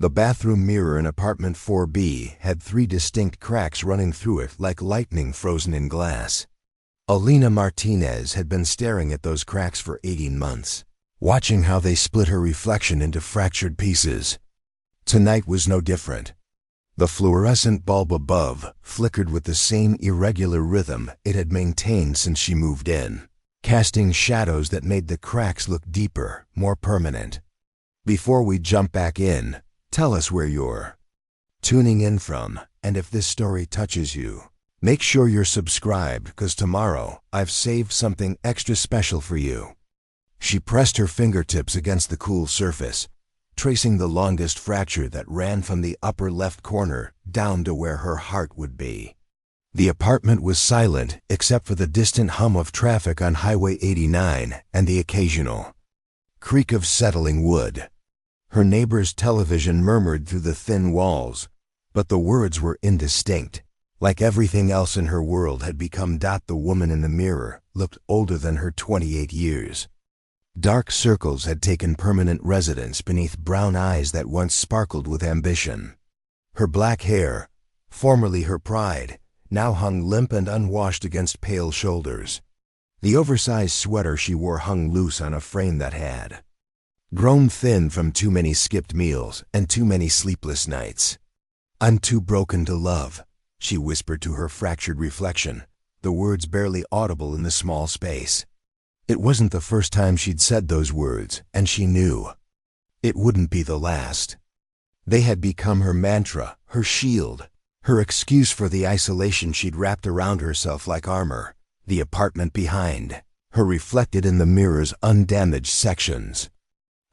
The bathroom mirror in apartment 4B had 3 distinct cracks running through it like lightning frozen in glass. Alina Martinez had been staring at those cracks for 18 months, watching how they split her reflection into fractured pieces. Tonight was no different. The fluorescent bulb above flickered with the same irregular rhythm it had maintained since she moved in, casting shadows that made the cracks look deeper, more permanent. Before we jump back in, tell us where you're tuning in from, and if this story touches you, make sure you're subscribed because tomorrow I've saved something extra special for you. She pressed her fingertips against the cool surface, tracing the longest fracture that ran from the upper left corner down to where her heart would be. The apartment was silent except for the distant hum of traffic on Highway 89 and the occasional creak of settling wood. Her neighbor's television murmured through the thin walls, but the words were indistinct. Like everything else in her world had become. The woman in the mirror looked older than her 28 years. Dark circles had taken permanent residence beneath brown eyes that once sparkled with ambition. Her black hair, formerly her pride, now hung limp and unwashed against pale shoulders. The oversized sweater she wore hung loose on a frame that had grown thin from too many skipped meals and too many sleepless nights. "I'm too broken to love," she whispered to her fractured reflection, the words barely audible in the small space. It wasn't the first time she'd said those words, and she knew it wouldn't be the last. They had become her mantra, her shield, her excuse for the isolation she'd wrapped around herself like armor. The apartment behind her reflected in the mirror's undamaged sections.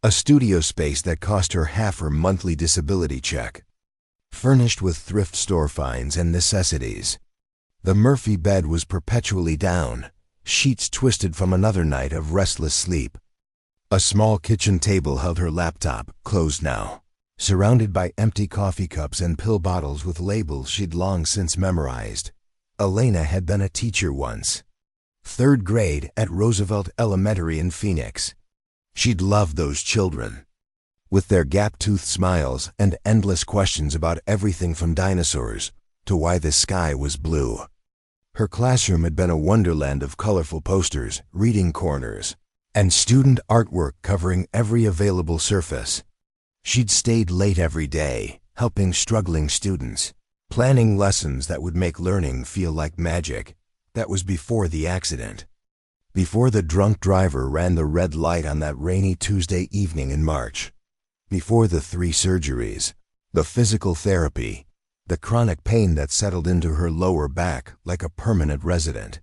A studio space that cost her half her monthly disability check, furnished with thrift store finds and necessities. The Murphy bed was perpetually down, sheets twisted from another night of restless sleep. A small kitchen table held her laptop, closed now, surrounded by empty coffee cups and pill bottles with labels she'd long since memorized. Elena had been a teacher once. 3rd grade at Roosevelt Elementary in Phoenix. She'd loved those children, with their gap-toothed smiles and endless questions about everything from dinosaurs to why the sky was blue. Her classroom had been a wonderland of colorful posters, reading corners, and student artwork covering every available surface. She'd stayed late every day, helping struggling students, planning lessons that would make learning feel like magic. That was before the accident. Before the drunk driver ran the red light on that rainy Tuesday evening in March. Before the 3 surgeries, the physical therapy, the chronic pain that settled into her lower back like a permanent resident.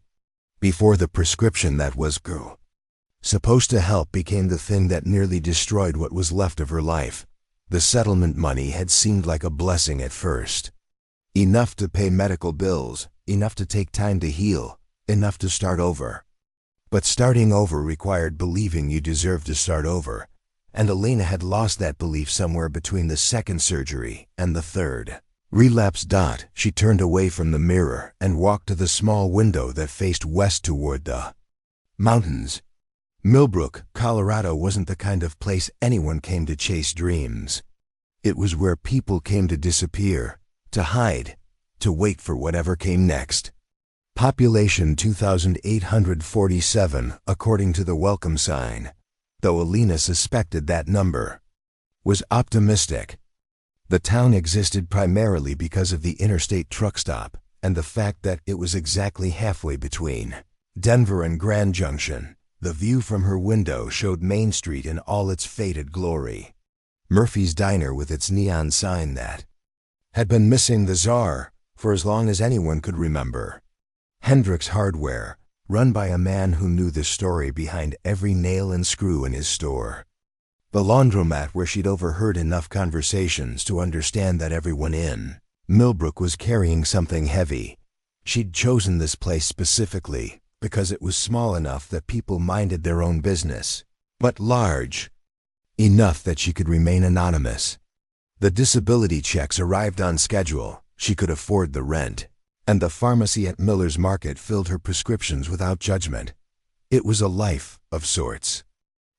Before the prescription that was supposed to help became the thing that nearly destroyed what was left of her life. The settlement money had seemed like a blessing at first. Enough to pay medical bills, enough to take time to heal, enough to start over. But starting over required believing you deserved to start over, and Elena had lost that belief somewhere between the 2nd surgery and the 3rd. Relapse. She turned away from the mirror and walked to the small window that faced west toward the mountains. Millbrook, Colorado wasn't the kind of place anyone came to chase dreams. It was where people came to disappear, to hide, to wait for whatever came next. Population 2,847 according to the welcome sign, though Alina suspected that number was optimistic. The town existed primarily because of the interstate truck stop and the fact that it was exactly halfway between Denver and Grand Junction. The view from her window showed Main Street in all its faded glory. Murphy's Diner with its neon sign that had been missing the czar for as long as anyone could remember. Hendrick's Hardware, run by a man who knew the story behind every nail and screw in his store. The laundromat where she'd overheard enough conversations to understand that everyone in Millbrook was carrying something heavy. She'd chosen this place specifically because it was small enough that people minded their own business, but large enough that she could remain anonymous. The disability checks arrived on schedule, she could afford the rent, and the pharmacy at Miller's Market filled her prescriptions without judgment. It was a life of sorts.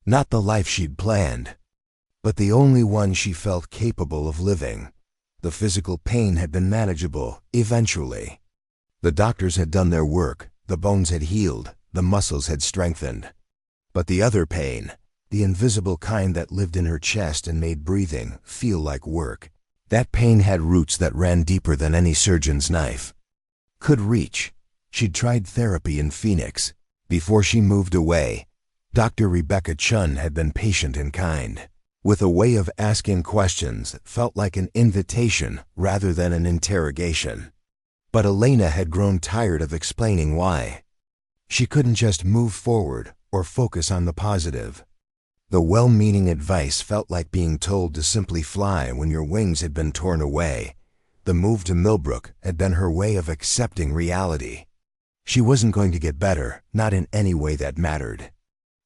Not the life she'd planned, but the only one she felt capable of living. The physical pain had been manageable, eventually. The doctors had done their work, the bones had healed, the muscles had strengthened. But the other pain, the invisible kind that lived in her chest and made breathing feel like work, that pain had roots that ran deeper than any surgeon's knife could reach. She'd tried therapy in Phoenix. Before she moved away, Dr. Rebecca Chun had been patient and kind, with a way of asking questions that felt like an invitation rather than an interrogation. But Elena had grown tired of explaining why. She couldn't just move forward or focus on the positive. The well-meaning advice felt like being told to simply fly when your wings had been torn away. The move to Millbrook had been her way of accepting reality. She wasn't going to get better, not in any way that mattered.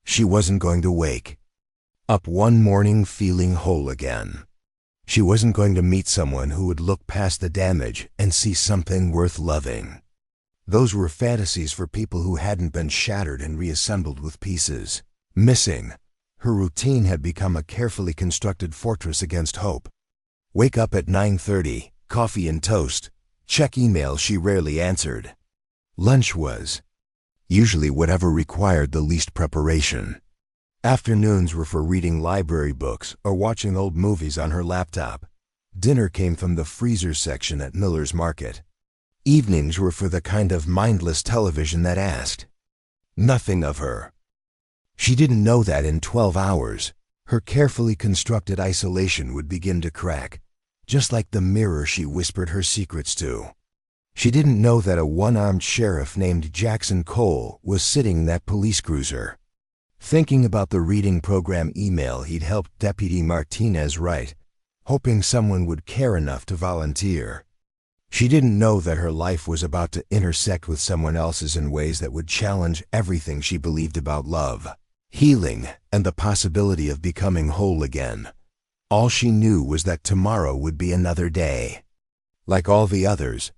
She wasn't going to wake up one morning feeling whole again. She wasn't going to meet someone who would look past the damage and see something worth loving. Those were fantasies for people who hadn't been shattered and reassembled with pieces missing. Her routine had become a carefully constructed fortress against hope. Wake up at 9:30, coffee and toast. Check email she rarely answered. Lunch was usually whatever required the least preparation. Afternoons were for reading library books or watching old movies on her laptop. Dinner came from the freezer section at Miller's Market. Evenings were for the kind of mindless television that asked nothing of her. She didn't know that in 12 hours, her carefully constructed isolation would begin to crack, just like the mirror she whispered her secrets to. She didn't know that a one-armed sheriff named Jackson Cole was sitting in that police cruiser, thinking about the reading program email he'd helped Deputy Martinez write, hoping someone would care enough to volunteer. She didn't know that her life was about to intersect with someone else's in ways that would challenge everything she believed about love, healing, and the possibility of becoming whole again. All she knew was that tomorrow would be another day, like all the others,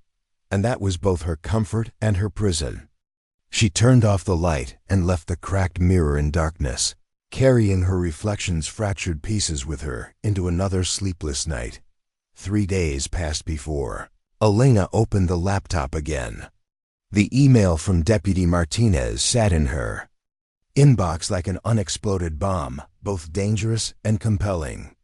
and that was both her comfort and her prison. She turned off the light and left the cracked mirror in darkness, carrying her reflection's fractured pieces with her into another sleepless night. 3 days passed before Elena opened the laptop again. The email from Deputy Martinez sat in her inbox like an unexploded bomb, both dangerous and compelling.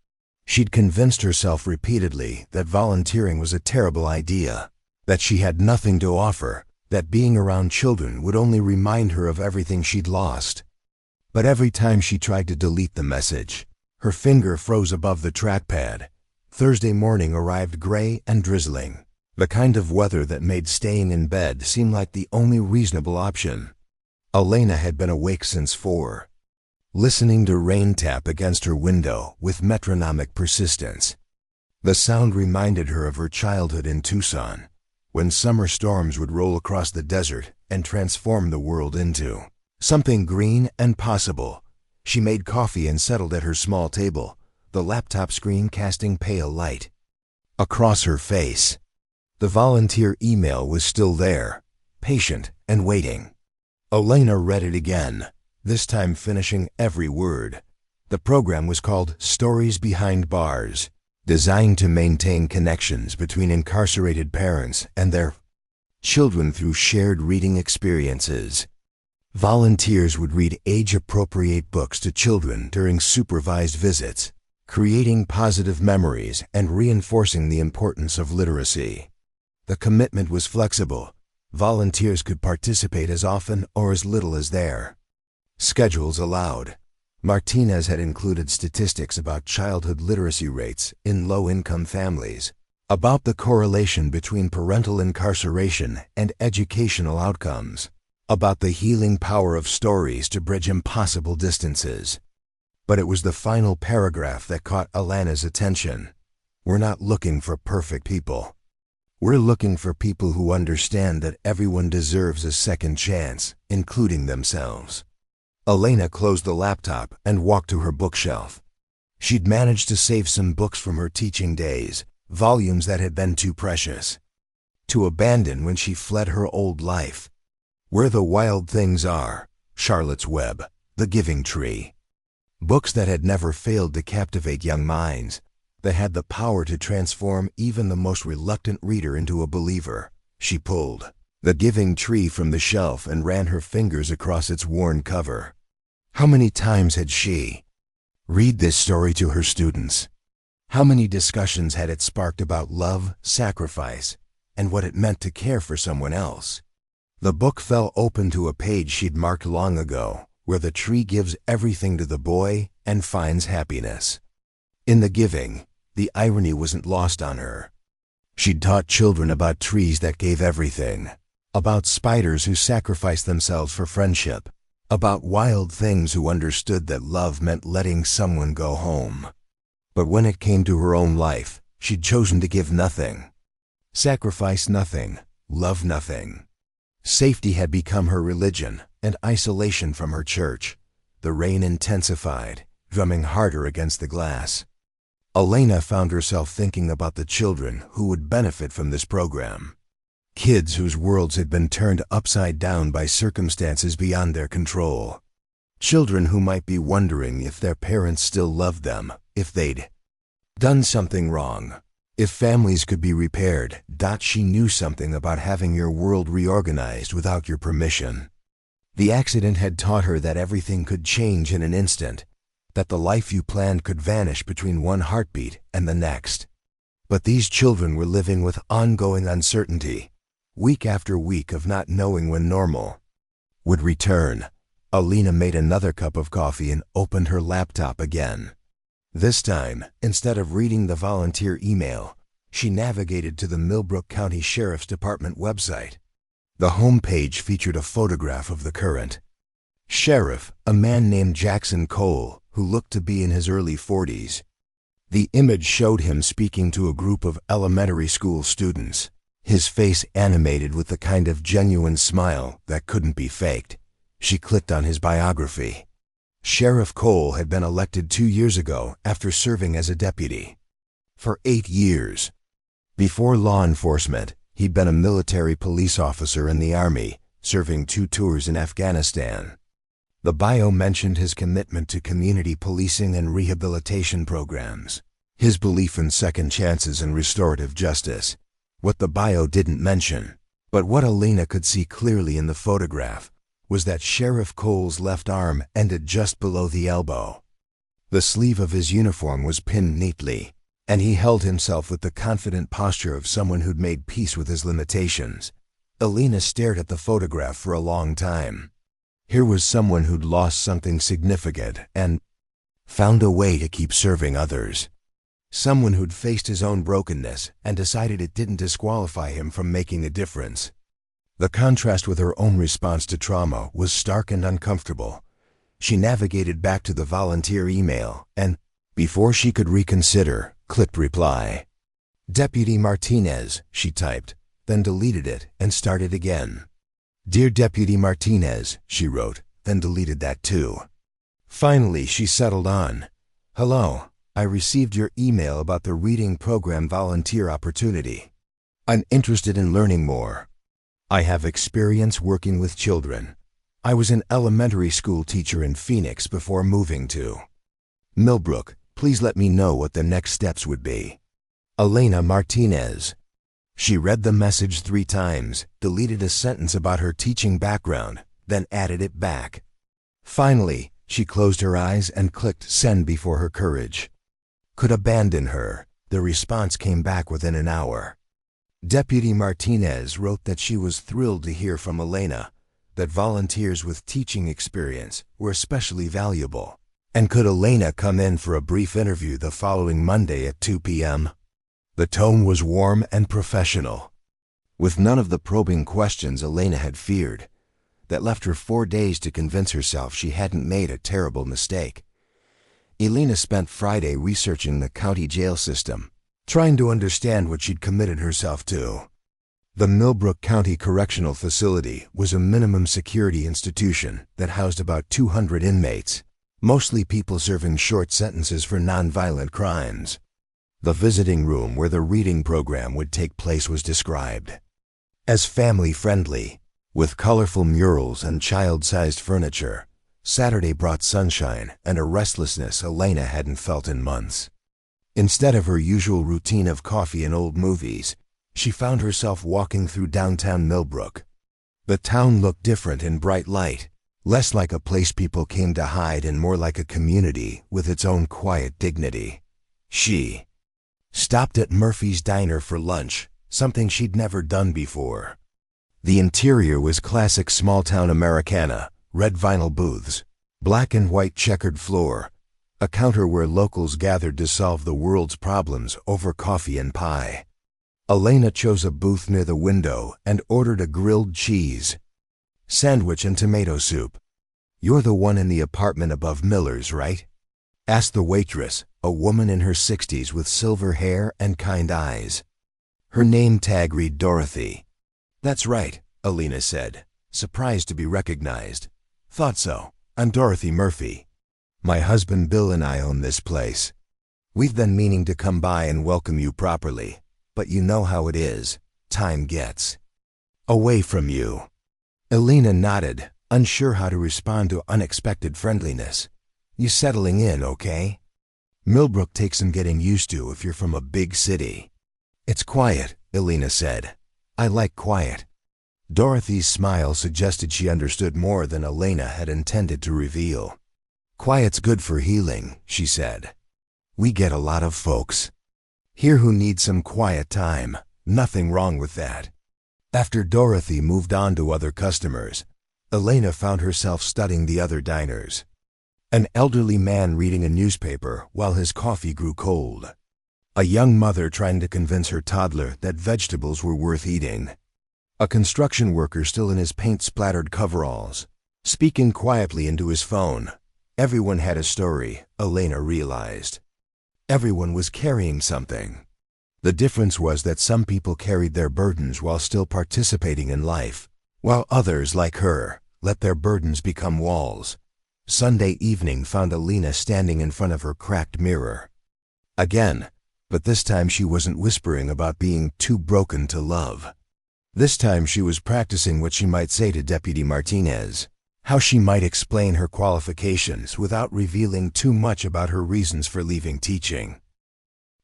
She'd convinced herself repeatedly that volunteering was a terrible idea, that she had nothing to offer, that being around children would only remind her of everything she'd lost. But every time she tried to delete the message, her finger froze above the trackpad. Thursday morning arrived gray and drizzling, the kind of weather that made staying in bed seem like the only reasonable option. Elena had been awake since 4, listening to rain tap against her window with metronomic persistence. The sound reminded her of her childhood in Tucson, when summer storms would roll across the desert and transform the world into something green and possible. She made coffee and settled at her small table, the laptop screen casting pale light across her face. The volunteer email was still there, patient and waiting. Elena read it again, this time finishing every word. The program was called Stories Behind Bars, designed to maintain connections between incarcerated parents and their children through shared reading experiences. Volunteers would read age-appropriate books to children during supervised visits, creating positive memories and reinforcing the importance of literacy. The commitment was flexible. Volunteers could participate as often or as little as their schedules allowed. Martinez had included statistics about childhood literacy rates in low-income families, about the correlation between parental incarceration and educational outcomes, about the healing power of stories to bridge impossible distances. But it was the final paragraph that caught Elena's attention. We're not looking for perfect people. We're looking for people who understand that everyone deserves a second chance, including themselves. Elena closed the laptop and walked to her bookshelf. She'd managed to save some books from her teaching days, volumes that had been too precious to abandon when she fled her old life. Where the Wild Things Are, Charlotte's Web, The Giving Tree. Books that had never failed to captivate young minds, that had the power to transform even the most reluctant reader into a believer. She pulled The Giving Tree from the shelf and ran her fingers across its worn cover. How many times had she read this story to her students? How many discussions had it sparked about love, sacrifice, and what it meant to care for someone else? The book fell open to a page she'd marked long ago, where the tree gives everything to the boy and finds happiness. In the giving, the irony wasn't lost on her. She'd taught children about trees that gave everything, about spiders who sacrificed themselves for friendship, about wild things who understood that love meant letting someone go home. But when it came to her own life, she'd chosen to give nothing, sacrifice nothing, love nothing. Safety had become her religion, and isolation from her church. The rain intensified, drumming harder against the glass. Elena found herself thinking about the children who would benefit from this program. Kids whose worlds had been turned upside down by circumstances beyond their control. Children who might be wondering if their parents still loved them, if they'd done something wrong, if families could be repaired. She knew something about having your world reorganized without your permission. The accident had taught her that everything could change in an instant, that the life you planned could vanish between one heartbeat and the next. But these children were living with ongoing uncertainty, week after week of not knowing when normal would return. Elena made another cup of coffee and opened her laptop again. This time, instead of reading the volunteer email, she navigated to the Millbrook County Sheriff's Department website. The home page featured a photograph of the current sheriff, a man named Jackson Cole, who looked to be in his early 40s. The image showed him speaking to a group of elementary school students, his face animated with the kind of genuine smile that couldn't be faked. She clicked on his biography. Sheriff Cole had been elected 2 years ago after serving as a deputy for 8 years. Before law enforcement, he'd been a military police officer in the Army, serving 2 tours in Afghanistan. The bio mentioned his commitment to community policing and rehabilitation programs, his belief in second chances and restorative justice. What the bio didn't mention, but what Elena could see clearly in the photograph, was that Sheriff Cole's left arm ended just below the elbow. The sleeve of his uniform was pinned neatly, and he held himself with the confident posture of someone who'd made peace with his limitations. Elena stared at the photograph for a long time. Here was someone who'd lost something significant and found a way to keep serving others. Someone who'd faced his own brokenness and decided it didn't disqualify him from making a difference. The contrast with her own response to trauma was stark and uncomfortable. She navigated back to the volunteer email and, before she could reconsider, clicked reply. Deputy Martinez, she typed, then deleted it and started again. Dear Deputy Martinez, she wrote, then deleted that too. Finally, she settled on. Hello, I received your email about the reading program volunteer opportunity. I'm interested in learning more. I have experience working with children. I was an elementary school teacher in Phoenix before moving to Millbrook. Please let me know what the next steps would be. Elena Martinez. She read the message 3 times, deleted a sentence about her teaching background, then added it back. Finally, she closed her eyes and clicked send before her courage could abandon her. The response came back within an hour. Deputy Martinez wrote that she was thrilled to hear from Elena, that volunteers with teaching experience were especially valuable, and could Elena come in for a brief interview the following Monday at 2 p.m. The tone was warm and professional, with none of the probing questions Elena had feared, that left her 4 days to convince herself she hadn't made a terrible mistake. Elena spent Friday researching the county jail system, trying to understand what she'd committed herself to. The Millbrook County Correctional Facility was a minimum security institution that housed about 200 inmates, mostly people serving short sentences for nonviolent crimes. The visiting room where the reading program would take place was described as family-friendly, with colorful murals and child-sized furniture, Saturday brought sunshine and a restlessness Elena hadn't felt in months. Instead of her usual routine of coffee and old movies, she found herself walking through downtown Millbrook. The town looked different in bright light, less like a place people came to hide and more like a community with its own quiet dignity. She stopped at Murphy's Diner for lunch, something she'd never done before. The interior was classic small-town Americana, red vinyl booths, black and white checkered floor, a counter where locals gathered to solve the world's problems over coffee and pie. Elena chose a booth near the window and ordered a grilled cheese sandwich and tomato soup. "You're the one in the apartment above Miller's, right?" asked the waitress, a woman in her 60s with silver hair and kind eyes. Her name tag read Dorothy. "That's right," Elena said, surprised to be recognized. "Thought so. I'm Dorothy Murphy. My husband Bill and I own this place. We've been meaning to come by and welcome you properly, but you know how it is. Time gets away from you." Elena nodded, unsure how to respond to unexpected friendliness. "You settling in, okay? Millbrook takes some getting used to if you're from a big city." "It's quiet," Elena said. "I like quiet." Dorothy's smile suggested she understood more than Elena had intended to reveal. "Quiet's good for healing," she said. "We get a lot of folks here who need some quiet time. Nothing wrong with that." After Dorothy moved on to other customers, Elena found herself studying the other diners. An elderly man reading a newspaper while his coffee grew cold. A young mother trying to convince her toddler that vegetables were worth eating. A construction worker still in his paint-splattered coveralls, speaking quietly into his phone. Everyone had a story, Elena realized. Everyone was carrying something. The difference was that some people carried their burdens while still participating in life, while others, like her, let their burdens become walls. Sunday evening found Elena standing in front of her cracked mirror. Again, but this time she wasn't whispering about being too broken to love. This time she was practicing what she might say to Deputy Martinez, how she might explain her qualifications without revealing too much about her reasons for leaving teaching.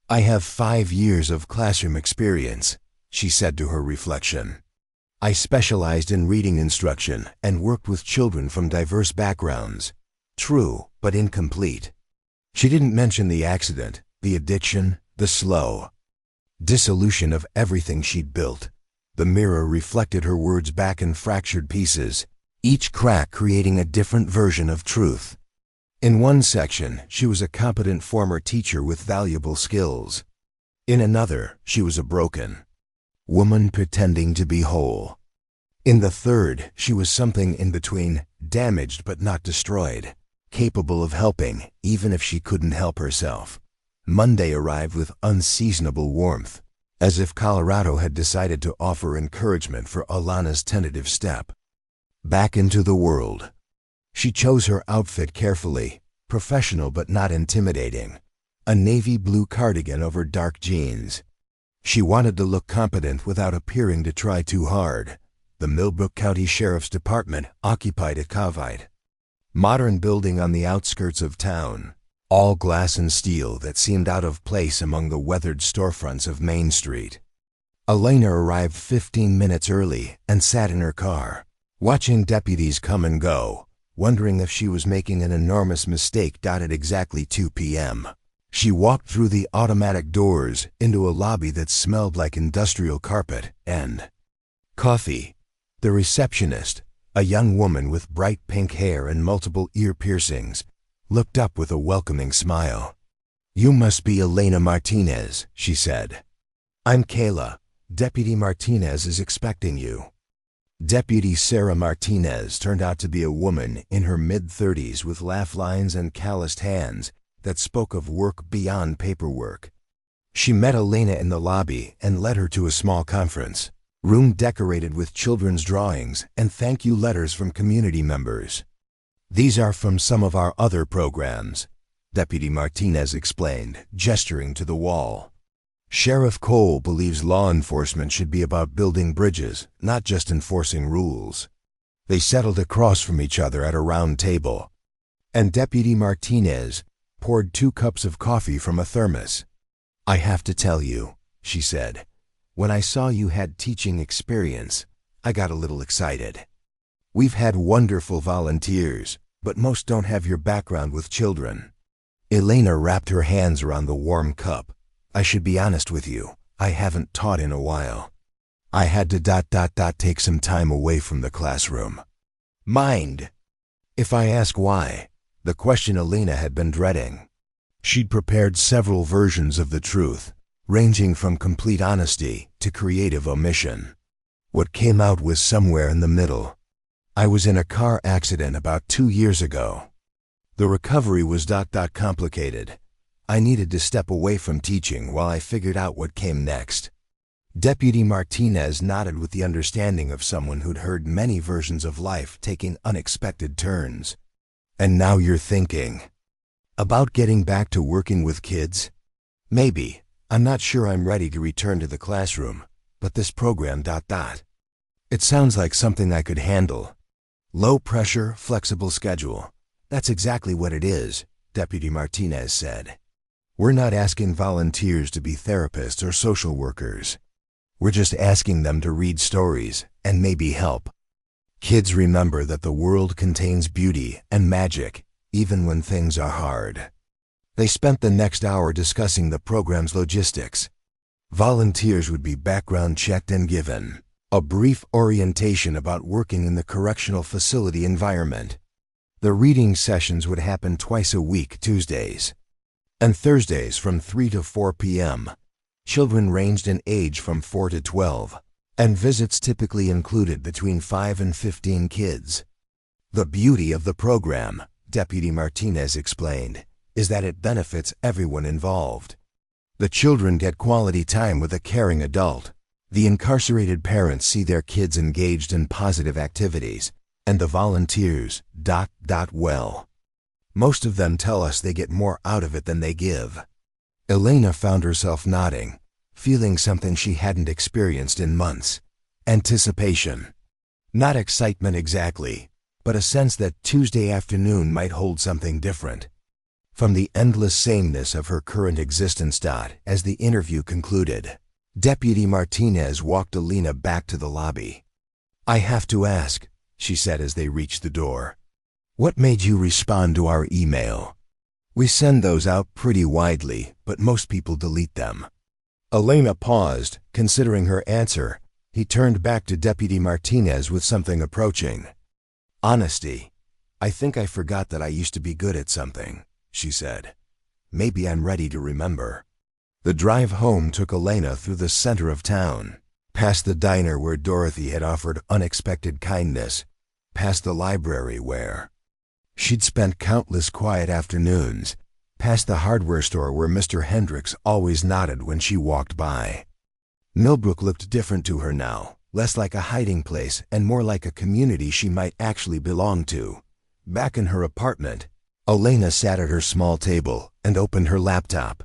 "I have 5 years of classroom experience," she said to her reflection. "I specialized in reading instruction and worked with children from diverse backgrounds." True, but incomplete. She didn't mention the accident, the addiction, the slow dissolution of everything she'd built. The mirror reflected her words back in fractured pieces, each crack creating a different version of truth. In one section, she was a competent former teacher with valuable skills. In another, she was a broken woman pretending to be whole. In the third, she was something in between, damaged but not destroyed, capable of helping even if she couldn't help herself. Monday arrived with unseasonable warmth, as if Colorado had decided to offer encouragement for Alana's tentative step back into the world. She chose her outfit carefully, professional but not intimidating, a navy blue cardigan over dark jeans. She wanted to look competent without appearing to try too hard. The Millbrook County Sheriff's Department occupied a Cavite modern building on the outskirts of town, all glass and steel that seemed out of place among the weathered storefronts of Main Street. Elena arrived 15 minutes early and sat in her car, watching deputies come and go, wondering if she was making an enormous mistake. At exactly 2 p.m., she walked through the automatic doors into a lobby that smelled like industrial carpet and coffee. The receptionist, a young woman with bright pink hair and multiple ear piercings, looked up with a welcoming smile. "You must be Elena Martinez," she said. "I'm Kayla. Deputy Martinez is expecting you." Deputy Sarah Martinez turned out to be a woman in her mid-30s with laugh lines and calloused hands that spoke of work beyond paperwork. She met Elena in the lobby and led her to a small conference room decorated with children's drawings and thank you letters from community members. "These are from some of our other programs," Deputy Martinez explained, gesturing to the wall. "Sheriff Cole believes law enforcement should be about building bridges, not just enforcing rules." They settled across from each other at a round table, and Deputy Martinez poured 2 cups of coffee from a thermos. "I have to tell you," she said, "when I saw you had teaching experience, I got a little excited. We've had wonderful volunteers, but most don't have your background with children." Elena wrapped her hands around the warm cup. "I should be honest with you, I haven't taught in a while. I had to take some time away from the classroom." "Mind if I ask why?" The question Elena had been dreading. She'd prepared several versions of the truth, ranging from complete honesty to creative omission. What came out was somewhere in the middle. "I was in a car accident about 2 years ago. The recovery was complicated. I needed to step away from teaching while I figured out what came next." Deputy Martinez nodded with the understanding of someone who'd heard many versions of life taking unexpected turns. "And now you're thinking about getting back to working with kids?" "Maybe. I'm not sure I'm ready to return to the classroom, but this program It sounds like something I could handle. Low pressure, flexible schedule. That's exactly what it is," Deputy Martinez said. "We're not asking volunteers to be therapists or social workers. We're just asking them to read stories and maybe help kids remember that the world contains beauty and magic, even when things are hard." They spent the next hour discussing the program's logistics. Volunteers would be background checked and given a brief orientation about working in the correctional facility environment. The reading sessions would happen twice a week, Tuesdays and Thursdays from 3 to 4 p.m. Children ranged in age from 4 to 12, and visits typically included between 5 and 15 kids. "The beauty of the program," Deputy Martinez explained, "is that it benefits everyone involved. The children get quality time with a caring adult. The incarcerated parents see their kids engaged in positive activities, and the volunteers well. Most of them tell us they get more out of it than they give." Elena found herself nodding, feeling something she hadn't experienced in months. Anticipation. Not excitement exactly, but a sense that Tuesday afternoon might hold something different from the endless sameness of her current existence. As the interview concluded, Deputy Martinez walked Elena back to the lobby. "I have to ask," she said as they reached the door, "what made you respond to our email? We send those out pretty widely, but most people delete them." Elena paused, considering her answer. He turned back to Deputy Martinez with something approaching. "Honesty. I think I forgot that I used to be good at something," she said. "Maybe I'm ready to remember." The drive home took Elena through the center of town, past the diner where Dorothy had offered unexpected kindness, past the library where she'd spent countless quiet afternoons, past the hardware store where Mr. Hendricks always nodded when she walked by. Millbrook looked different to her now, less like a hiding place and more like a community she might actually belong to. Back in her apartment, Elena sat at her small table and opened her laptop.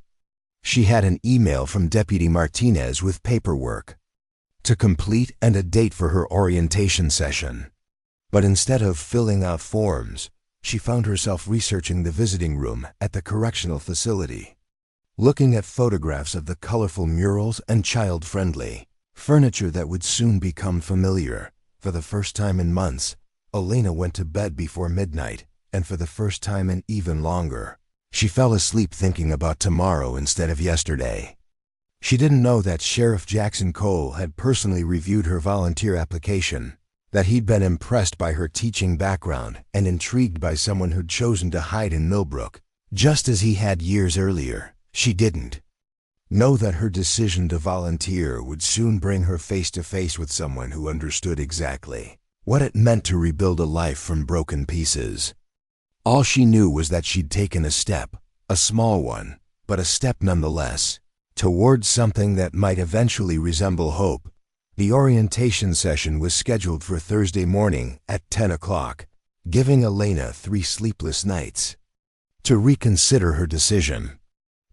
She had an email from Deputy Martinez with paperwork to complete and a date for her orientation session. But instead of filling out forms, she found herself researching the visiting room at the correctional facility, looking at photographs of the colorful murals and child-friendly furniture that would soon become familiar. For the first time in months, Elena went to bed before midnight, and for the first time in even longer, she fell asleep thinking about tomorrow instead of yesterday. She didn't know that Sheriff Jackson Cole had personally reviewed her volunteer application, that he'd been impressed by her teaching background and intrigued by someone who'd chosen to hide in Millbrook, just as he had years earlier. She didn't know that her decision to volunteer would soon bring her face to face with someone who understood exactly what it meant to rebuild a life from broken pieces. All she knew was that she'd taken a step, a small one, but a step nonetheless, towards something that might eventually resemble hope. The orientation session was scheduled for Thursday morning at 10 o'clock, giving Elena 3 sleepless nights to reconsider her decision.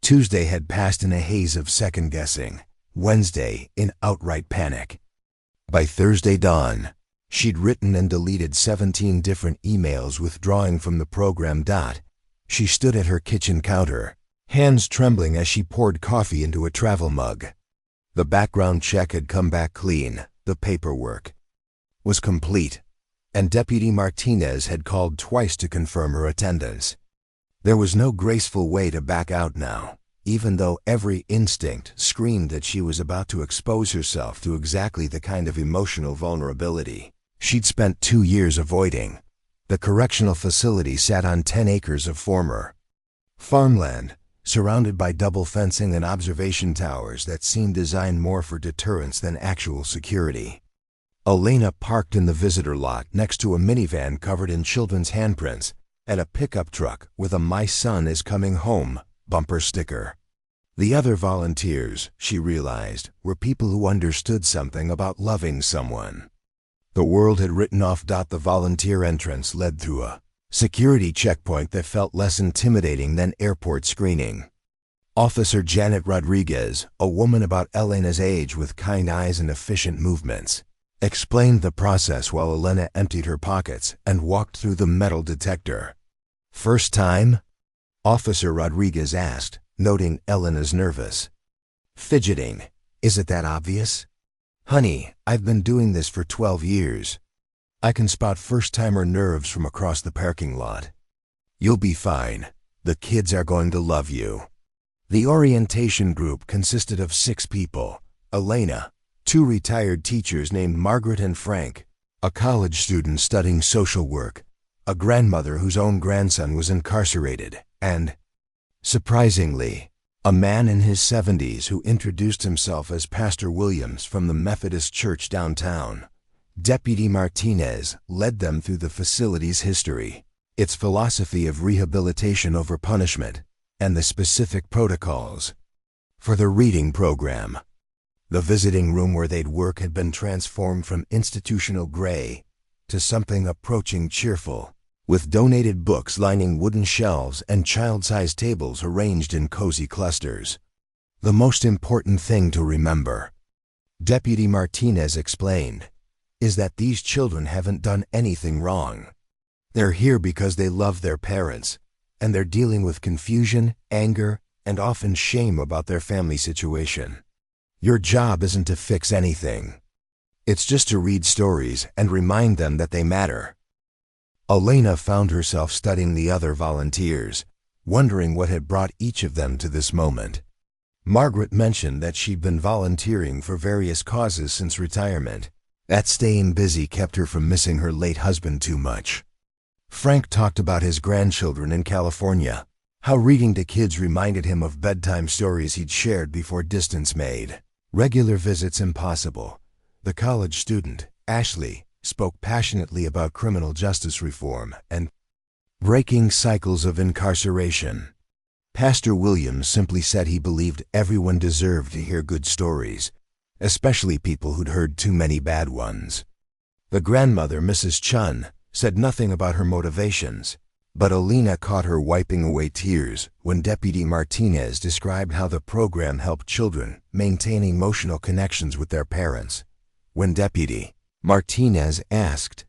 Tuesday had passed in a haze of second-guessing, Wednesday in outright panic. By Thursday dawn, She'd written and deleted 17 different emails withdrawing from the program. She stood at her kitchen counter, hands trembling as she poured coffee into a travel mug. The background check had come back clean, the paperwork was complete, and Deputy Martinez had called twice to confirm her attendance. There was no graceful way to back out now, even though every instinct screamed that she was about to expose herself to exactly the kind of emotional vulnerability she'd spent 2 years avoiding. The correctional facility sat on 10 acres of former farmland, surrounded by double fencing and observation towers that seemed designed more for deterrence than actual security. Elena parked in the visitor lot next to a minivan covered in children's handprints and a pickup truck with a "My son is coming home" bumper sticker. The other volunteers, she realized, were people who understood something about loving someone. The world had written off. The volunteer entrance led through a security checkpoint that felt less intimidating than airport screening. Officer Janet Rodriguez, a woman about Elena's age with kind eyes and efficient movements, explained the process while Elena emptied her pockets and walked through the metal detector. "First time?" Officer Rodriguez asked, noting Elena's nervous fidgeting. "Is it that obvious?" "Honey, I've been doing this for 12 years. I can spot first-timer nerves from across the parking lot." "You'll be fine. The kids are going to love you." The orientation group consisted of 6 people: Elena, 2 retired teachers named Margaret and Frank, a college student studying social work, a grandmother whose own grandson was incarcerated, and, surprisingly, a man in his 70s who introduced himself as Pastor Williams from the Methodist Church downtown. Deputy Martinez led them through the facility's history, its philosophy of rehabilitation over punishment, and the specific protocols for the reading program. The visiting room where they'd work had been transformed from institutional gray to something approaching cheerful, with donated books lining wooden shelves and child-sized tables arranged in cozy clusters. "The most important thing to remember," Deputy Martinez explained, "is that these children haven't done anything wrong. They're here because they love their parents, and they're dealing with confusion, anger, and often shame about their family situation. Your job isn't to fix anything. It's just to read stories and remind them that they matter." Elena found herself studying the other volunteers, wondering what had brought each of them to this moment. Margaret mentioned that she'd been volunteering for various causes since retirement. That staying busy kept her from missing her late husband too much. Frank talked about his grandchildren in California, how reading to kids reminded him of bedtime stories he'd shared before distance made regular visits impossible. The college student, Ashley, spoke passionately about criminal justice reform and breaking cycles of incarceration. Pastor Williams simply said he believed everyone deserved to hear good stories, especially people who'd heard too many bad ones. The grandmother, Mrs. Chun, said nothing about her motivations, but Elena caught her wiping away tears when Deputy Martinez described how the program helped children maintain emotional connections with their parents. When Deputy Martinez asked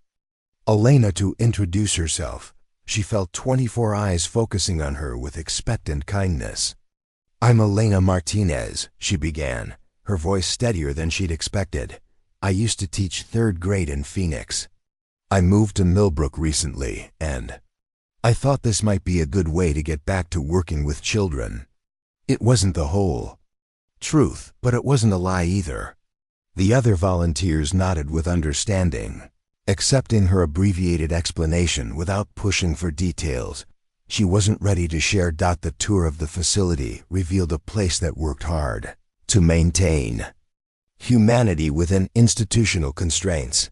Elena to introduce herself, she felt 24 eyes focusing on her with expectant kindness. "I'm Elena Martinez," she began, her voice steadier than she'd expected. "I used to teach 3rd grade in Phoenix. I moved to Millbrook recently, and I thought this might be a good way to get back to working with children." It wasn't the whole truth, but it wasn't a lie either. The other volunteers nodded with understanding, accepting her abbreviated explanation without pushing for details. She wasn't ready to share. The tour of the facility revealed a place that worked hard to maintain humanity within institutional constraints.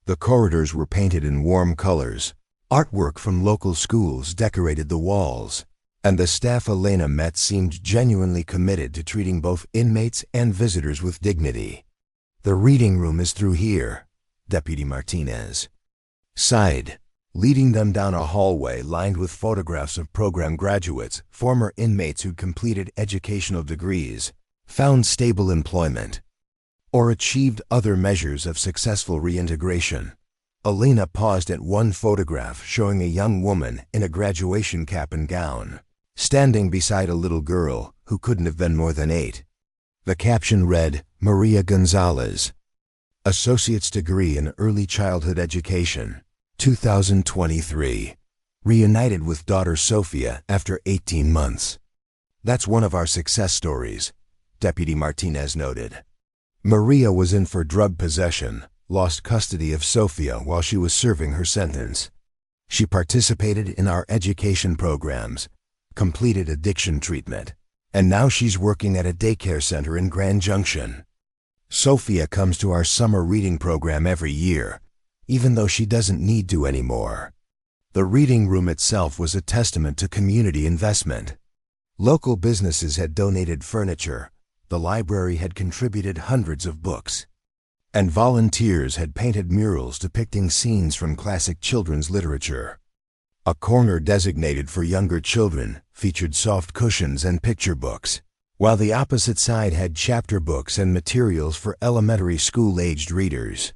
The corridors were painted in warm colors. Artwork from local schools decorated the walls, and the staff Elena met seemed genuinely committed to treating both inmates and visitors with dignity. "The reading room is through here," Deputy Martinez sighed, leading them down a hallway lined with photographs of program graduates, former inmates who'd completed educational degrees, found stable employment, or achieved other measures of successful reintegration. Alina paused at one photograph showing a young woman in a graduation cap and gown, standing beside a little girl who couldn't have been more than 8. The caption read, "Maria Gonzalez, Associate's Degree in Early Childhood Education, 2023. Reunited with daughter Sophia after 18 months. That's one of our success stories," Deputy Martinez noted. Maria was in for drug possession, lost custody of Sophia while she was serving her sentence. She participated in our education programs, completed addiction treatment, and now she's working at a daycare center in Grand Junction. Sophia comes to our summer reading program every year, even though she doesn't need to anymore. The reading room itself was a testament to community investment. Local businesses had donated furniture, the library had contributed hundreds of books, and volunteers had painted murals depicting scenes from classic children's literature. A corner designated for younger children featured soft cushions and picture books, while the opposite side had chapter books and materials for elementary school-aged readers.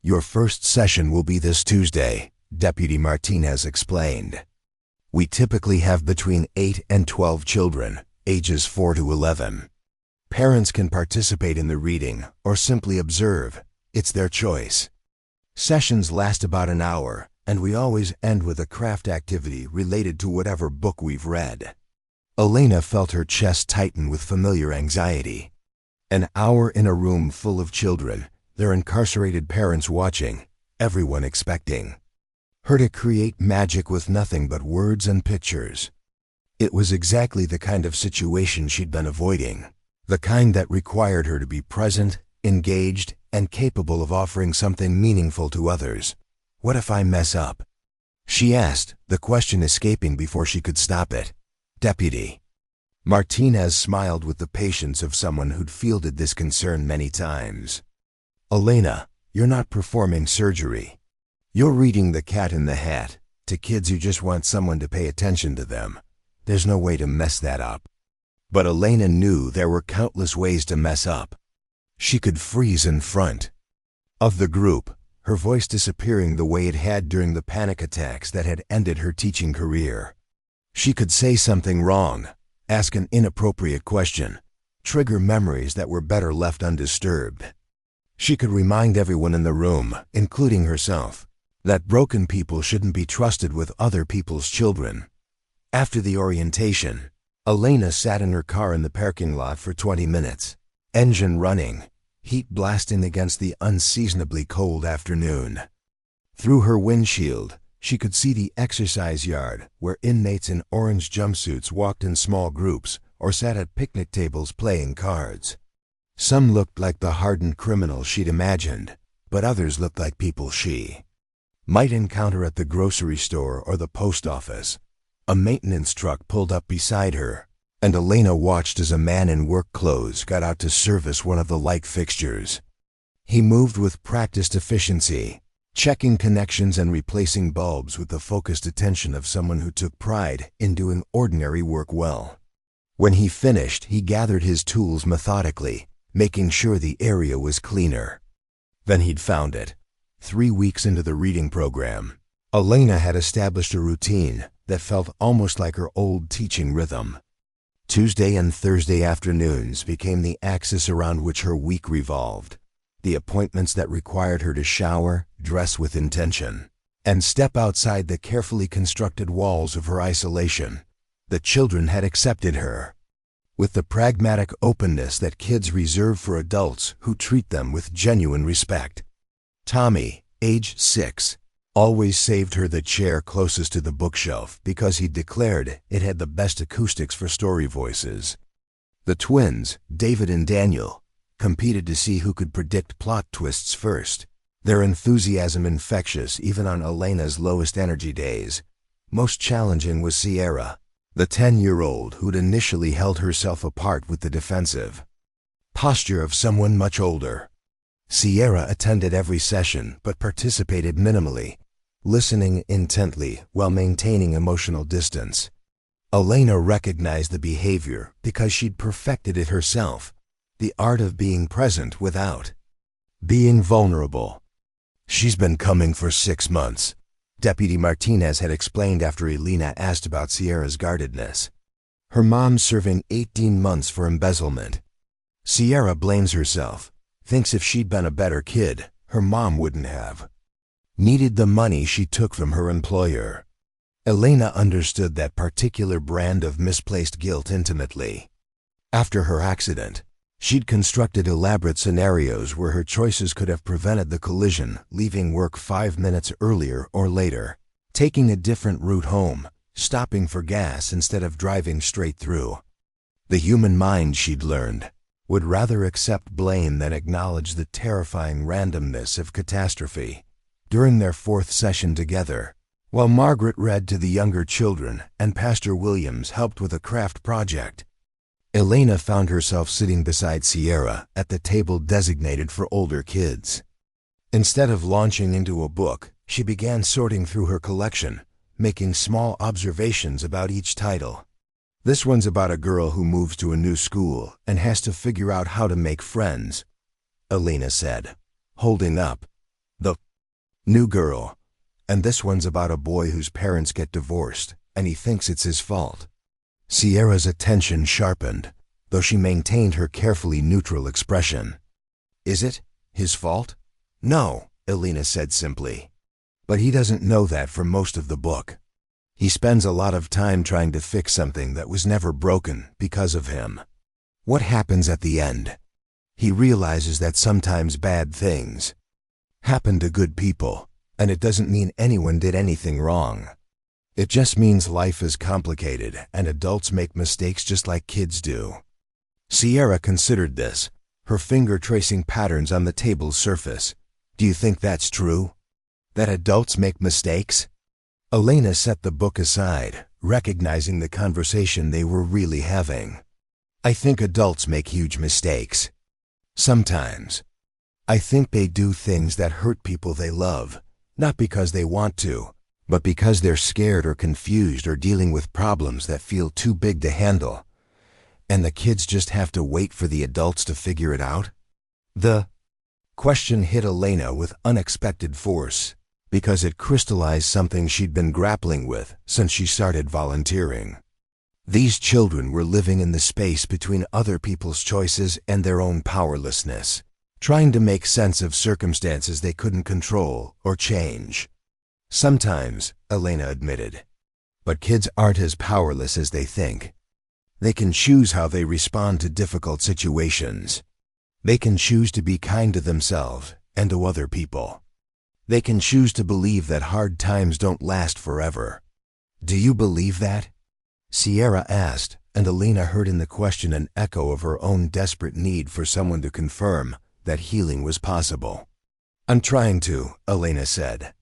"Your first session will be this Tuesday," Deputy Martinez explained. "We typically have between 8 and 12 children, ages 4 to 11. Parents can participate in the reading or simply observe. It's their choice. Sessions last about an hour, and we always end with a craft activity related to whatever book we've read." Alina felt her chest tighten with familiar anxiety. An hour in a room full of children, their incarcerated parents watching, everyone expecting her to create magic with nothing but words and pictures. It was exactly the kind of situation she'd been avoiding, the kind that required her to be present, engaged, and capable of offering something meaningful to others. "What if I mess up?" she asked, the question escaping before she could stop it. Deputy Martinez smiled with the patience of someone who'd fielded this concern many times. "Alina, you're not performing surgery. You're reading The Cat in the Hat to kids who just want someone to pay attention to them. There's no way to mess that up." But Alina knew there were countless ways to mess up. She could freeze in front of the group, her voice disappearing the way it had during the panic attacks that had ended her teaching career. She could say something wrong, ask an inappropriate question, trigger memories that were better left undisturbed. She could remind everyone in the room, including herself, that broken people shouldn't be trusted with other people's children. After the orientation, Alina sat in her car in the parking lot for 20 minutes, engine running, heat blasting against the unseasonably cold afternoon. Through her windshield, she could see the exercise yard where inmates in orange jumpsuits walked in small groups or sat at picnic tables playing cards. Some looked like the hardened criminals she'd imagined, but others looked like people she might encounter at the grocery store or the post office. A maintenance truck pulled up beside her, and Alina watched as a man in work clothes got out to service one of the light fixtures. He moved with practiced efficiency, checking connections and replacing bulbs with the focused attention of someone who took pride in doing ordinary work well. When he finished, he gathered his tools methodically, making sure the area was cleaner. Then he'd found it. 3 weeks into the reading program, Alina had established a routine that felt almost like her old teaching rhythm. Tuesday and Thursday afternoons became the axis around which her week revolved, the appointments that required her to shower, dress with intention, and step outside the carefully constructed walls of her isolation. The children had accepted her with the pragmatic openness that kids reserve for adults who treat them with genuine respect. Tommy, age 6, always saved her the chair closest to the bookshelf because he declared it had the best acoustics for story voices. The twins, David and Daniel, competed to see who could predict plot twists first, their enthusiasm infectious even on Elena's lowest energy days. Most challenging was Sierra, the 10-year-old who'd initially held herself apart with the defensive posture of someone much older. Sierra attended every session but participated minimally, listening intently while maintaining emotional distance. Alina recognized the behavior because she'd perfected it herself, the art of being present without being vulnerable. She's been coming for 6 months, Deputy Martinez had explained after Elena asked about Sierra's guardedness. Her mom's serving 18 months for embezzlement. Sierra blames herself, thinks if she'd been a better kid, her mom wouldn't have. Needed the money she took from her employer. Elena understood that particular brand of misplaced guilt intimately. After her accident, she'd constructed elaborate scenarios where her choices could have prevented the collision, leaving work 5 minutes earlier or later, taking a different route home, stopping for gas instead of driving straight through. The human mind, she'd learned, would rather accept blame than acknowledge the terrifying randomness of catastrophe. During their 4th session together, while Margaret read to the younger children and Pastor Williams helped with a craft project, Elena found herself sitting beside Sierra at the table designated for older kids. Instead of launching into a book, she began sorting through her collection, making small observations about each title. This one's about a girl who moves to a new school and has to figure out how to make friends, Elena said, holding up the new girl. And this one's about a boy whose parents get divorced, and he thinks it's his fault. Sierra's attention sharpened, though she maintained her carefully neutral expression. Is it his fault? No, Elena said simply. But he doesn't know that for most of the book. He spends a lot of time trying to fix something that was never broken because of him. What happens at the end? He realizes that sometimes bad things happen to good people, and it doesn't mean anyone did anything wrong. It just means life is complicated and adults make mistakes just like kids do. Sierra considered this, her finger tracing patterns on the table's surface. Do you think that's true? That adults make mistakes? Elena set the book aside, recognizing the conversation they were really having. I think adults make huge mistakes. Sometimes. I think they do things that hurt people they love, not because they want to, but because they're scared or confused or dealing with problems that feel too big to handle. And the kids just have to wait for the adults to figure it out? The question hit Elena with unexpected force, because it crystallized something she'd been grappling with since she started volunteering. These children were living in the space between other people's choices and their own powerlessness, trying to make sense of circumstances they couldn't control or change. Sometimes, Elena admitted, but kids aren't as powerless as they think. They can choose how they respond to difficult situations. They can choose to be kind to themselves and to other people. They can choose to believe that hard times don't last forever. Do you believe that? Sierra asked, and Elena heard in the question an echo of her own desperate need for someone to confirm that healing was possible. I'm trying to, Elena said.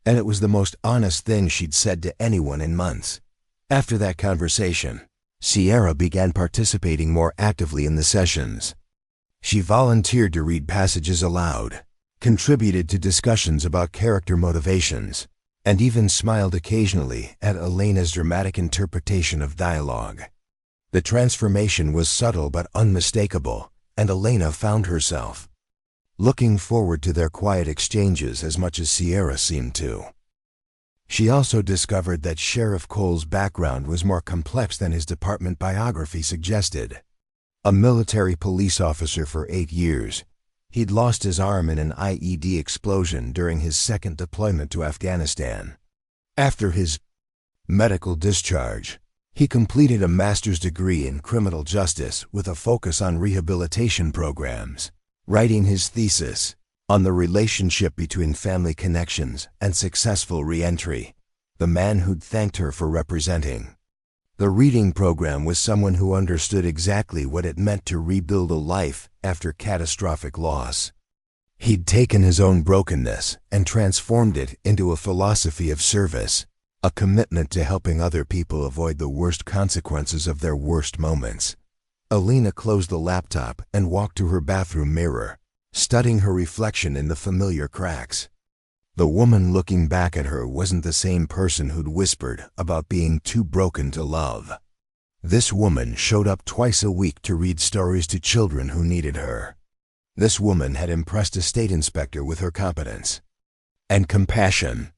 And it was the most honest thing she'd said to anyone in months. After that conversation, Sierra began participating more actively in the sessions. She volunteered to read passages aloud, contributed to discussions about character motivations, and even smiled occasionally at Elena's dramatic interpretation of dialogue. The transformation was subtle but unmistakable, and Elena found herself looking forward to their quiet exchanges as much as Sierra seemed to. She also discovered that Sheriff Cole's background was more complex than his department biography suggested. A military police officer for 8 years, he'd lost his arm in an IED explosion during his second deployment to Afghanistan. After his medical discharge, he completed a master's degree in criminal justice with a focus on rehabilitation programs, writing his thesis on the relationship between family connections and successful re-entry. The man who'd thanked her for representing the reading program was someone who understood exactly what it meant to rebuild a life after catastrophic loss. He'd taken his own brokenness and transformed it into a philosophy of service, a commitment to helping other people avoid the worst consequences of their worst moments. Elena closed the laptop and walked to her bathroom mirror, studying her reflection in the familiar cracks. The woman looking back at her wasn't the same person who'd whispered about being too broken to love. This woman showed up twice a week to read stories to children who needed her. This woman had impressed a state inspector with her competence. and compassion.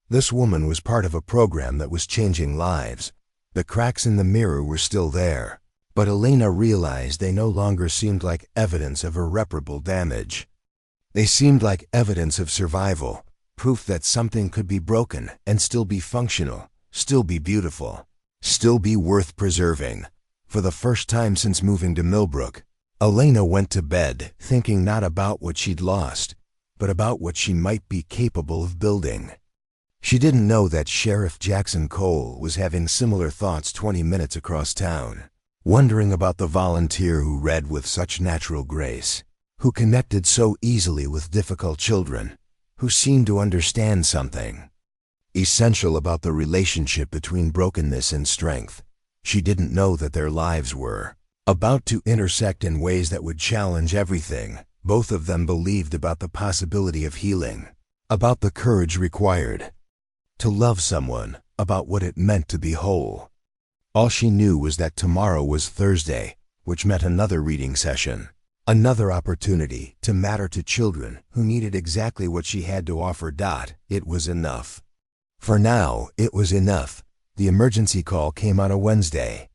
This woman was part of a program that was changing lives. The cracks in the mirror were still there, but Elena realized they no longer seemed like evidence of irreparable damage. They seemed like evidence of survival, proof that something could be broken and still be functional, still be beautiful, still be worth preserving. For the first time since moving to Millbrook, Elena went to bed thinking not about what she'd lost, but about what she might be capable of building. She didn't know that Sheriff Jackson Cole was having similar thoughts 20 minutes across town, wondering about the volunteer who read with such natural grace, who connected so easily with difficult children, who seemed to understand something essential about the relationship between brokenness and strength. She didn't know that their lives were about to intersect in ways that would challenge everything both of them believed about the possibility of healing, about the courage required to love someone, about what it meant to be whole. All she knew was that tomorrow was Thursday, which meant another reading session, another opportunity to matter to children who needed exactly what she had to offer. It was enough. For now, it was enough. The emergency call came on a Wednesday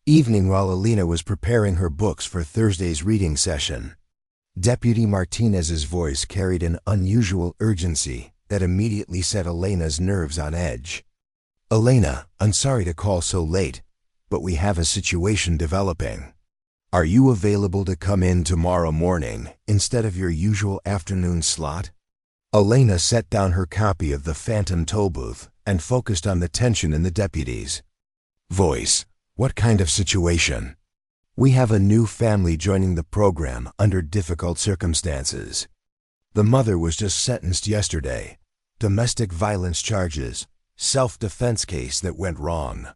evening while Elena was preparing her books for Thursday's reading session. Deputy Martinez's voice carried an unusual urgency that immediately set Elena's nerves on edge. "Elena, I'm sorry to call so late, but we have a situation developing. Are you available to come in tomorrow morning instead of your usual afternoon slot?" Elena set down her copy of the Phantom Tollbooth and focused on the tension in the deputy's voice. "What kind of situation?" "We have a new family joining the program under difficult circumstances. The mother was just sentenced yesterday. Domestic violence charges, self-defense case that went wrong.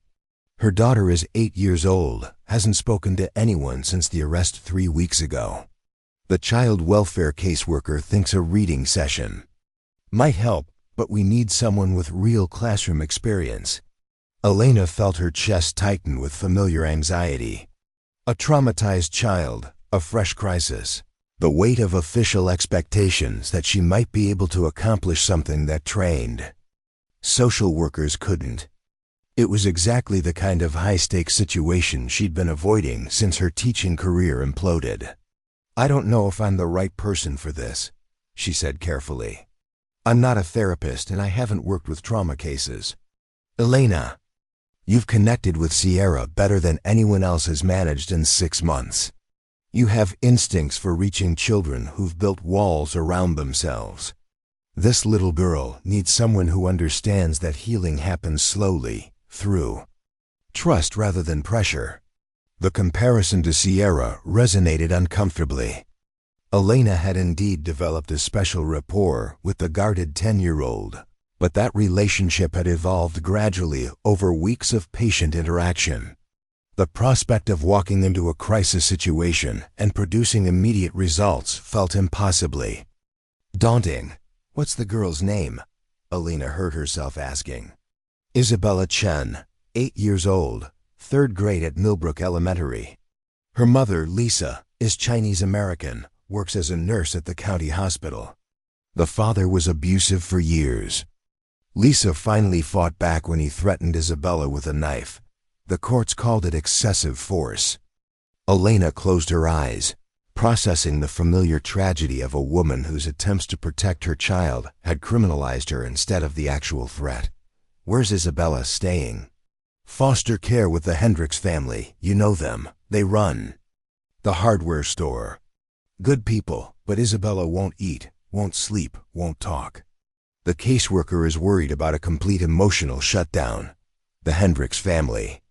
Her daughter is 8 years old, hasn't spoken to anyone since the arrest 3 weeks ago. The child welfare caseworker thinks a reading session might help, but we need someone with real classroom experience." Elena felt her chest tighten with familiar anxiety. A traumatized child, a fresh crisis, the weight of official expectations that she might be able to accomplish something that trained social workers couldn't. It was exactly the kind of high-stakes situation she'd been avoiding since her teaching career imploded. "I don't know if I'm the right person for this," she said carefully. "I'm not a therapist and I haven't worked with trauma cases." "Elena, you've connected with Sierra better than anyone else has managed in 6 months. You have instincts for reaching children who've built walls around themselves. This little girl needs someone who understands that healing happens slowly, through trust rather than pressure." The comparison to Sierra resonated uncomfortably. Elena had indeed developed a special rapport with the guarded 10-year-old, but that relationship had evolved gradually over weeks of patient interaction. The prospect of walking into a crisis situation and producing immediate results felt impossibly daunting. "What's the girl's name?" Elena heard herself asking. "Isabella Chen, 8 years old, 3rd grade at Millbrook Elementary. Her mother, Lisa, is Chinese American, works as a nurse at the county hospital. The father was abusive for years. Lisa finally fought back when he threatened Isabella with a knife. The courts called it excessive force." Elena closed her eyes, processing the familiar tragedy of a woman whose attempts to protect her child had criminalized her instead of the actual threat. "Where's Isabella staying?" "Foster care with the Hendricks family. You know them. They run the hardware store. Good people, but Isabella won't eat, won't sleep, won't talk. The caseworker is worried about a complete emotional shutdown." The Hendricks family.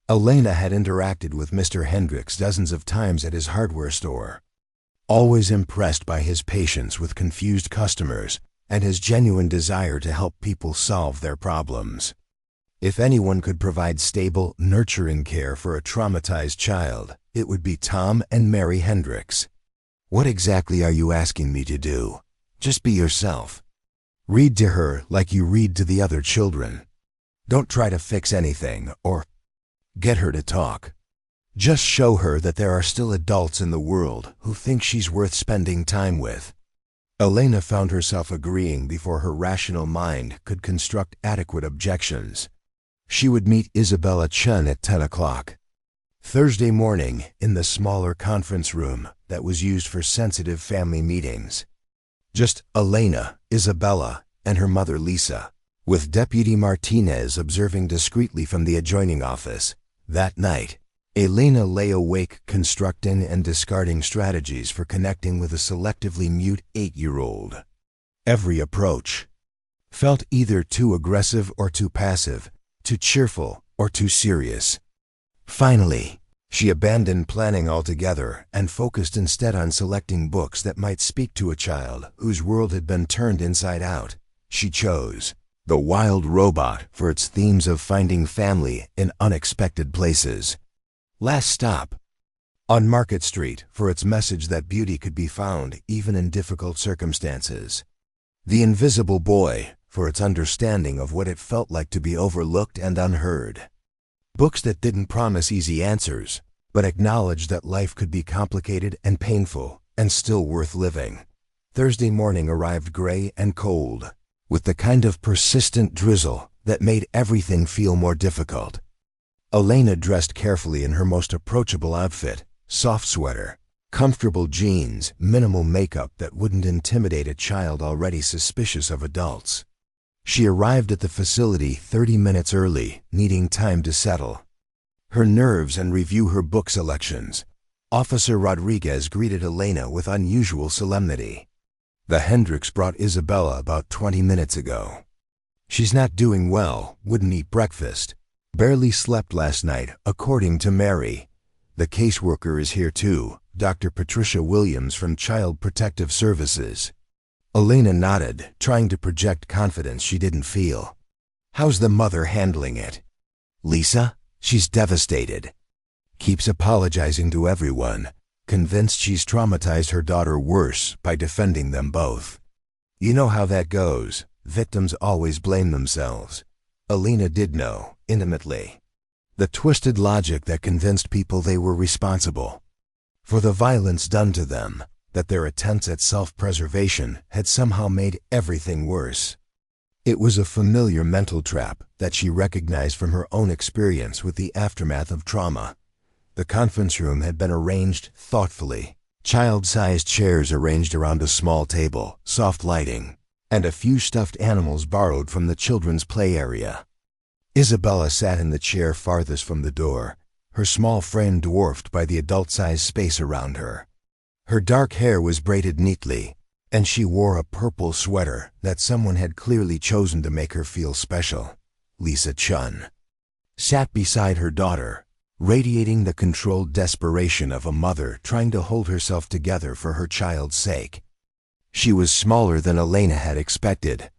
Elena had interacted with Mr. Hendricks dozens of times at his hardware store, always impressed by his patience with confused customers and his genuine desire to help people solve their problems. If anyone could provide stable, nurturing care for a traumatized child, it would be Tom and Mary Hendricks. "What exactly are you asking me to do?" "Just be yourself. Read to her like you read to the other children. Don't try to fix anything or get her to talk. Just show her that there are still adults in the world who think she's worth spending time with." Elena found herself agreeing before her rational mind could construct adequate objections. She would meet Isabella Chun at 10 o'clock. Thursday morning in the smaller conference room that was used for sensitive family meetings. Just Elena, Isabella, and her mother Lisa, with Deputy Martinez observing discreetly from the adjoining office. That night, Elena lay awake constructing and discarding strategies for connecting with a selectively mute 8-year-old. Every approach felt either too aggressive or too passive, too cheerful or too serious. Finally, she abandoned planning altogether and focused instead on selecting books that might speak to a child whose world had been turned inside out. She chose The Wild Robot for its themes of finding family in unexpected places. Last Stop on Market Street for its message that beauty could be found even in difficult circumstances. The Invisible Boy for its understanding of what it felt like to be overlooked and unheard. Books that didn't promise easy answers, but acknowledged that life could be complicated and painful and still worth living. Thursday morning arrived gray and cold, with the kind of persistent drizzle that made everything feel more difficult. Elena dressed carefully in her most approachable outfit, soft sweater, comfortable jeans, minimal makeup that wouldn't intimidate a child already suspicious of adults. She arrived at the facility 30 minutes early, needing time to settle her nerves and review her book selections. Officer Rodriguez greeted Elena with unusual solemnity. The Hendricks brought Isabella about 20 minutes ago. She's not doing well, wouldn't eat breakfast. Barely slept last night, according to Mary. The caseworker is here too, Dr. Patricia Williams from Child Protective Services. Elena nodded, trying to project confidence she didn't feel. How's the mother handling it? Lisa? She's devastated. Keeps apologizing to everyone, convinced she's traumatized her daughter worse by defending them both. You know how that goes. Victims always blame themselves. Elena did know, intimately. The twisted logic that convinced people they were responsible for the violence done to them, that their attempts at self-preservation had somehow made everything worse. It was a familiar mental trap that she recognized from her own experience with the aftermath of trauma. The conference room had been arranged thoughtfully, child-sized chairs arranged around a small table, soft lighting, and a few stuffed animals borrowed from the children's play area. Isabella sat in the chair farthest from the door, her small frame dwarfed by the adult-sized space around her. Her dark hair was braided neatly, and she wore a purple sweater that someone had clearly chosen to make her feel special. Lisa Chun sat beside her daughter, radiating the controlled desperation of a mother trying to hold herself together for her child's sake. She was smaller than Elena had expected,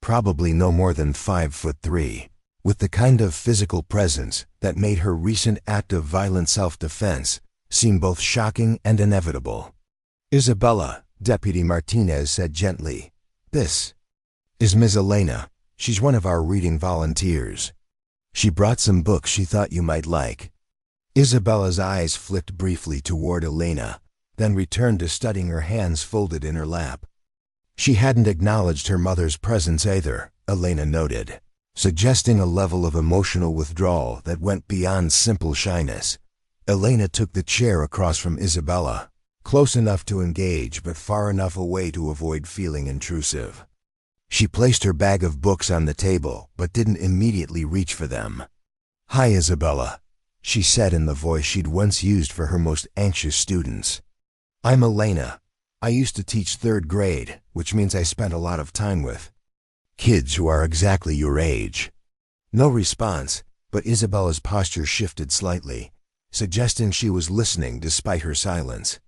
probably no more than 5'3", with the kind of physical presence that made her recent act of violent self-defense seem both shocking and inevitable. Isabella, Deputy Martinez said gently, "This is Ms. Elena. She's one of our reading volunteers. She brought some books she thought you might like." Isabella's eyes flicked briefly toward Elena, then returned to studying her hands folded in her lap. She hadn't acknowledged her mother's presence either, Elena noted, suggesting a level of emotional withdrawal that went beyond simple shyness. Elena took the chair across from Isabella, close enough to engage but far enough away to avoid feeling intrusive. She placed her bag of books on the table but didn't immediately reach for them. "Hi, Isabella," she said in the voice she'd once used for her most anxious students. "I'm Elena. I used to teach 3rd grade, which means I spent a lot of time with kids who are exactly your age." No response, but Isabella's posture shifted slightly, suggesting she was listening despite her silence.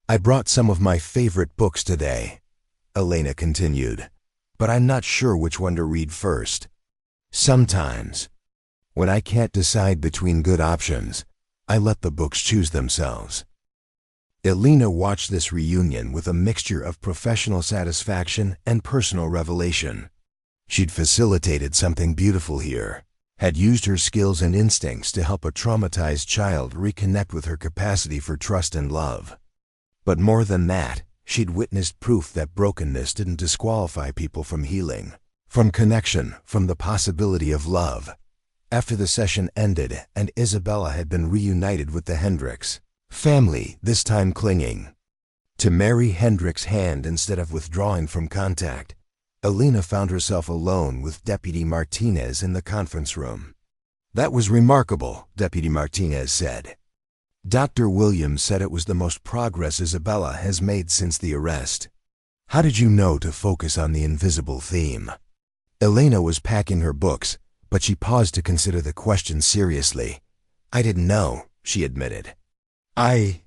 "I brought some of my favorite books today," Elena continued, "but I'm not sure which one to read first. Sometimes, when I can't decide between good options, I let the books choose themselves." Elena watched this reunion with a mixture of professional satisfaction and personal revelation. She'd facilitated something beautiful here, had used her skills and instincts to help a traumatized child reconnect with her capacity for trust and love. But more than that, She'd witnessed proof that brokenness didn't disqualify people from healing, from connection, from the possibility of love. After the session ended and Isabella had been reunited with the Hendricks family, this time clinging to Mary Hendrick's hand instead of withdrawing from contact, Alina found herself alone with Deputy Martinez in the conference room. "That was remarkable," Deputy Martinez said. "Dr. Williams said it was the most progress Isabella has made since the arrest. How did you know to focus on the invisible theme?" Elena was packing her books, but she paused to consider the question seriously. "I didn't know," she admitted. "I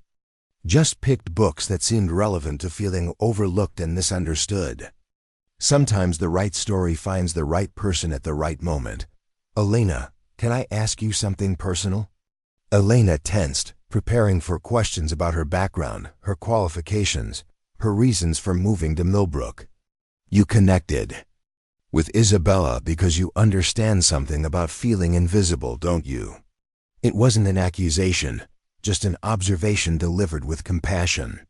just picked books that seemed relevant to feeling overlooked and misunderstood. Sometimes the right story finds the right person at the right moment. Elena, can I ask you something personal?" Elena tensed, preparing for questions about her background, her qualifications, her reasons for moving to Millbrook. "You connected with Isabella because you understand something about feeling invisible, don't you?" It wasn't an accusation, just an observation delivered with compassion.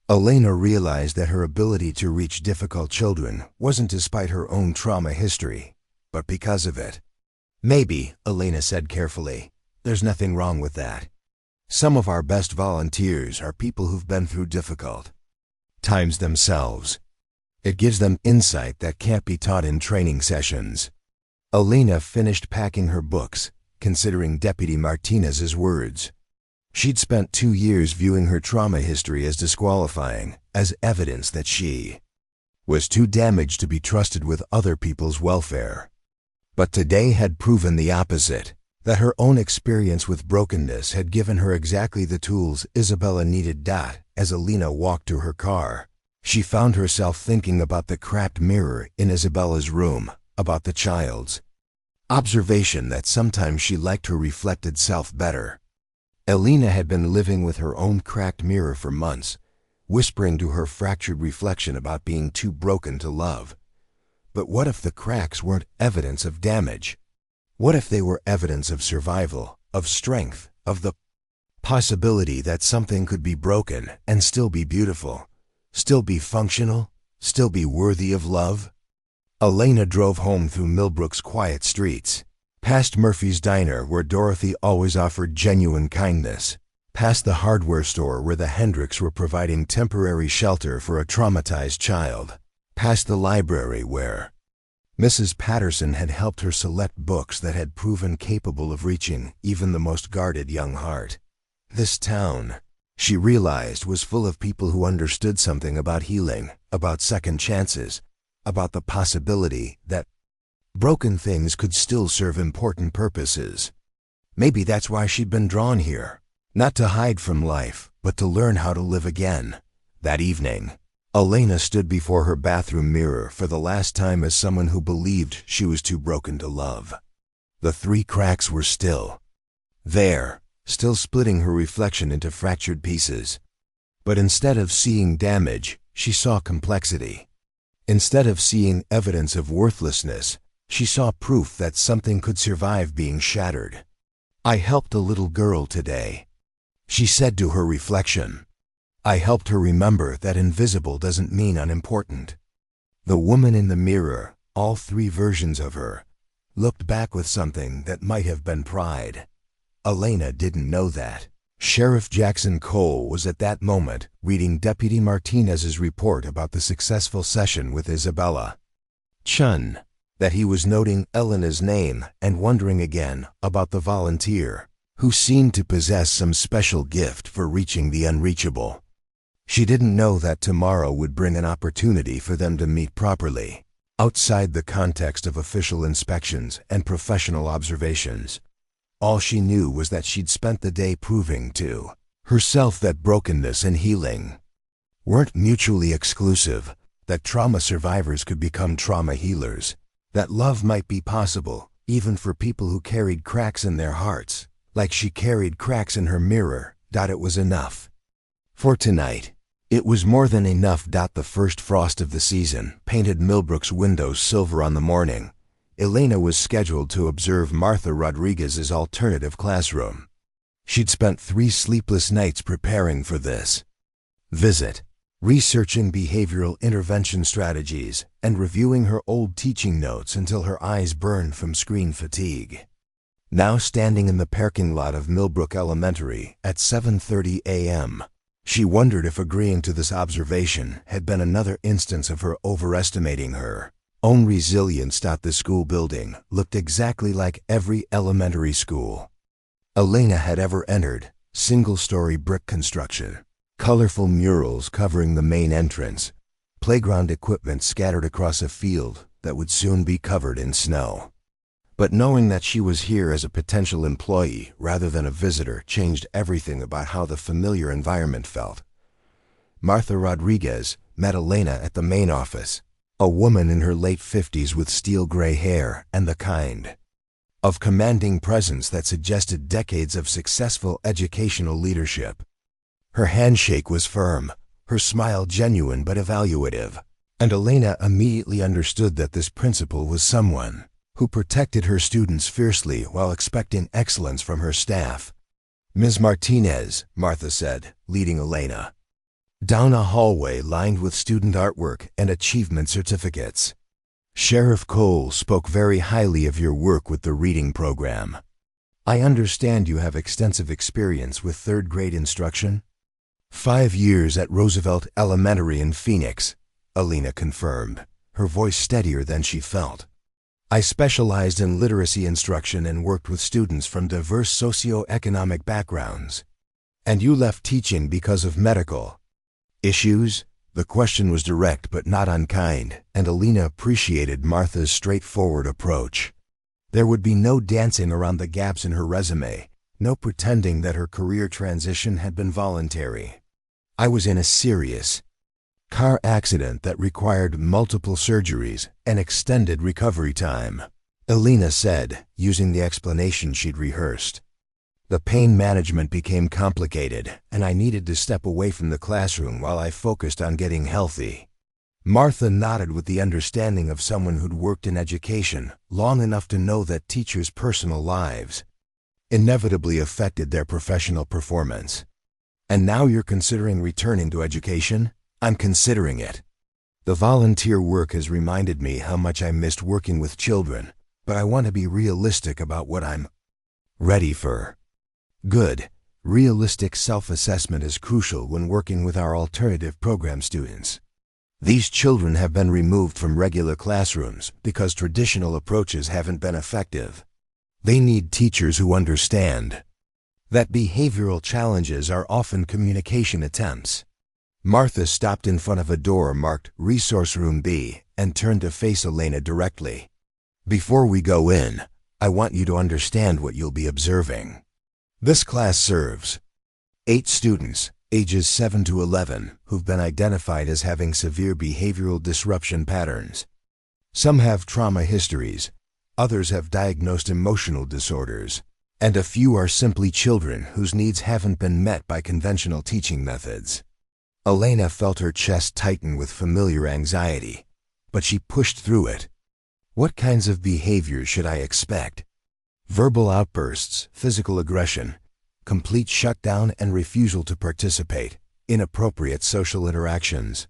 Elena realized that her ability to reach difficult children wasn't despite her own trauma history, but because of it. "Maybe," Elena said carefully, "there's nothing wrong with that. Some of our best volunteers are people who've been through difficult times themselves. It gives them insight that can't be taught in training sessions." Elena finished packing her books, considering Deputy Martinez's words. She'd spent 2 years viewing her trauma history as disqualifying, as evidence that she was too damaged to be trusted with other people's welfare. But today had proven the opposite, that her own experience with brokenness had given her exactly the tools Isabella needed. As Elena walked to her car, she found herself thinking about the cracked mirror in Isabella's room, about the child's observation that sometimes she liked her reflected self better. Elena had been living with her own cracked mirror for months, whispering to her fractured reflection about being too broken to love. But what if the cracks weren't evidence of damage? What if they were evidence of survival, of strength, of the possibility that something could be broken and still be beautiful, still be functional, still be worthy of love? Elena drove home through Millbrook's quiet streets, past Murphy's Diner where Dorothy always offered genuine kindness, past the hardware store where the Hendricks were providing temporary shelter for a traumatized child, past the library where Mrs. Patterson had helped her select books that had proven capable of reaching even the most guarded young heart. This town, she realized, was full of people who understood something about healing, about second chances, about the possibility that broken things could still serve important purposes. Maybe that's why she'd been drawn here, not to hide from life, but to learn how to live again. That evening, Elena stood before her bathroom mirror for the last time as someone who believed she was too broken to love. The 3 cracks were still there, still splitting her reflection into fractured pieces. But instead of seeing damage, she saw complexity. Instead of seeing evidence of worthlessness, she saw proof that something could survive being shattered. "I helped a little girl today," she said to her reflection. "I helped her remember that invisible doesn't mean unimportant." The woman in the mirror, all 3 versions of her, looked back with something that might have been pride. Elena didn't know that. Sheriff Jackson Cole was at that moment reading Deputy Martinez's report about the successful session with Isabella. Chun. That he was noting Elena's name and wondering again about the volunteer, who seemed to possess some special gift for reaching the unreachable. She didn't know that tomorrow would bring an opportunity for them to meet properly, outside the context of official inspections and professional observations. All she knew was that she'd spent the day proving to herself that brokenness and healing weren't mutually exclusive, that trauma survivors could become trauma healers, that love might be possible even for people who carried cracks in their hearts, like she carried cracks in her mirror. It was enough. For tonight, it was more than enough. The first frost of the season painted Millbrook's windows silver on the morning. Elena was scheduled to observe Martha Rodriguez's alternative classroom. She'd spent 3 sleepless nights preparing for this visit. researching behavioral intervention strategies and reviewing her old teaching notes until her eyes burned from screen fatigue. Now standing in the parking lot of Millbrook Elementary at 7:30 a.m., she wondered if agreeing to this observation had been another instance of her overestimating her own resilience. The school building looked exactly like every elementary school Elena had ever entered: single-story brick construction, colorful murals covering the main entrance, playground equipment scattered across a field that would soon be covered in snow. But knowing that she was here as a potential employee rather than a visitor changed everything about how the familiar environment felt. Martha Rodriguez met Elena at the main office, a woman in her late 50s with steel gray hair and the kind of commanding presence that suggested decades of successful educational leadership. Her handshake was firm, her smile genuine but evaluative, and Elena immediately understood that this principal was someone who protected her students fiercely while expecting excellence from her staff. "Ms. Martinez," Martha said, leading Elena down a hallway lined with student artwork and achievement certificates. "Sheriff Cole spoke very highly of your work with the reading program. I understand you have extensive experience with third-grade instruction?" "5 years at Roosevelt Elementary in Phoenix," Elena confirmed, her voice steadier than she felt. "I specialized in literacy instruction and worked with students from diverse socioeconomic backgrounds." "And you left teaching because of medical issues?" The question was direct but not unkind, and Elena appreciated Martha's straightforward approach. There would be no dancing around the gaps in her resume, no pretending that her career transition had been voluntary. "I was in a serious car accident that required multiple surgeries and extended recovery time," Elena said, using the explanation she'd rehearsed. "The pain management became complicated, and I needed to step away from the classroom while I focused on getting healthy." Martha nodded with the understanding of someone who'd worked in education long enough to know that teachers' personal lives inevitably affected their professional performance. "And now you're considering returning to education?" "I'm considering it. The volunteer work has reminded me how much I missed working with children, but I want to be realistic about what I'm ready for." "Good. Realistic self-assessment is crucial when working with our alternative program students. These children have been removed from regular classrooms because traditional approaches haven't been effective. They need teachers who understand that behavioral challenges are often communication attempts." Martha stopped in front of a door marked Resource Room B and turned to face Elena directly. "Before we go in, I want you to understand what you'll be observing. This class serves 8 students, ages 7 to 11, who've been identified as having severe behavioral disruption patterns. Some have trauma histories, others have diagnosed emotional disorders, and a few are simply children whose needs haven't been met by conventional teaching methods." Elena felt her chest tighten with familiar anxiety, but she pushed through it. "What kinds of behaviors should I expect?" "Verbal outbursts, physical aggression, complete shutdown and refusal to participate, inappropriate social interactions.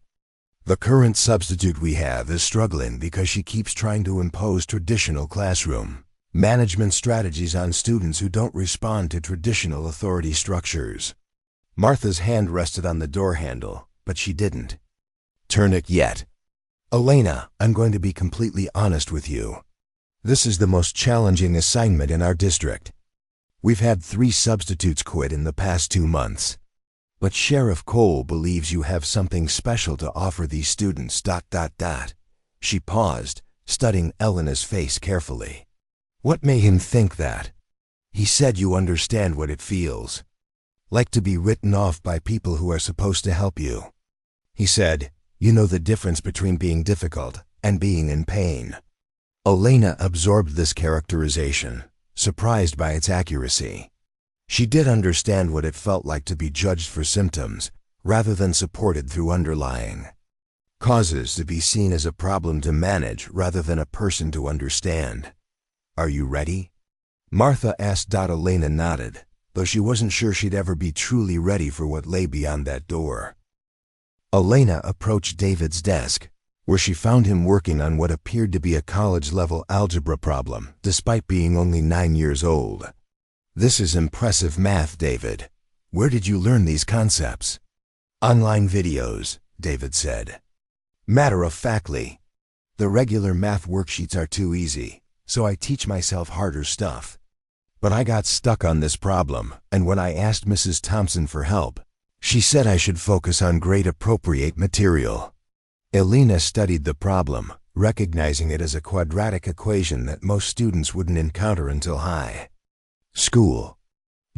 The current substitute we have is struggling because she keeps trying to impose traditional classroom management strategies on students who don't respond to traditional authority structures." Martha's hand rested on the door handle, but she didn't turn it yet. "Elena, I'm going to be completely honest with you. This is the most challenging assignment in our district. We've had 3 substitutes quit in the past 2 months. But Sheriff Cole believes you have something special to offer these students. She paused, studying Elena's face carefully. "What made him think that?" "He said you understand what it feels like to be written off by people who are supposed to help you. He said, you know the difference between being difficult and being in pain." Elena absorbed this characterization, surprised by its accuracy. She did understand what it felt like to be judged for symptoms, rather than supported through underlying causes, to be seen as a problem to manage rather than a person to understand. "Are you ready?" Martha asked. Elena nodded, though she wasn't sure she'd ever be truly ready for what lay beyond that door. Elena approached David's desk, where she found him working on what appeared to be a college-level algebra problem, despite being only 9 years old. "This is impressive math, David. Where did you learn these concepts?" "Online videos," David said. Matter-of-factly, "The regular math worksheets are too easy, so I teach myself harder stuff. But I got stuck on this problem, and when I asked Mrs. Thompson for help, she said I should focus on grade-appropriate material." Elena studied the problem, recognizing it as a quadratic equation that most students wouldn't encounter until high school.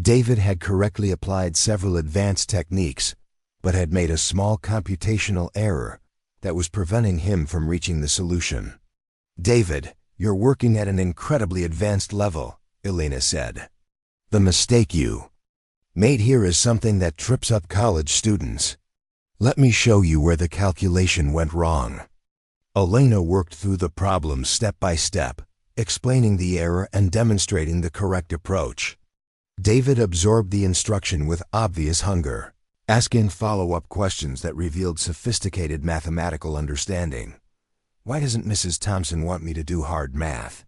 David had correctly applied several advanced techniques, but had made a small computational error that was preventing him from reaching the solution. "David, you're working at an incredibly advanced level," Elena said. "The mistake you made here is something that trips up college students. Let me show you where the calculation went wrong." Elena worked through the problem step by step, explaining the error and demonstrating the correct approach. David absorbed the instruction with obvious hunger, asking follow-up questions that revealed sophisticated mathematical understanding. "Why doesn't Mrs. Thompson want me to do hard math?"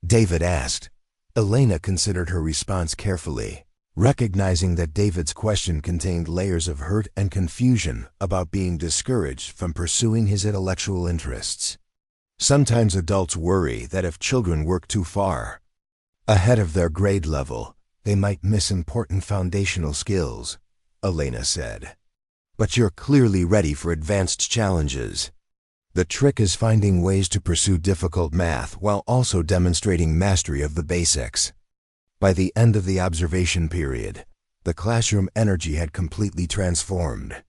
David asked. Elena considered her response carefully, recognizing that David's question contained layers of hurt and confusion about being discouraged from pursuing his intellectual interests. Sometimes adults worry that if children work too far ahead of their grade level, they might miss important foundational skills, Elena said. "But you're clearly ready for advanced challenges. The trick is finding ways to pursue difficult math while also demonstrating mastery of the basics." By the end of the observation period, the classroom energy had completely transformed.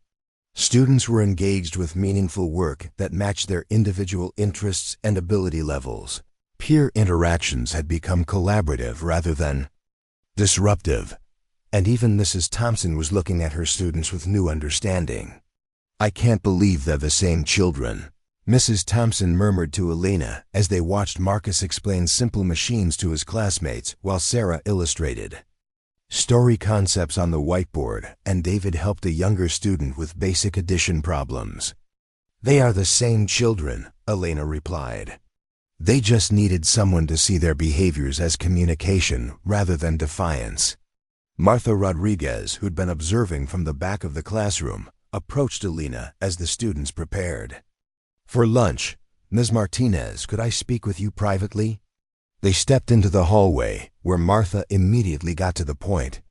Students were engaged with meaningful work that matched their individual interests and ability levels. Peer interactions had become collaborative rather than disruptive, and even Mrs. Thompson was looking at her students with new understanding. "I can't believe they're the same children," Mrs. Thompson murmured to Elena as they watched Marcus explain simple machines to his classmates while Sarah illustrated story concepts on the whiteboard, and David helped a younger student with basic addition problems. "They are the same children," Elena replied. "They just needed someone to see their behaviors as communication rather than defiance." Martha Rodriguez, who'd been observing from the back of the classroom, approached Elena as the students prepared for lunch. "Ms. Martinez, could I speak with you privately?" They stepped into the hallway, where Martha immediately got to the point.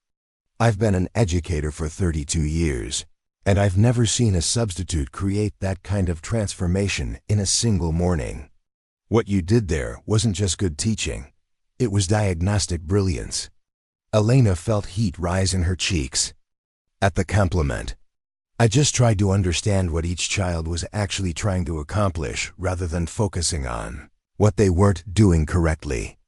"I've been an educator for 32 years, and I've never seen a substitute create that kind of transformation in a single morning. What you did there wasn't just good teaching, it was diagnostic brilliance." Elena felt heat rise in her cheeks at the compliment. "I just tried to understand what each child was actually trying to accomplish rather than focusing on what they weren't doing correctly.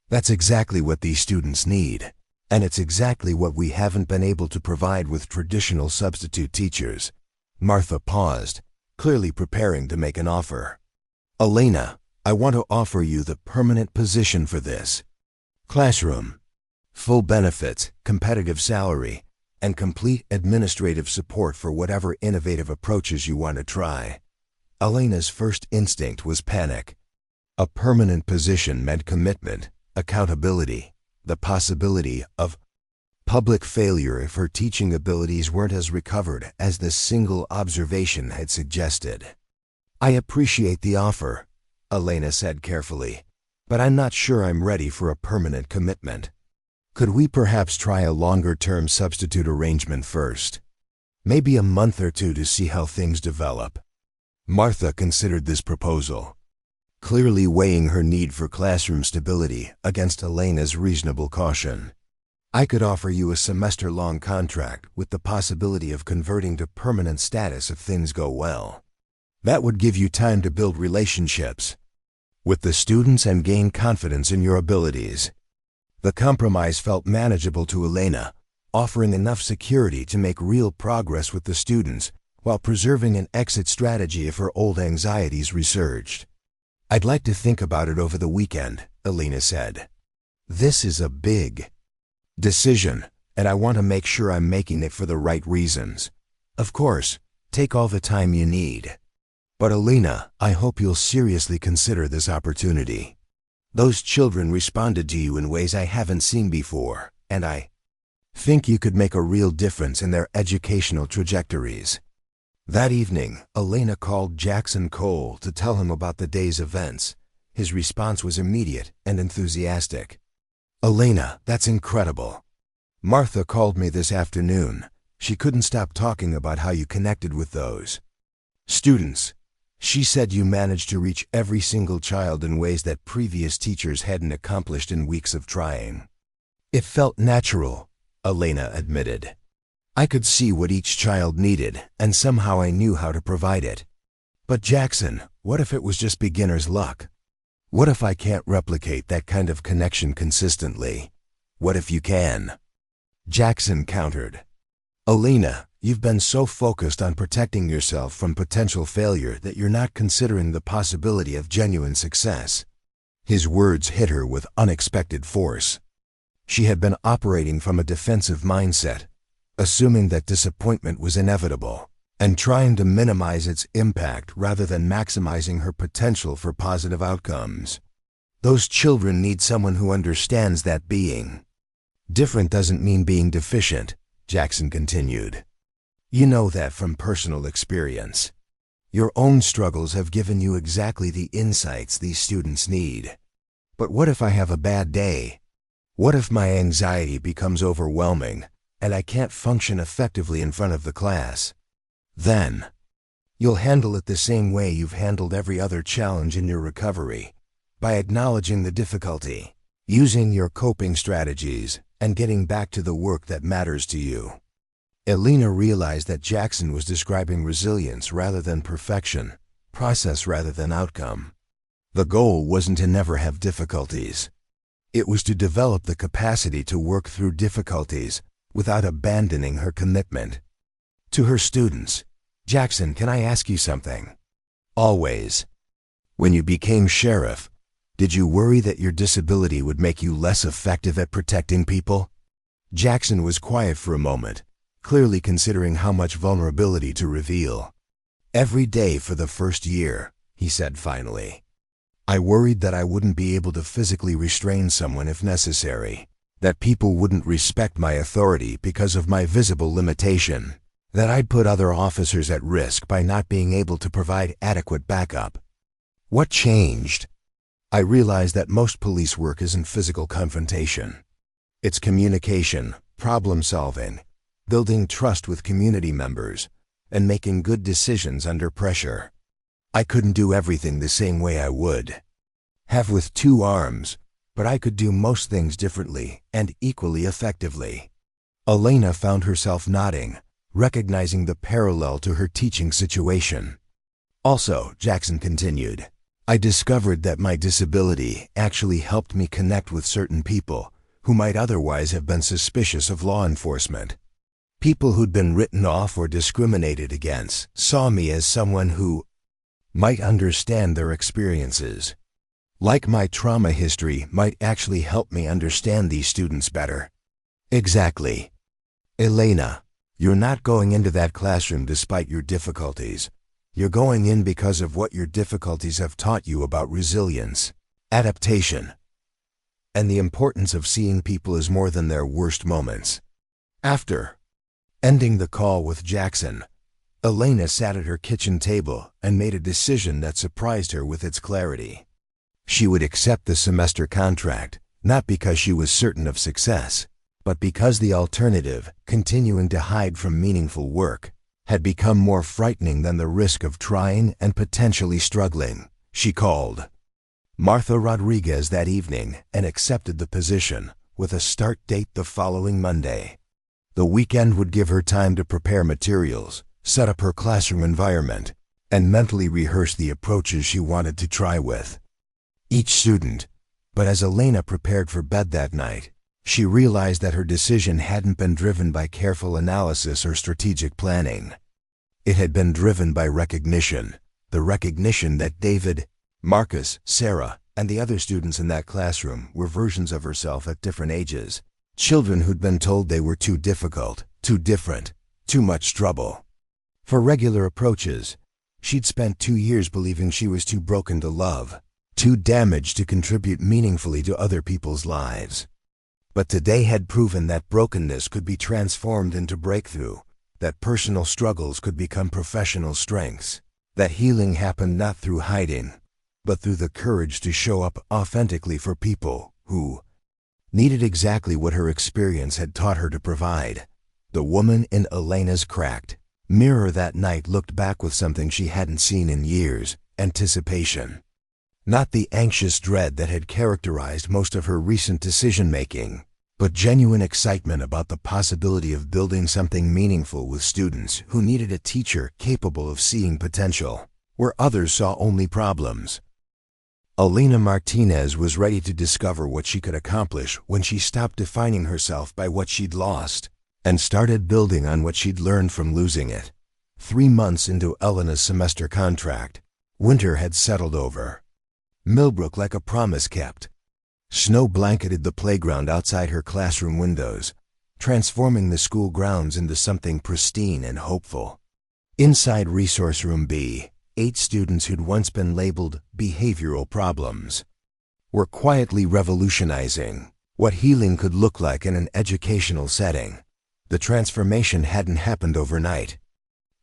That's exactly what these students need, and it's exactly what we haven't been able to provide with traditional substitute teachers." Martha paused, clearly preparing to make an offer. "Elena, I want to offer you the permanent position for this classroom. Full benefits, competitive salary, and complete administrative support for whatever innovative approaches you want to try." Elena's first instinct was panic. A permanent position meant commitment, accountability, the possibility of public failure if her teaching abilities weren't as recovered as the single observation had suggested. "I appreciate the offer," Elena said carefully, "but I'm not sure I'm ready for a permanent commitment. Could we perhaps try a longer-term substitute arrangement first? Maybe a month or two to see how things develop?" Martha considered this proposal, clearly weighing her need for classroom stability against Elena's reasonable caution. "I could offer you a semester-long contract with the possibility of converting to permanent status if things go well. That would give you time to build relationships with the students and gain confidence in your abilities." The compromise felt manageable to Elena, offering enough security to make real progress with the students while preserving an exit strategy if her old anxieties resurged. "I'd like to think about it over the weekend," Elena said. "This is a big decision, and I want to make sure I'm making it for the right reasons. Of course, Take all the time you need. But Alina, I hope you'll seriously consider this opportunity. Those children responded to you in ways I haven't seen before, and I think you could make a real difference in their educational trajectories." That evening, Elena called Jackson Cole to tell him about the day's events. His response was immediate and enthusiastic. "Elena, that's incredible. Martha called me this afternoon. She couldn't stop talking about how you connected with those students. She said you managed to reach every single child in ways that previous teachers hadn't accomplished in weeks of trying." "It felt natural," Elena admitted. "I could see what each child needed, and somehow I knew how to provide it. But Jackson, what if it was just beginner's luck? What if I can't replicate that kind of connection consistently? What if you can?" Jackson countered. "Elena, you've been so focused on protecting yourself from potential failure that you're not considering the possibility of genuine success." His words hit her with unexpected force. She had been operating from a defensive mindset, assuming that disappointment was inevitable, and trying to minimize its impact rather than maximizing her potential for positive outcomes. "Those children need someone who understands that being different doesn't mean being deficient," Jackson continued. "You know that from personal experience. Your own struggles have given you exactly the insights these students need. But what if I have a bad day? What if my anxiety becomes overwhelming and I can't function effectively in front of the class? Then you'll handle it the same way you've handled every other challenge in your recovery, by acknowledging the difficulty, using your coping strategies, and getting back to the work that matters to you." Elena realized that Jackson was describing resilience rather than perfection, process rather than outcome. The goal wasn't to never have difficulties. It was to develop the capacity to work through difficulties without abandoning her commitment to her students. "Jackson, can I ask you something?" "Always." "When you became sheriff, did you worry that your disability would make you less effective at protecting people?" Jackson was quiet for a moment, clearly considering how much vulnerability to reveal. "Every day for the first year," he said finally. "I worried that I wouldn't be able to physically restrain someone if necessary, that people wouldn't respect my authority because of my visible limitation, that I'd put other officers at risk by not being able to provide adequate backup. What changed? I realized that most police work isn't physical confrontation. It's communication, problem solving, building trust with community members, and making good decisions under pressure. I couldn't do everything the same way I would have with 2 arms, but I could do most things differently and equally effectively." Elena found herself nodding, recognizing the parallel to her teaching situation. "Also," Jackson continued, "I discovered that my disability actually helped me connect with certain people who might otherwise have been suspicious of law enforcement. People who'd been written off or discriminated against saw me as someone who might understand their experiences. Like my trauma history might actually help me understand these students better." "Exactly. Elena, you're not going into that classroom despite your difficulties. You're going in because of what your difficulties have taught you about resilience, adaptation, and the importance of seeing people as more than their worst moments." After ending the call with Jackson, Elena sat at her kitchen table and made a decision that surprised her with its clarity. She would accept the semester contract, not because she was certain of success, but because the alternative, continuing to hide from meaningful work, had become more frightening than the risk of trying and potentially struggling. She called Martha Rodriguez that evening and accepted the position, with a start date the following Monday. The weekend would give her time to prepare materials, set up her classroom environment, and mentally rehearse the approaches she wanted to try with each student. But as Elena prepared for bed that night, she realized that her decision hadn't been driven by careful analysis or strategic planning. It had been driven by recognition, the recognition that David, Marcus, Sarah, and the other students in that classroom were versions of herself at different ages, children who'd been told they were too difficult, too different, too much trouble. For regular approaches, she'd spent 2 years believing she was too broken to love, too damaged to contribute meaningfully to other people's lives. But today had proven that brokenness could be transformed into breakthrough, that personal struggles could become professional strengths, that healing happened not through hiding, but through the courage to show up authentically for people who needed exactly what her experience had taught her to provide. The woman in Elena's cracked mirror that night looked back with something she hadn't seen in years: anticipation. Not the anxious dread that had characterized most of her recent decision-making, but genuine excitement about the possibility of building something meaningful with students who needed a teacher capable of seeing potential where others saw only problems. Elena Martinez was ready to discover what she could accomplish when she stopped defining herself by what she'd lost and started building on what she'd learned from losing it. 3 months into Elena's semester contract, winter had settled over Millbrook like a promise kept. Snow blanketed the playground outside her classroom windows, transforming the school grounds into something pristine and hopeful. Inside Resource Room B, 8 students who'd once been labeled behavioral problems were quietly revolutionizing what healing could look like in an educational setting. The transformation hadn't happened overnight.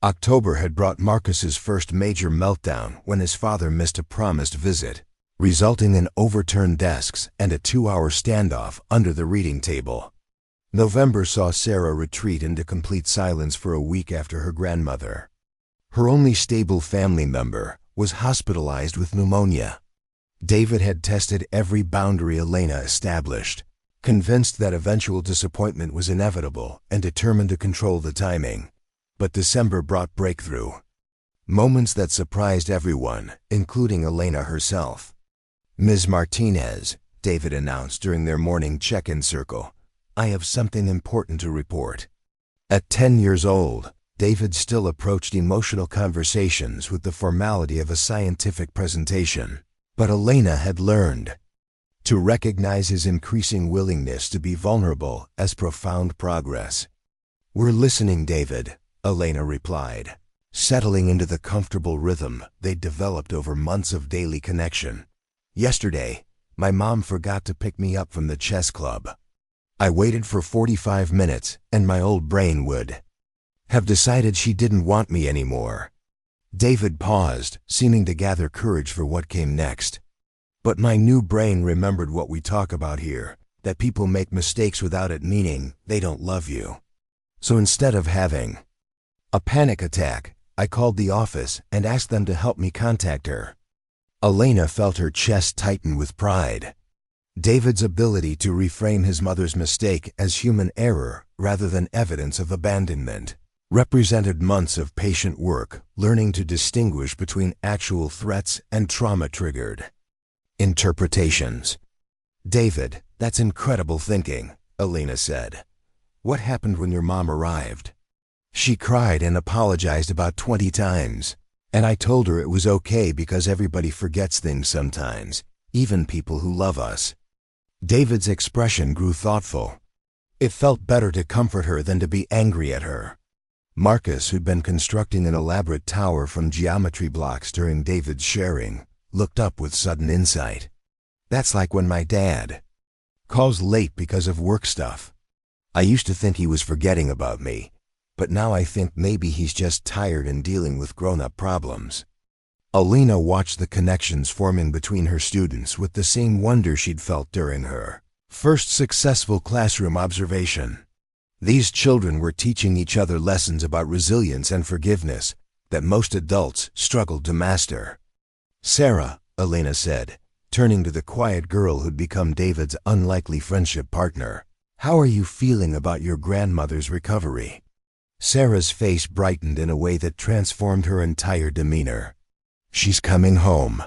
October had brought Marcus's first major meltdown when his father missed a promised visit, resulting in overturned desks and a 2-hour standoff under the reading table. November saw Sarah retreat into complete silence for a week after her grandmother, her only stable family member, was hospitalized with pneumonia. David had tested every boundary Elena established, convinced that eventual disappointment was inevitable and determined to control the timing. But December brought breakthrough. Moments that surprised everyone, including Elena herself. "Ms. Martinez," David announced during their morning check-in circle, "I have something important to report." At 10 years old, David still approached emotional conversations with the formality of a scientific presentation. But Elena had learned to recognize his increasing willingness to be vulnerable as profound progress. "We're listening, David," Elena replied, settling into the comfortable rhythm they'd developed over months of daily connection. "Yesterday, my mom forgot to pick me up from the chess club. I waited for 45 minutes, and my old brain would have decided she didn't want me anymore." David paused, seeming to gather courage for what came next. "But my new brain remembered what we talk about here, that people make mistakes without it meaning they don't love you. So instead of having a panic attack, I called the office and asked them to help me contact her." Elena felt her chest tighten with pride. David's ability to reframe his mother's mistake as human error rather than evidence of abandonment represented months of patient work, learning to distinguish between actual threats and trauma-triggered interpretations. "David, that's incredible thinking," Elena said. "What happened when your mom arrived?" "She cried and apologized about 20 times. And I told her it was okay because everybody forgets things sometimes, even people who love us." David's expression grew thoughtful. It felt better to comfort her than to be angry at her. Marcus, who'd been constructing an elaborate tower from geometry blocks during David's sharing, looked up with sudden insight. "That's like when my dad calls late because of work stuff. I used to think he was forgetting about me, but now I think maybe he's just tired and dealing with grown-up problems." Elena watched the connections forming between her students with the same wonder she'd felt during her first successful classroom observation. These children were teaching each other lessons about resilience and forgiveness that most adults struggled to master. "Sarah," Elena said, turning to the quiet girl who'd become David's unlikely friendship partner, "how are you feeling about your grandmother's recovery?" Sarah's face brightened in a way that transformed her entire demeanor. "She's coming home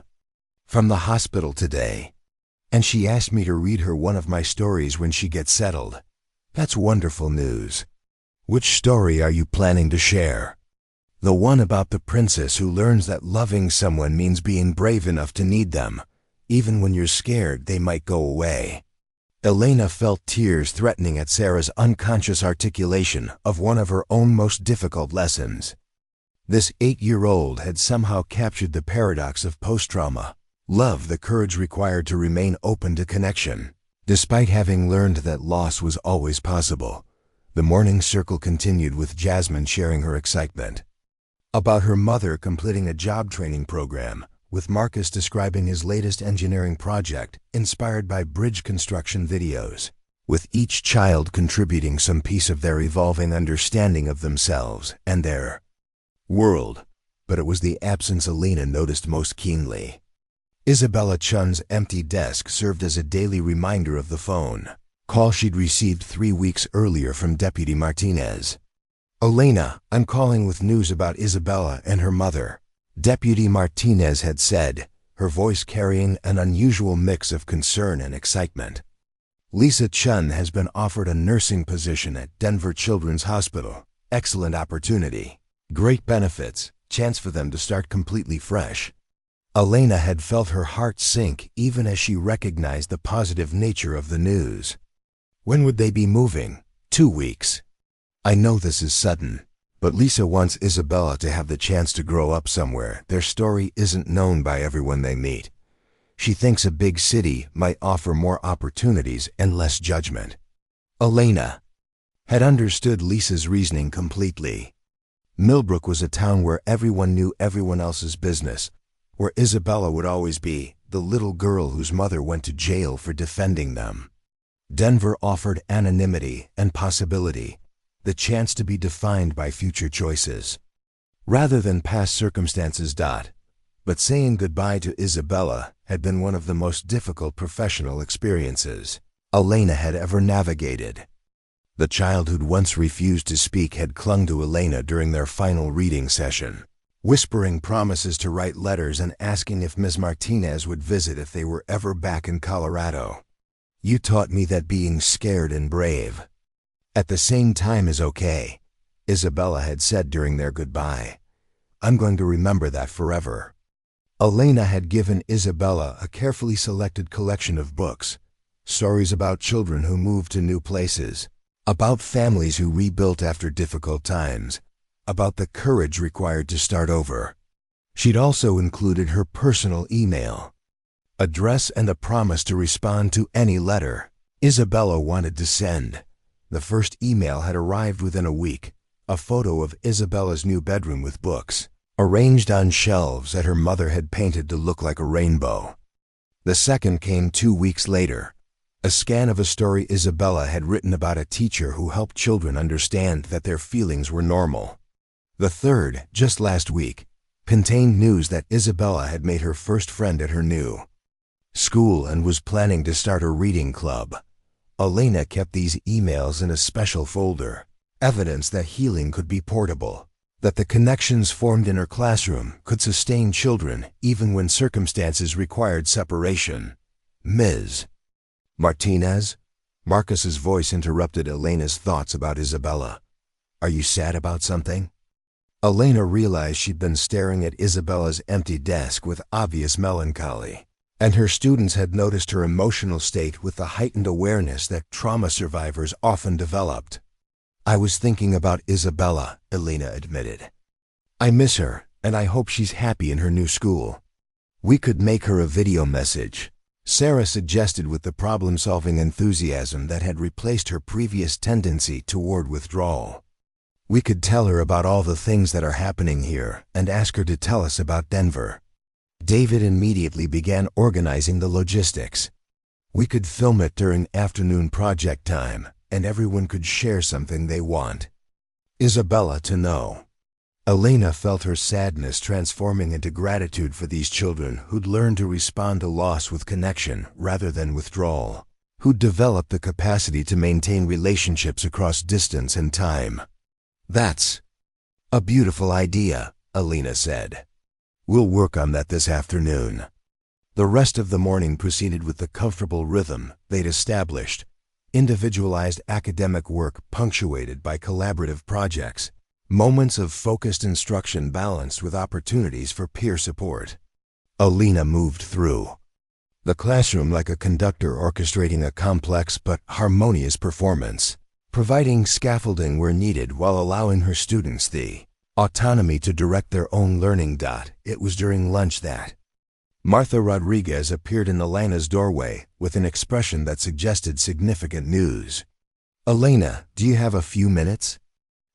from the hospital today, and she asked me to read her one of my stories when she gets settled. That's wonderful news." "Which story are you planning to share?" "The one about the princess who learns that loving someone means being brave enough to need them, even when you're scared they might go away." Elena felt tears threatening at Sarah's unconscious articulation of one of her own most difficult lessons. This 8-year-old had somehow captured the paradox of post-trauma. Love, the courage required to remain open to connection. Despite having learned that loss was always possible, the morning circle continued with Jasmine sharing her excitement about her mother completing a job training program, with Marcus describing his latest engineering project inspired by bridge construction videos, with each child contributing some piece of their evolving understanding of themselves and their world. But it was the absence Alina noticed most keenly. Isabella Chun's empty desk served as a daily reminder of the phone call she'd received 3 weeks earlier from Deputy Martinez. "Elena, I'm calling with news about Isabella and her mother," Deputy Martinez had said, her voice carrying an unusual mix of concern and excitement. "Lisa Chun has been offered a nursing position at Denver Children's Hospital. Excellent opportunity. Great benefits, chance for them to start completely fresh." Elena had felt her heart sink even as she recognized the positive nature of the news. When would they be moving? 2 weeks. "I know this is sudden, but Lisa wants Isabella to have the chance to grow up somewhere their story isn't known by everyone they meet. She thinks a big city might offer more opportunities and less judgment." Elena had understood Lisa's reasoning completely. Millbrook was a town where everyone knew everyone else's business, where Isabella would always be the little girl whose mother went to jail for defending them. Denver offered anonymity and possibility, the chance to be defined by future choices, rather than past circumstances. But saying goodbye to Isabella had been one of the most difficult professional experiences Elena had ever navigated. The child who'd once refused to speak had clung to Elena during their final reading session, whispering promises to write letters and asking if Ms. Martinez would visit if they were ever back in Colorado. "You taught me that being scared and brave at the same time is okay," Isabella had said during their goodbye. "I'm going to remember that forever." Elena had given Isabella a carefully selected collection of books, stories about children who moved to new places, about families who rebuilt after difficult times, about the courage required to start over. She'd also included her personal email address and a promise to respond to any letter Isabella wanted to send. The first email had arrived within a week, a photo of Isabella's new bedroom with books arranged on shelves that her mother had painted to look like a rainbow. The second came 2 weeks later, a scan of a story Isabella had written about a teacher who helped children understand that their feelings were normal. The third, just last week, contained news that Isabella had made her first friend at her new school and was planning to start a reading club. Elena kept these emails in a special folder, evidence that healing could be portable, that the connections formed in her classroom could sustain children even when circumstances required separation. "Ms. Martinez?" Marcus's voice interrupted Elena's thoughts about Isabella. "Are you sad about something?" Elena realized she'd been staring at Isabella's empty desk with obvious melancholy, and her students had noticed her emotional state with the heightened awareness that trauma survivors often developed. "I was thinking about Isabella," Elena admitted. "I miss her, and I hope she's happy in her new school. We could make her a video message," Sarah suggested with the problem-solving enthusiasm that had replaced her previous tendency toward withdrawal. "We could tell her about all the things that are happening here and ask her to tell us about Denver." David immediately began organizing the logistics. "We could film it during afternoon project time, and everyone could share something they want Isabella to know." Elena felt her sadness transforming into gratitude for these children who'd learned to respond to loss with connection rather than withdrawal, who'd developed the capacity to maintain relationships across distance and time. "That's a beautiful idea," Elena said. "We'll work on that this afternoon." The rest of the morning proceeded with the comfortable rhythm they'd established, individualized academic work punctuated by collaborative projects, moments of focused instruction balanced with opportunities for peer support. Elena moved through the classroom like a conductor orchestrating a complex but harmonious performance, providing scaffolding where needed while allowing her students the Autonomy to direct their own learning. It was during lunch that Martha Rodriguez appeared in Elena's doorway with an expression that suggested significant news. "Elena, do you have a few minutes?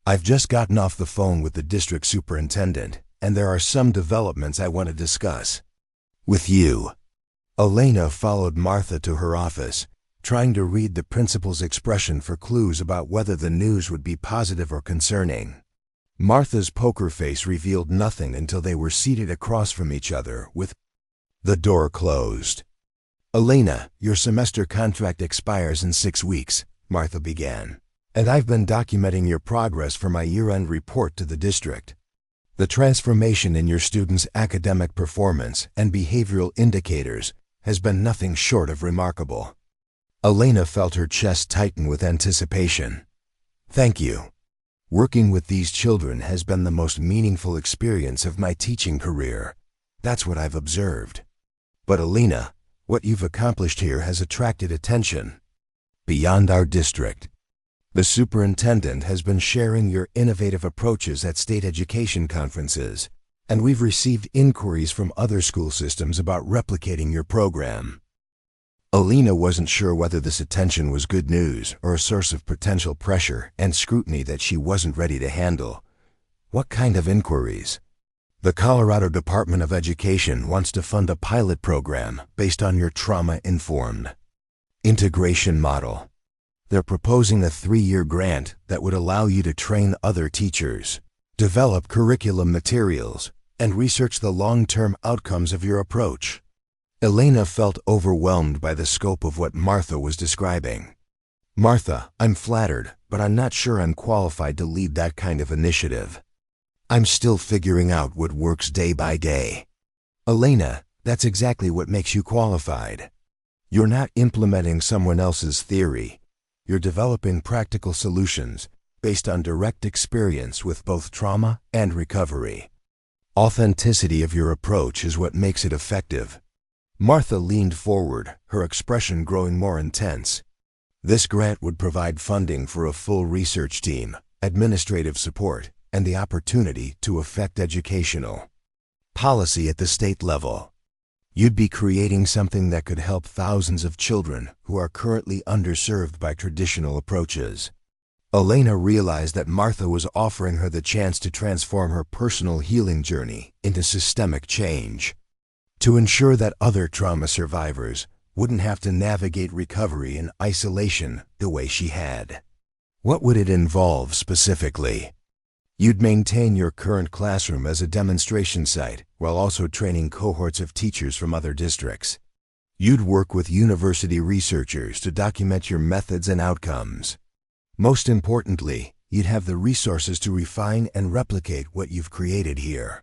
I've just gotten off the phone with the district superintendent, and there are some developments I want to discuss with you." Elena followed Martha to her office, trying to read the principal's expression for clues about whether the news would be positive or concerning. Martha's poker face revealed nothing until they were seated across from each other with the door closed. "Elena, your semester contract expires in 6 weeks, Martha began, "and I've been documenting your progress for my year-end report to the district. The transformation in your students' academic performance and behavioral indicators has been nothing short of remarkable." Elena felt her chest tighten with anticipation. "Thank you. Working with these children has been the most meaningful experience of my teaching career. That's what I've observed. But Elena, what you've accomplished here has attracted attention beyond our district. The superintendent has been sharing your innovative approaches at state education conferences, and we've received inquiries from other school systems about replicating your program." Elena wasn't sure whether this attention was good news or a source of potential pressure and scrutiny that she wasn't ready to handle. What kind of inquiries? "The Colorado Department of Education wants to fund a pilot program based on your trauma-informed integration model. They're proposing a 3-year grant that would allow you to train other teachers, develop curriculum materials, and research the long-term outcomes of your approach." Elena felt overwhelmed by the scope of what Martha was describing. "Martha, I'm flattered, but I'm not sure I'm qualified to lead that kind of initiative. I'm still figuring out what works day by day." "Elena, that's exactly what makes you qualified. You're not implementing someone else's theory. You're developing practical solutions based on direct experience with both trauma and recovery. Authenticity of your approach is what makes it effective." Martha leaned forward, her expression growing more intense. "This grant would provide funding for a full research team, administrative support, and the opportunity to affect educational policy at the state level. You'd be creating something that could help thousands of children who are currently underserved by traditional approaches." Elena realized that Martha was offering her the chance to transform her personal healing journey into systemic change, to ensure that other trauma survivors wouldn't have to navigate recovery in isolation the way she had. "What would it involve specifically?" "You'd maintain your current classroom as a demonstration site while also training cohorts of teachers from other districts. You'd work with university researchers to document your methods and outcomes. Most importantly, you'd have the resources to refine and replicate what you've created here."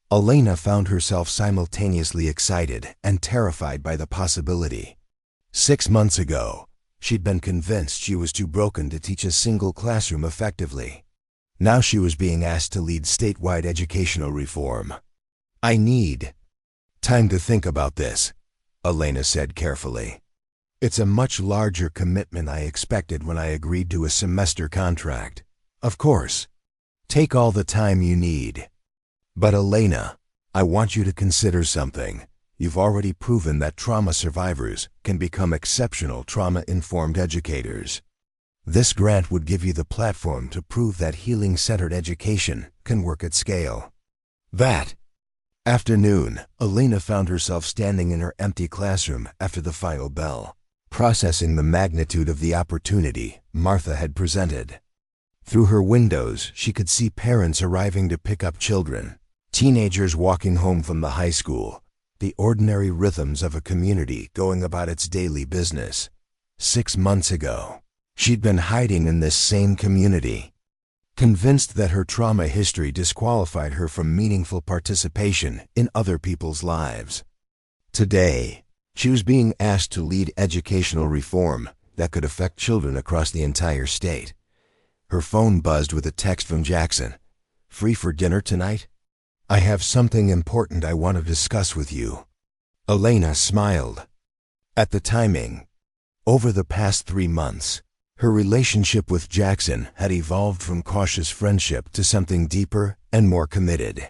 Elena found herself simultaneously excited and terrified by the possibility. 6 months ago, she'd been convinced she was too broken to teach a single classroom effectively. Now she was being asked to lead statewide educational reform. "I need time to think about this," Elena said carefully. "It's a much larger commitment I expected when I agreed to a semester contract. Of course, take all the time you need. But Elena, I want you to consider something. You've already proven that trauma survivors can become exceptional trauma-informed educators. This grant would give you the platform to prove that healing-centered education can work at scale." That afternoon, Elena found herself standing in her empty classroom after the final bell, processing the magnitude of the opportunity Martha had presented. Through her windows, she could see parents arriving to pick up children, teenagers walking home from the high school, the ordinary rhythms of a community going about its daily business. 6 months ago, she'd been hiding in this same community, convinced that her trauma history disqualified her from meaningful participation in other people's lives. Today, she was being asked to lead educational reform that could affect children across the entire state. Her phone buzzed with a text from Jackson. "Free for dinner tonight? I have something important I want to discuss with you." Elena smiled at the timing. Over the past 3 months, Her relationship with Jackson had evolved from cautious friendship to something deeper and more committed.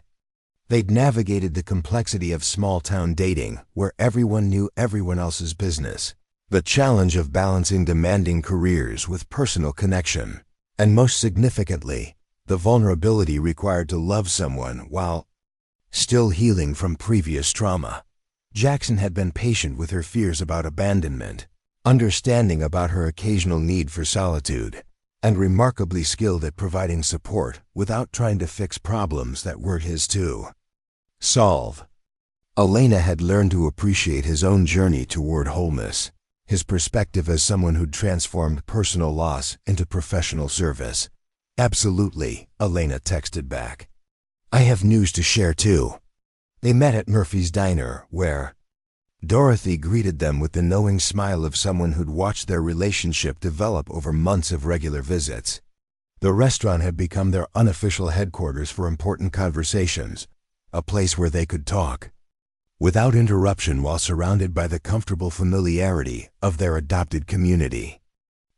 They'd navigated the complexity of small-town dating, where everyone knew everyone else's business, the challenge of balancing demanding careers with personal connection, and most significantly, the vulnerability required to love someone while still healing from previous trauma. Jackson had been patient with her fears about abandonment, understanding about her occasional need for solitude, and remarkably skilled at providing support without trying to fix problems that weren't his to solve. Elena had learned to appreciate his own journey toward wholeness, his perspective as someone who'd transformed personal loss into professional service. "Absolutely," Elena texted back. "I have news to share too." They met at Murphy's Diner, where Dorothy greeted them with the knowing smile of someone who'd watched their relationship develop over months of regular visits. The restaurant had become their unofficial headquarters for important conversations, a place where they could talk without interruption while surrounded by the comfortable familiarity of their adopted community.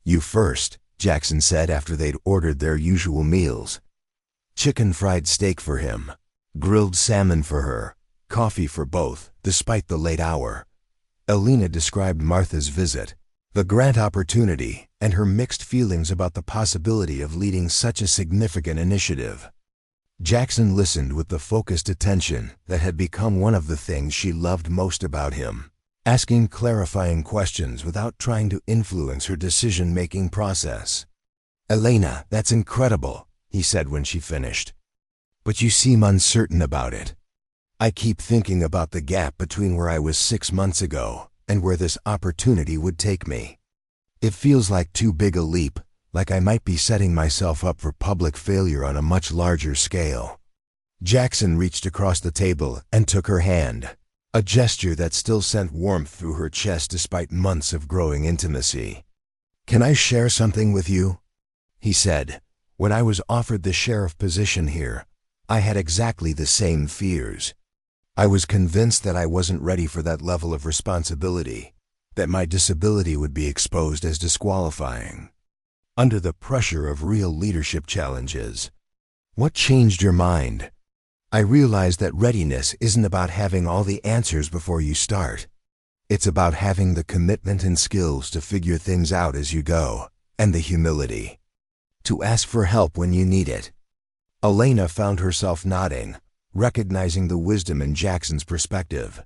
"You first," Jackson said after they'd ordered their usual meals. Chicken fried steak for him, grilled salmon for her, coffee for both, despite the late hour. Elena described Martha's visit, the grant opportunity, and her mixed feelings about the possibility of leading such a significant initiative. Jackson listened with the focused attention that had become one of the things she loved most about him, asking clarifying questions without trying to influence her decision-making process. "Elena, that's incredible," he said when she finished. "But you seem uncertain about it." "I keep thinking about the gap between where I was 6 months ago and where this opportunity would take me. It feels like too big a leap, like I might be setting myself up for public failure on a much larger scale." Jackson reached across the table and took her hand, a gesture that still sent warmth through her chest despite months of growing intimacy. "Can I share something with you?" he said. "When I was offered the sheriff position here, I had exactly the same fears. I was convinced that I wasn't ready for that level of responsibility, that my disability would be exposed as disqualifying. Under the pressure of real leadership challenges." "What changed your mind?" "I realized that readiness isn't about having all the answers before you start. It's about having the commitment and skills to figure things out as you go, and the humility to ask for help when you need it." Elena found herself nodding, recognizing the wisdom in Jackson's perspective.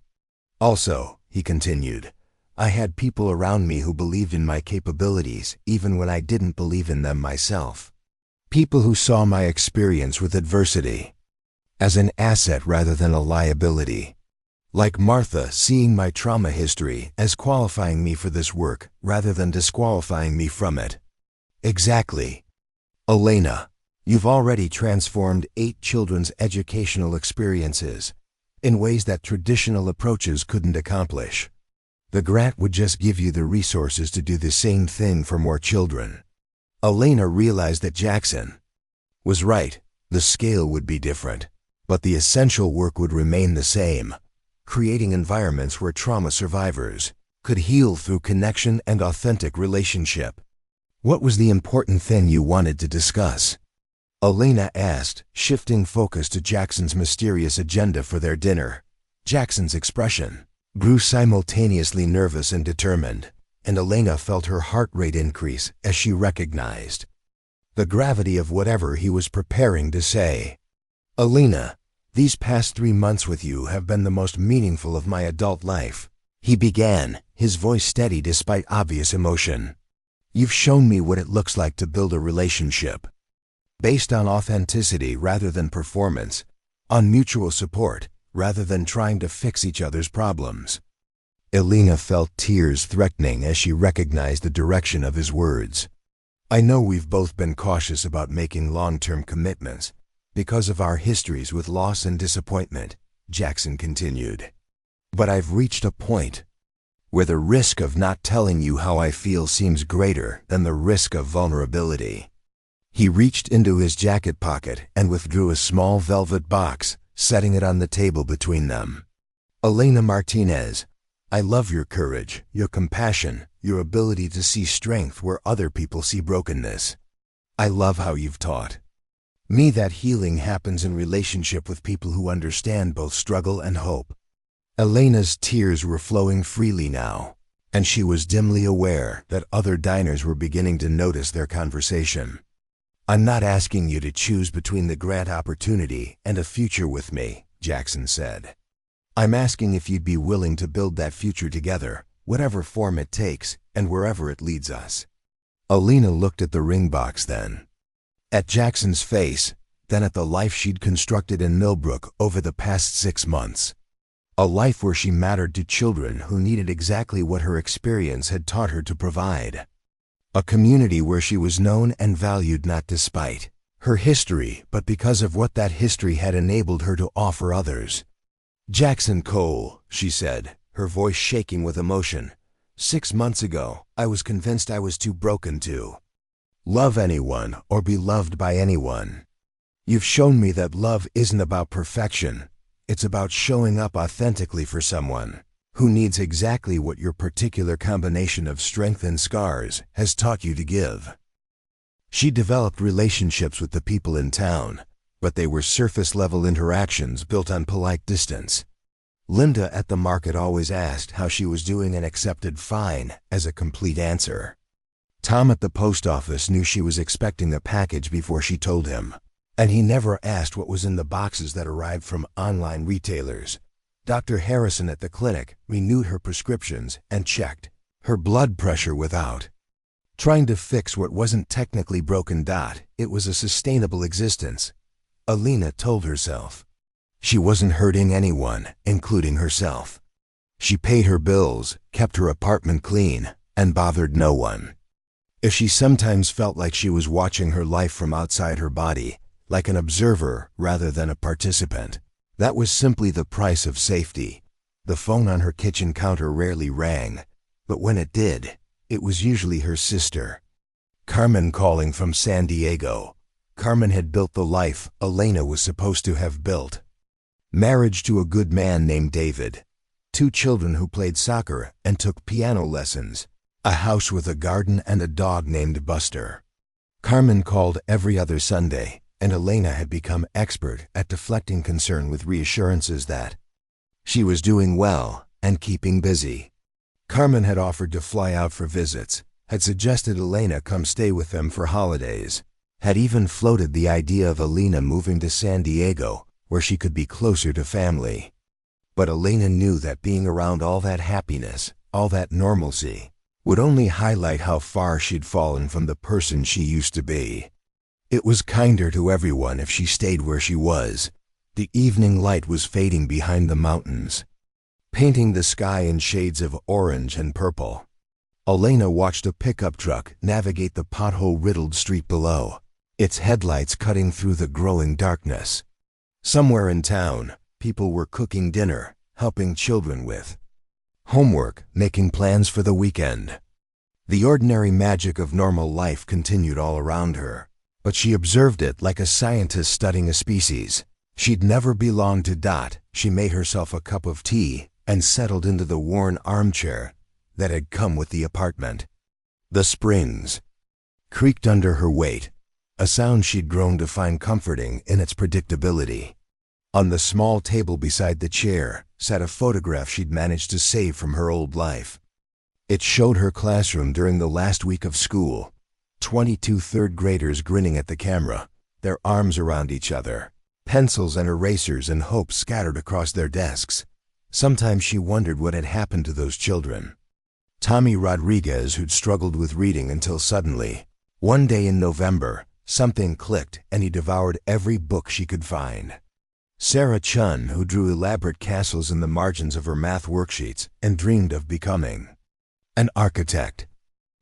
"Also," he continued, "I had people around me who believed in my capabilities even when I didn't believe in them myself. People who saw my experience with adversity as an asset rather than a liability. Like Martha seeing my trauma history as qualifying me for this work rather than disqualifying me from it." "Exactly. Elena, you've already transformed 8 children's educational experiences in ways that traditional approaches couldn't accomplish. The grant would just give you the resources to do the same thing for more children." Elena realized that Jackson was right. The scale would be different, but the essential work would remain the same, creating environments where trauma survivors could heal through connection and authentic relationship. "What was the important thing you wanted to discuss?" Elena asked, shifting focus to Jackson's mysterious agenda for their dinner. Jackson's expression grew simultaneously nervous and determined, and Elena felt her heart rate increase as she recognized the gravity of whatever he was preparing to say. "Elena, these past 3 months with you have been the most meaningful of my adult life," he began, his voice steady despite obvious emotion. "You've shown me what it looks like to build a relationship based on authenticity rather than performance, on mutual support rather than trying to fix each other's problems." Elena felt tears threatening as she recognized the direction of his words. "I know we've both been cautious about making long-term commitments because of our histories with loss and disappointment," Jackson continued. "But I've reached a point where the risk of not telling you how I feel seems greater than the risk of vulnerability." He reached into his jacket pocket and withdrew a small velvet box, setting it on the table between them. "Elena Martinez, I love your courage, your compassion, your ability to see strength where other people see brokenness. I love how you've taught me that healing happens in relationship with people who understand both struggle and hope. Elena's tears were flowing freely now, and she was dimly aware that other diners were beginning to notice their conversation. I'm not asking you to choose between the grant opportunity and a future with me, Jackson said. I'm asking if you'd be willing to build that future together, whatever form it takes and wherever it leads us. Elena looked at the ring box then, at Jackson's face, then at the life she'd constructed in Millbrook over the past 6 months. A life where she mattered to children who needed exactly what her experience had taught her to provide. A community where she was known and valued not despite her history, but because of what that history had enabled her to offer others. Jackson Cole, she said, her voice shaking with emotion. 6 months ago, I was convinced I was too broken to love anyone or be loved by anyone. You've shown me that love isn't about perfection. It's about showing up authentically for someone who needs exactly what your particular combination of strength and scars has taught you to give. She developed relationships with the people in town, but they were surface-level interactions built on polite distance. Linda at the market always asked how she was doing and accepted fine as a complete answer. Tom at the post office knew she was expecting a package before she told him, and he never asked what was in the boxes that arrived from online retailers. Dr. Harrison at the clinic renewed her prescriptions and checked her blood pressure without trying to fix what wasn't technically broken. It was a sustainable existence, Elena told herself. She wasn't hurting anyone, including herself. She paid her bills, kept her apartment clean, and bothered no one. If she sometimes felt like she was watching her life from outside her body, like an observer rather than a participant, that was simply the price of safety. The phone on her kitchen counter rarely rang, but when it did, it was usually her sister, Carmen, calling from San Diego. Carmen had built the life Elena was supposed to have built. Marriage to a good man named David, 2 children who played soccer and took piano lessons, a house with a garden and a dog named Buster. Carmen called every other Sunday, and Elena had become expert at deflecting concern with reassurances that she was doing well and keeping busy. Carmen had offered to fly out for visits, had suggested Elena come stay with them for holidays, had even floated the idea of Elena moving to San Diego, where she could be closer to family. But Elena knew that being around all that happiness, all that normalcy, would only highlight how far she'd fallen from the person she used to be. It was kinder to everyone if she stayed where she was. The evening light was fading behind the mountains, painting the sky in shades of orange and purple. Elena watched a pickup truck navigate the pothole-riddled street below, its headlights cutting through the growing darkness. Somewhere in town, people were cooking dinner, helping children with homework, making plans for the weekend. The ordinary magic of normal life continued all around her, but she observed it like a scientist studying a species. She'd never belonged to. She made herself a cup of tea and settled into the worn armchair that had come with the apartment. The springs creaked under her weight, a sound she'd grown to find comforting in its predictability. On the small table beside the chair sat a photograph she'd managed to save from her old life. It showed her classroom during the last week of school, 22 third graders grinning at the camera, their arms around each other, pencils and erasers and hope scattered across their desks. Sometimes she wondered what had happened to those children. Tommy Rodriguez, who'd struggled with reading until suddenly, one day in November, something clicked and he devoured every book she could find. Sarah Chun, who drew elaborate castles in the margins of her math worksheets and dreamed of becoming an architect.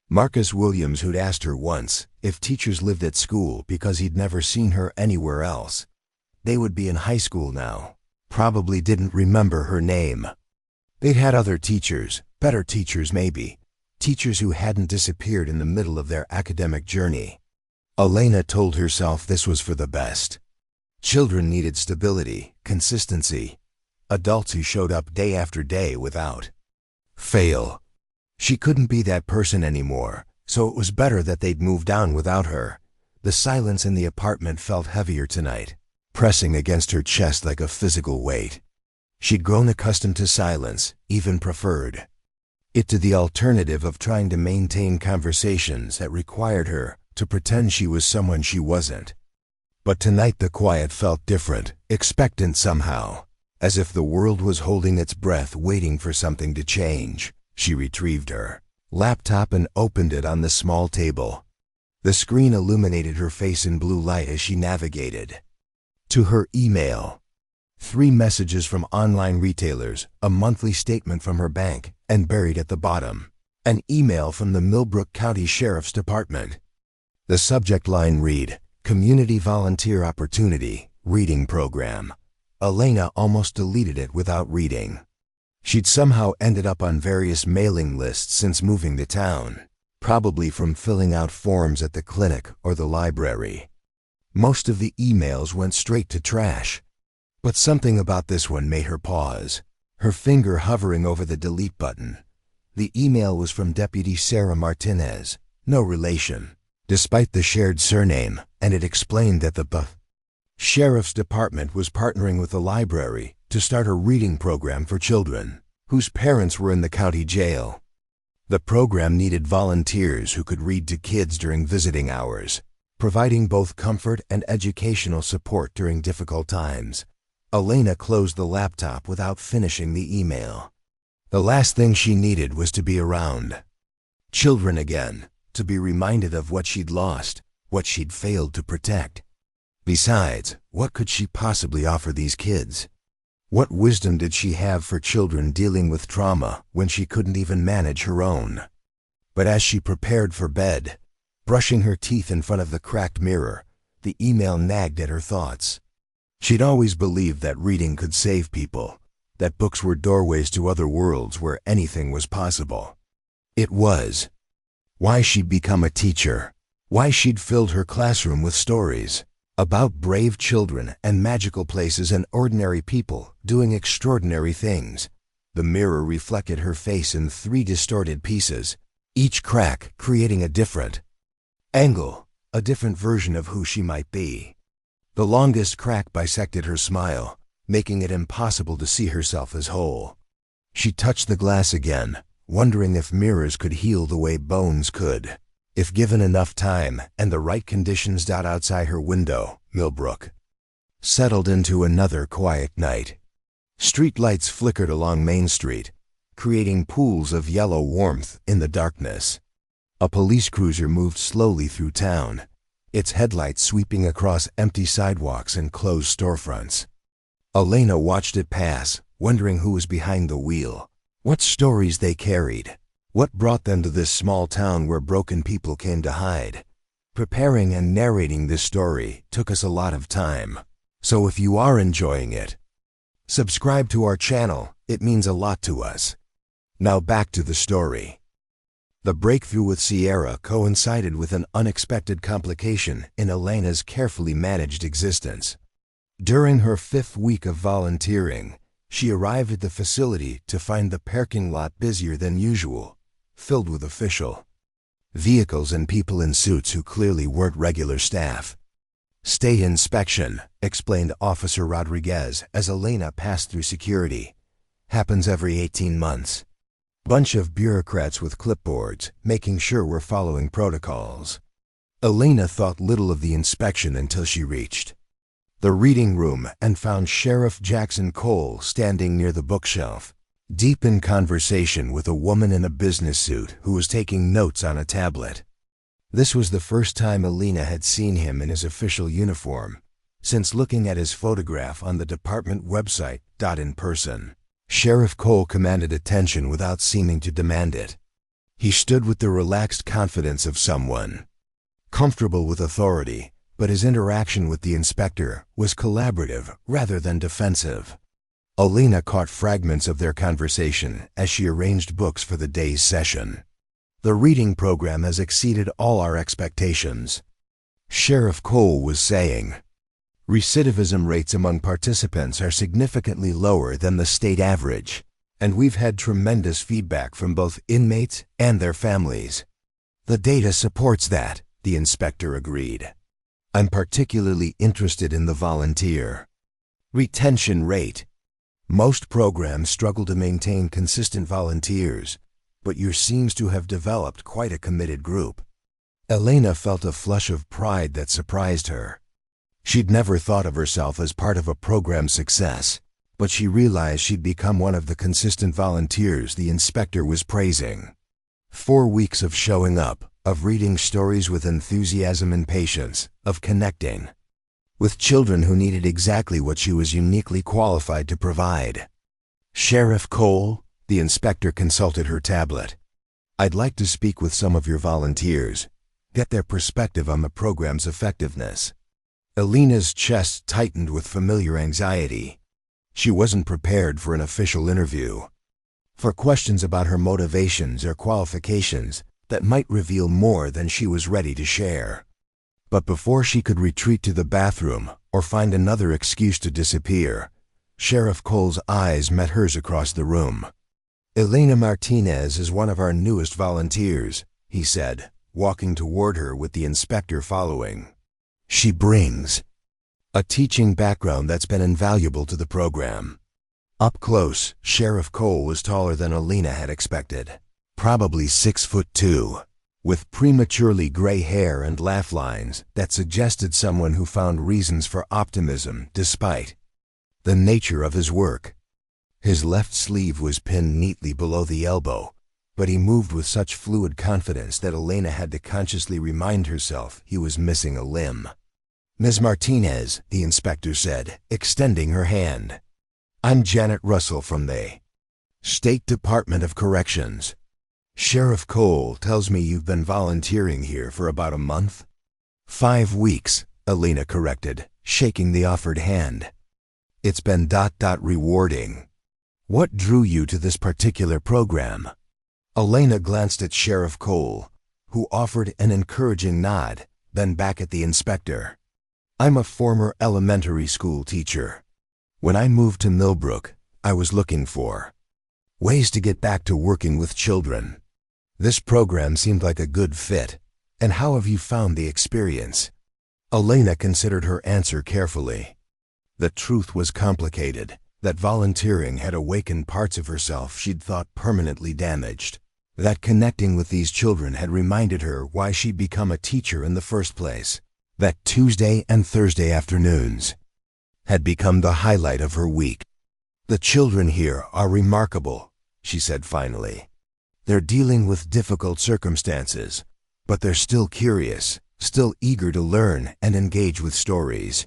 Marcus Williams, who'd asked her once if teachers lived at school because he'd never seen her anywhere else. They would be in high school now. Probably didn't remember her name. They'd had other teachers, better teachers maybe, teachers who hadn't disappeared in the middle of their academic journey. Elena told herself this was for the best. Children needed stability, consistency, adults who showed up day after day without Fail. She couldn't be that person anymore, so it was better that they'd moved on without her. The silence in the apartment felt heavier tonight, pressing against her chest like a physical weight. She'd grown accustomed to silence, even preferred it to the alternative of trying to maintain conversations that required her to pretend she was someone she wasn't. But tonight the quiet felt different, expectant somehow, as if the world was holding its breath waiting for something to change. She retrieved her laptop and opened it on the small table. The screen illuminated her face in blue light as she navigated to her email. 3 messages from online retailers, a monthly statement from her bank, and buried at the bottom, an email from the Millbrook County Sheriff's Department. The subject line read, Community Volunteer Opportunity, Reading Program. Elena almost deleted it without reading. She'd somehow ended up on various mailing lists since moving to town, probably from filling out forms at the clinic or the library. Most of the emails went straight to trash. But something about this one made her pause, her finger hovering over the delete button. The email was from Deputy Sarah Martinez, no relation, despite the shared surname, and it explained that the Sheriff's Department was partnering with the library to start a reading program for children whose parents were in the county jail. The program needed volunteers who could read to kids during visiting hours, providing both comfort and educational support during difficult times. Elena closed the laptop without finishing the email. The last thing she needed was to be around children again, to be reminded of what she'd lost, what she'd failed to protect. Besides, what could she possibly offer these kids? What wisdom did she have for children dealing with trauma when she couldn't even manage her own? But as she prepared for bed, brushing her teeth in front of the cracked mirror, the email nagged at her thoughts. She'd always believed that reading could save people, that books were doorways to other worlds where anything was possible. It was why she'd become a teacher, why she'd filled her classroom with stories about brave children and magical places and ordinary people doing extraordinary things. The mirror reflected her face in 3 distorted pieces, each crack creating a different angle, a different version of who she might be. The longest crack bisected her smile, making it impossible to see herself as whole. She touched the glass again, wondering if mirrors could heal the way bones could, if given enough time and the right conditions. Outside her window, Millbrook settled into another quiet night. Street lights flickered along Main Street, creating pools of yellow warmth in the darkness. A police cruiser moved slowly through town, its headlights sweeping across empty sidewalks and closed storefronts. Elena watched it pass, wondering who was behind the wheel, what stories they carried, what brought them to this small town where broken people came to hide. Preparing and narrating this story took us a lot of time, so if you are enjoying it, subscribe to our channel, it means a lot to us. Now back to the story. The breakthrough with Sierra coincided with an unexpected complication in Elena's carefully managed existence. During her 5th week of volunteering, she arrived at the facility to find the parking lot busier than usual, filled with official vehicles and people in suits who clearly weren't regular staff. State inspection, explained Officer Rodriguez as Elena passed through security. Happens every 18 months. Bunch of bureaucrats with clipboards, making sure we're following protocols. Elena thought little of the inspection until she reached the reading room and found Sheriff Jackson Cole standing near the bookshelf, deep in conversation with a woman in a business suit who was taking notes on a tablet. This was the first time Elena had seen him in his official uniform, since looking at his photograph on the department website. In person, Sheriff Cole commanded attention without seeming to demand it. He stood with the relaxed confidence of someone comfortable with authority, but his interaction with the inspector was collaborative rather than defensive. Elena caught fragments of their conversation as she arranged books for the day's session. The reading program has exceeded all our expectations, Sheriff Cole was saying. Recidivism rates among participants are significantly lower than the state average, and we've had tremendous feedback from both inmates and their families. The data supports that, the inspector agreed. I'm particularly interested in the volunteer retention rate. Most programs struggle to maintain consistent volunteers, but yours seems to have developed quite a committed group. Elena felt a flush of pride that surprised her. She'd never thought of herself as part of a program's success, but she realized she'd become one of the consistent volunteers the inspector was praising. 4 weeks of showing up, of reading stories with enthusiasm and patience, of connecting with children who needed exactly what she was uniquely qualified to provide. Sheriff Cole, the inspector consulted her tablet. I'd like to speak with some of your volunteers, get their perspective on the program's effectiveness. Elena's chest tightened with familiar anxiety. She wasn't prepared for an official interview, for questions about her motivations or qualifications that might reveal more than she was ready to share. But before she could retreat to the bathroom or find another excuse to disappear, Sheriff Cole's eyes met hers across the room. Elena Martinez is one of our newest volunteers, he said, walking toward her with the inspector following. She brings a teaching background that's been invaluable to the program. Up close, Sheriff Cole was taller than Elena had expected, probably 6'2", with prematurely gray hair and laugh lines that suggested someone who found reasons for optimism despite the nature of his work. His left sleeve was pinned neatly below the elbow, but he moved with such fluid confidence that Elena had to consciously remind herself he was missing a limb. Ms. Martinez, the inspector said, extending her hand. I'm Janet Russell from the State Department of Corrections. Sheriff Cole tells me you've been volunteering here for about a month? 5 weeks, Elena corrected, shaking the offered hand. It's been rewarding. What drew you to this particular program? Elena glanced at Sheriff Cole, who offered an encouraging nod, then back at the inspector. I'm a former elementary school teacher. When I moved to Millbrook, I was looking for ways to get back to working with children. This program seemed like a good fit. And how have you found the experience? Elena considered her answer carefully. The truth was complicated, that volunteering had awakened parts of herself she'd thought permanently damaged. That connecting with these children had reminded her why she'd become a teacher in the first place. That Tuesday and Thursday afternoons had become the highlight of her week. The children here are remarkable, she said finally. They're dealing with difficult circumstances, but they're still curious, still eager to learn and engage with stories.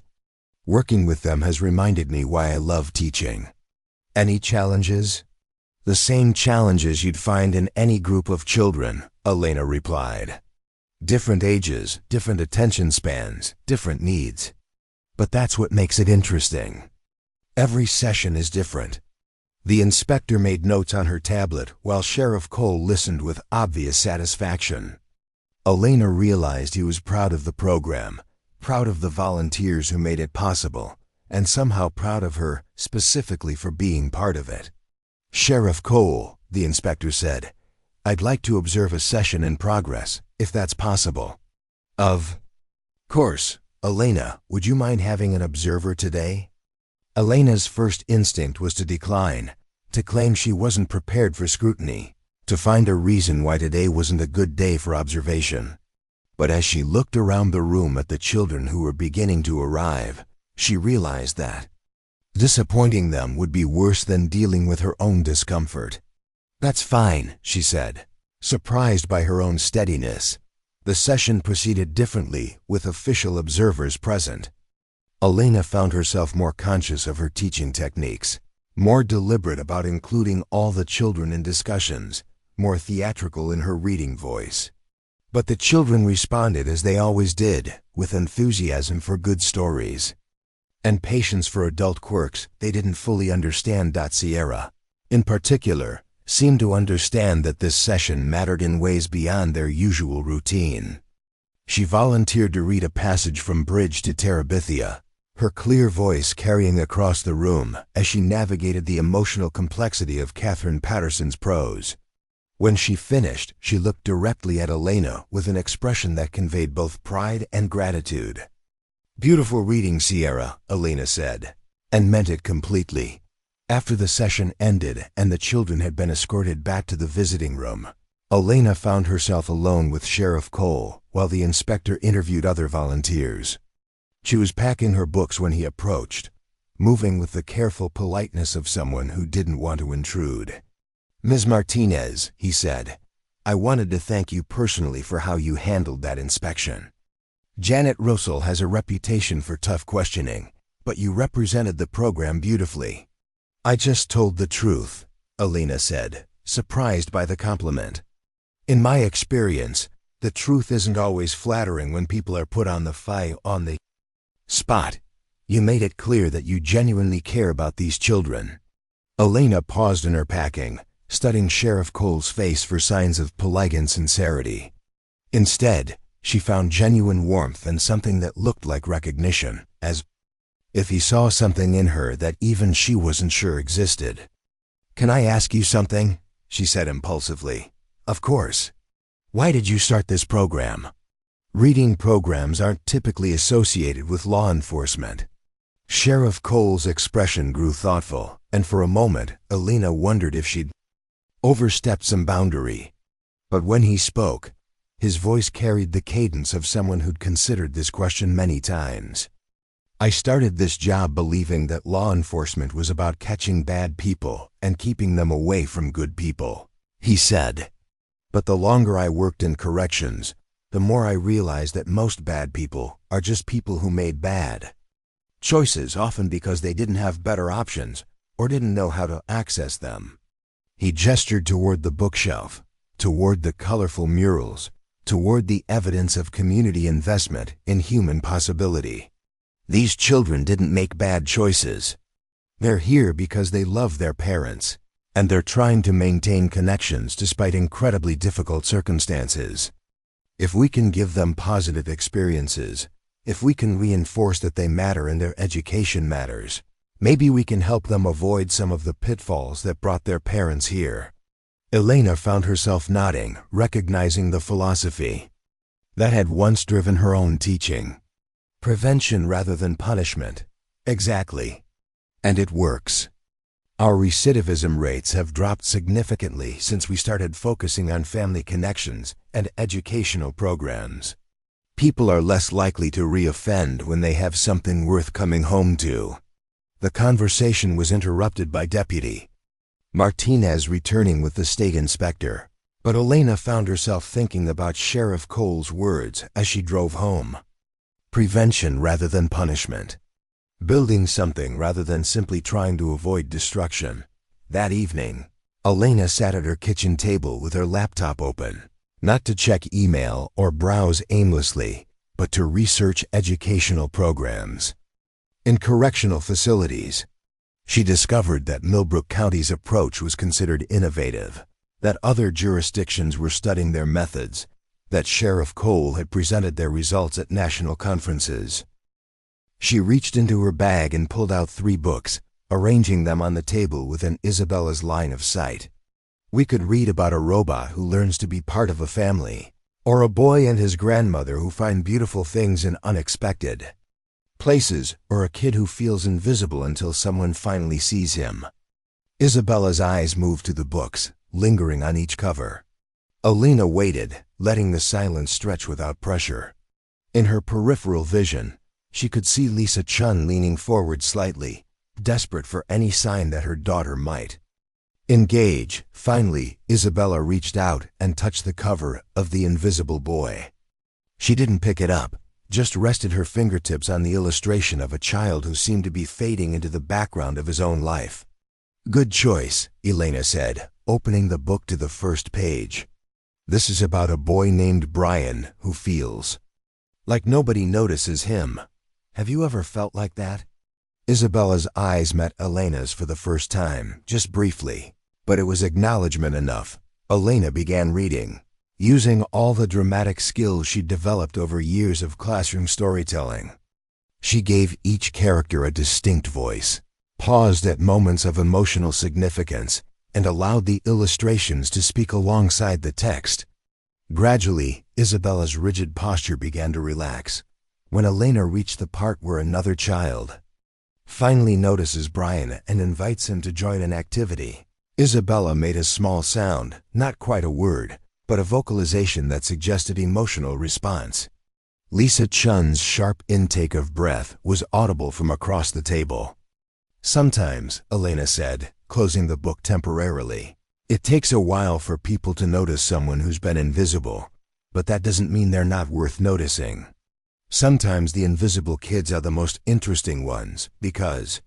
Working with them has reminded me why I love teaching. Any challenges? The same challenges you'd find in any group of children, Elena replied. Different ages, different attention spans, different needs. But that's what makes it interesting. Every session is different. The inspector made notes on her tablet while Sheriff Cole listened with obvious satisfaction. Elena realized he was proud of the program, proud of the volunteers who made it possible, and somehow proud of her specifically for being part of it. Sheriff Cole, the inspector said, I'd like to observe a session in progress, if that's possible. Of course, Elena, would you mind having an observer today? Elena's first instinct was to decline, to claim she wasn't prepared for scrutiny, to find a reason why today wasn't a good day for observation. But as she looked around the room at the children who were beginning to arrive, she realized that disappointing them would be worse than dealing with her own discomfort. That's fine, she said, surprised by her own steadiness. The session proceeded differently, with official observers present. Elena found herself more conscious of her teaching techniques, more deliberate about including all the children in discussions, more theatrical in her reading voice. But the children responded as they always did, with enthusiasm for good stories and patience for adult quirks they didn't fully understand. Sierra, in particular, seemed to understand that this session mattered in ways beyond their usual routine. She volunteered to read a passage from Bridge to Terabithia, her clear voice carrying across the room as she navigated the emotional complexity of Catherine Patterson's prose. When she finished, she looked directly at Elena with an expression that conveyed both pride and gratitude. "Beautiful reading, Sierra," Elena said, and meant it completely. After the session ended and the children had been escorted back to the visiting room, Elena found herself alone with Sheriff Cole while the inspector interviewed other volunteers. She was packing her books when he approached, moving with the careful politeness of someone who didn't want to intrude. "Ms. Martinez," he said, "I wanted to thank you personally for how you handled that inspection. Janet Russell has a reputation for tough questioning, but you represented the program beautifully." "I just told the truth," Elena said, surprised by the compliment. "In my experience, the truth isn't always flattering when people are put on the spot. You made it clear that you genuinely care about these children." Elena paused in her packing, studying Sheriff Cole's face for signs of polite insincerity. Instead, she found genuine warmth and something that looked like recognition, as if he saw something in her that even she wasn't sure existed. "Can I ask you something?" she said impulsively. "Of course. Why did you start this program?" Reading programs aren't typically associated with law enforcement. Sheriff Cole's expression grew thoughtful, and for a moment, Elena wondered if she'd overstepped some boundary. But when he spoke, his voice carried the cadence of someone who'd considered this question many times. "I started this job believing that law enforcement was about catching bad people and keeping them away from good people," he said. "But the longer I worked in corrections, the more I realized that most bad people are just people who made bad choices, often because they didn't have better options or didn't know how to access them." He gestured toward the bookshelf, toward the colorful murals, toward the evidence of community investment in human possibility. "These children didn't make bad choices. They're here because they love their parents, and they're trying to maintain connections despite incredibly difficult circumstances. If we can give them positive experiences, if we can reinforce that they matter and their education matters, maybe we can help them avoid some of the pitfalls that brought their parents here." Elena found herself nodding, recognizing the philosophy that had once driven her own teaching. Prevention rather than punishment. Exactly. And it works. Our recidivism rates have dropped significantly since we started focusing on family connections and educational programs. People are less likely to reoffend when they have something worth coming home to. The conversation was interrupted by Deputy Martinez returning with the state inspector, but Elena found herself thinking about Sheriff Cole's words as she drove home. Prevention rather than punishment. Building something rather than simply trying to avoid destruction. That evening, Elena sat at her kitchen table with her laptop open, not to check email or browse aimlessly, but to research educational programs. In correctional facilities, she discovered that Millbrook County's approach was considered innovative, that other jurisdictions were studying their methods, that Sheriff Cole had presented their results at national conferences. She reached into her bag and pulled out 3 books, arranging them on the table within Isabella's line of sight. We could read about a robot who learns to be part of a family, or a boy and his grandmother who find beautiful things in unexpected places, or a kid who feels invisible until someone finally sees him. Isabella's eyes moved to the books, lingering on each cover. Elena waited, letting the silence stretch without pressure. In her peripheral vision, she could see Lisa Chun leaning forward slightly, desperate for any sign that her daughter might engage. Finally, Isabella reached out and touched the cover of The Invisible Boy. She didn't pick it up, just rested her fingertips on the illustration of a child who seemed to be fading into the background of his own life. "Good choice," Elena said, opening the book to the first page. "This is about a boy named Brian who feels like nobody notices him. Have you ever felt like that?" Isabella's eyes met Elena's for the first time, just briefly, but it was acknowledgement enough. Elena began reading, using all the dramatic skills she'd developed over years of classroom storytelling. She gave each character a distinct voice, paused at moments of emotional significance, and allowed the illustrations to speak alongside the text. Gradually, Isabella's rigid posture began to relax. When Elena reached the part where another child finally notices Brian and invites him to join an activity, Isabella made a small sound, not quite a word, but a vocalization that suggested emotional response. Lisa Chun's sharp intake of breath was audible from across the table. "Sometimes," Elena said, closing the book temporarily, "it takes a while for people to notice someone who's been invisible, but that doesn't mean they're not worth noticing. Sometimes the invisible kids are the most interesting ones because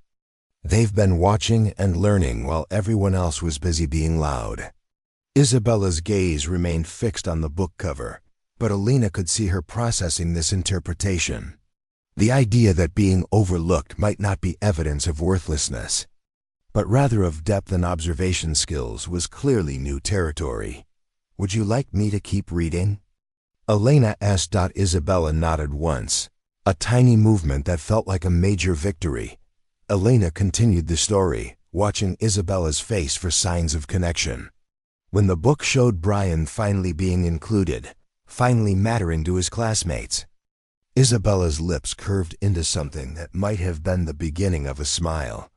they've been watching and learning while everyone else was busy being loud." Isabella's gaze remained fixed on the book cover, but Elena could see her processing this interpretation. The idea that being overlooked might not be evidence of worthlessness, but rather of depth and observation skills, was clearly new territory. "Would you like me to keep reading?" Elena asked. Isabella nodded once, a tiny movement that felt like a major victory. Elena continued the story, watching Isabella's face for signs of connection. When the book showed Brian finally being included, finally mattering to his classmates, Isabella's lips curved into something that might have been the beginning of a smile.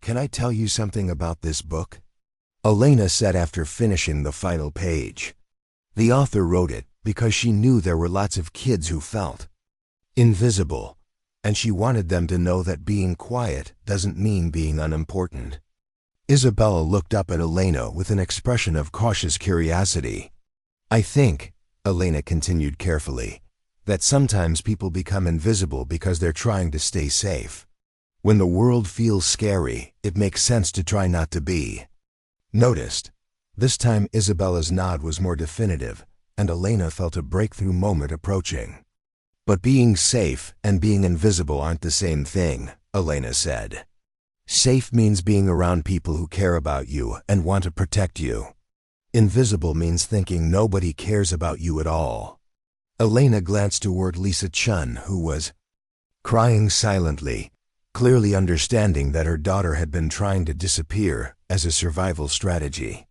"Can I tell you something about this book?" Elena said after finishing the final page. The author wrote it because she knew there were lots of kids who felt invisible, and she wanted them to know that being quiet doesn't mean being unimportant. Isabella looked up at Elena with an expression of cautious curiosity. "I think," Elena continued carefully, "that sometimes people become invisible because they're trying to stay safe. When the world feels scary, it makes sense to try not to be noticed." This time Isabella's nod was more definitive, and Elena felt a breakthrough moment approaching. "But being safe and being invisible aren't the same thing," Elena said. "Safe means being around people who care about you and want to protect you. Invisible means thinking nobody cares about you at all." Elena glanced toward Lisa Chun, who was crying silently, clearly understanding that her daughter had been trying to disappear as a survival strategy.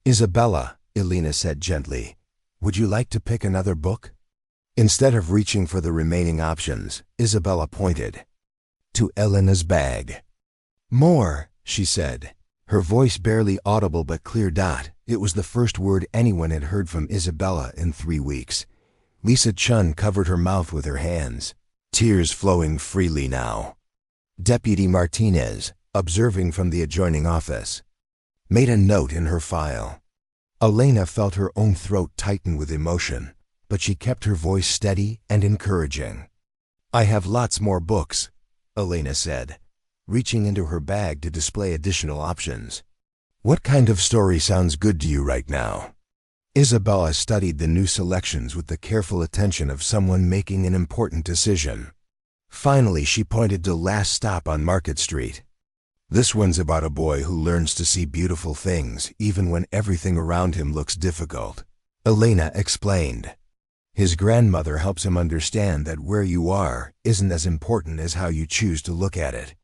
"Isabella," Elena said gently, "would you like to pick another book?" Instead of reaching for the remaining options, Isabella pointed to Elena's bag. "More," she said, her voice barely audible but clear. It was the first word anyone had heard from Isabella in 3 weeks. Lisa Chun covered her mouth with her hands, tears flowing freely now. Deputy Martinez, observing from the adjoining office, made a note in her file. Elena felt her own throat tighten with emotion, but she kept her voice steady and encouraging. "I have lots more books," Elena said, reaching into her bag to display additional options. "What kind of story sounds good to you right now?" Isabella studied the new selections with the careful attention of someone making an important decision. Finally, she pointed to Last Stop on Market Street. "This one's about a boy who learns to see beautiful things even when everything around him looks difficult," Elena explained. "His grandmother helps him understand that where you are isn't as important as how you choose to look at it."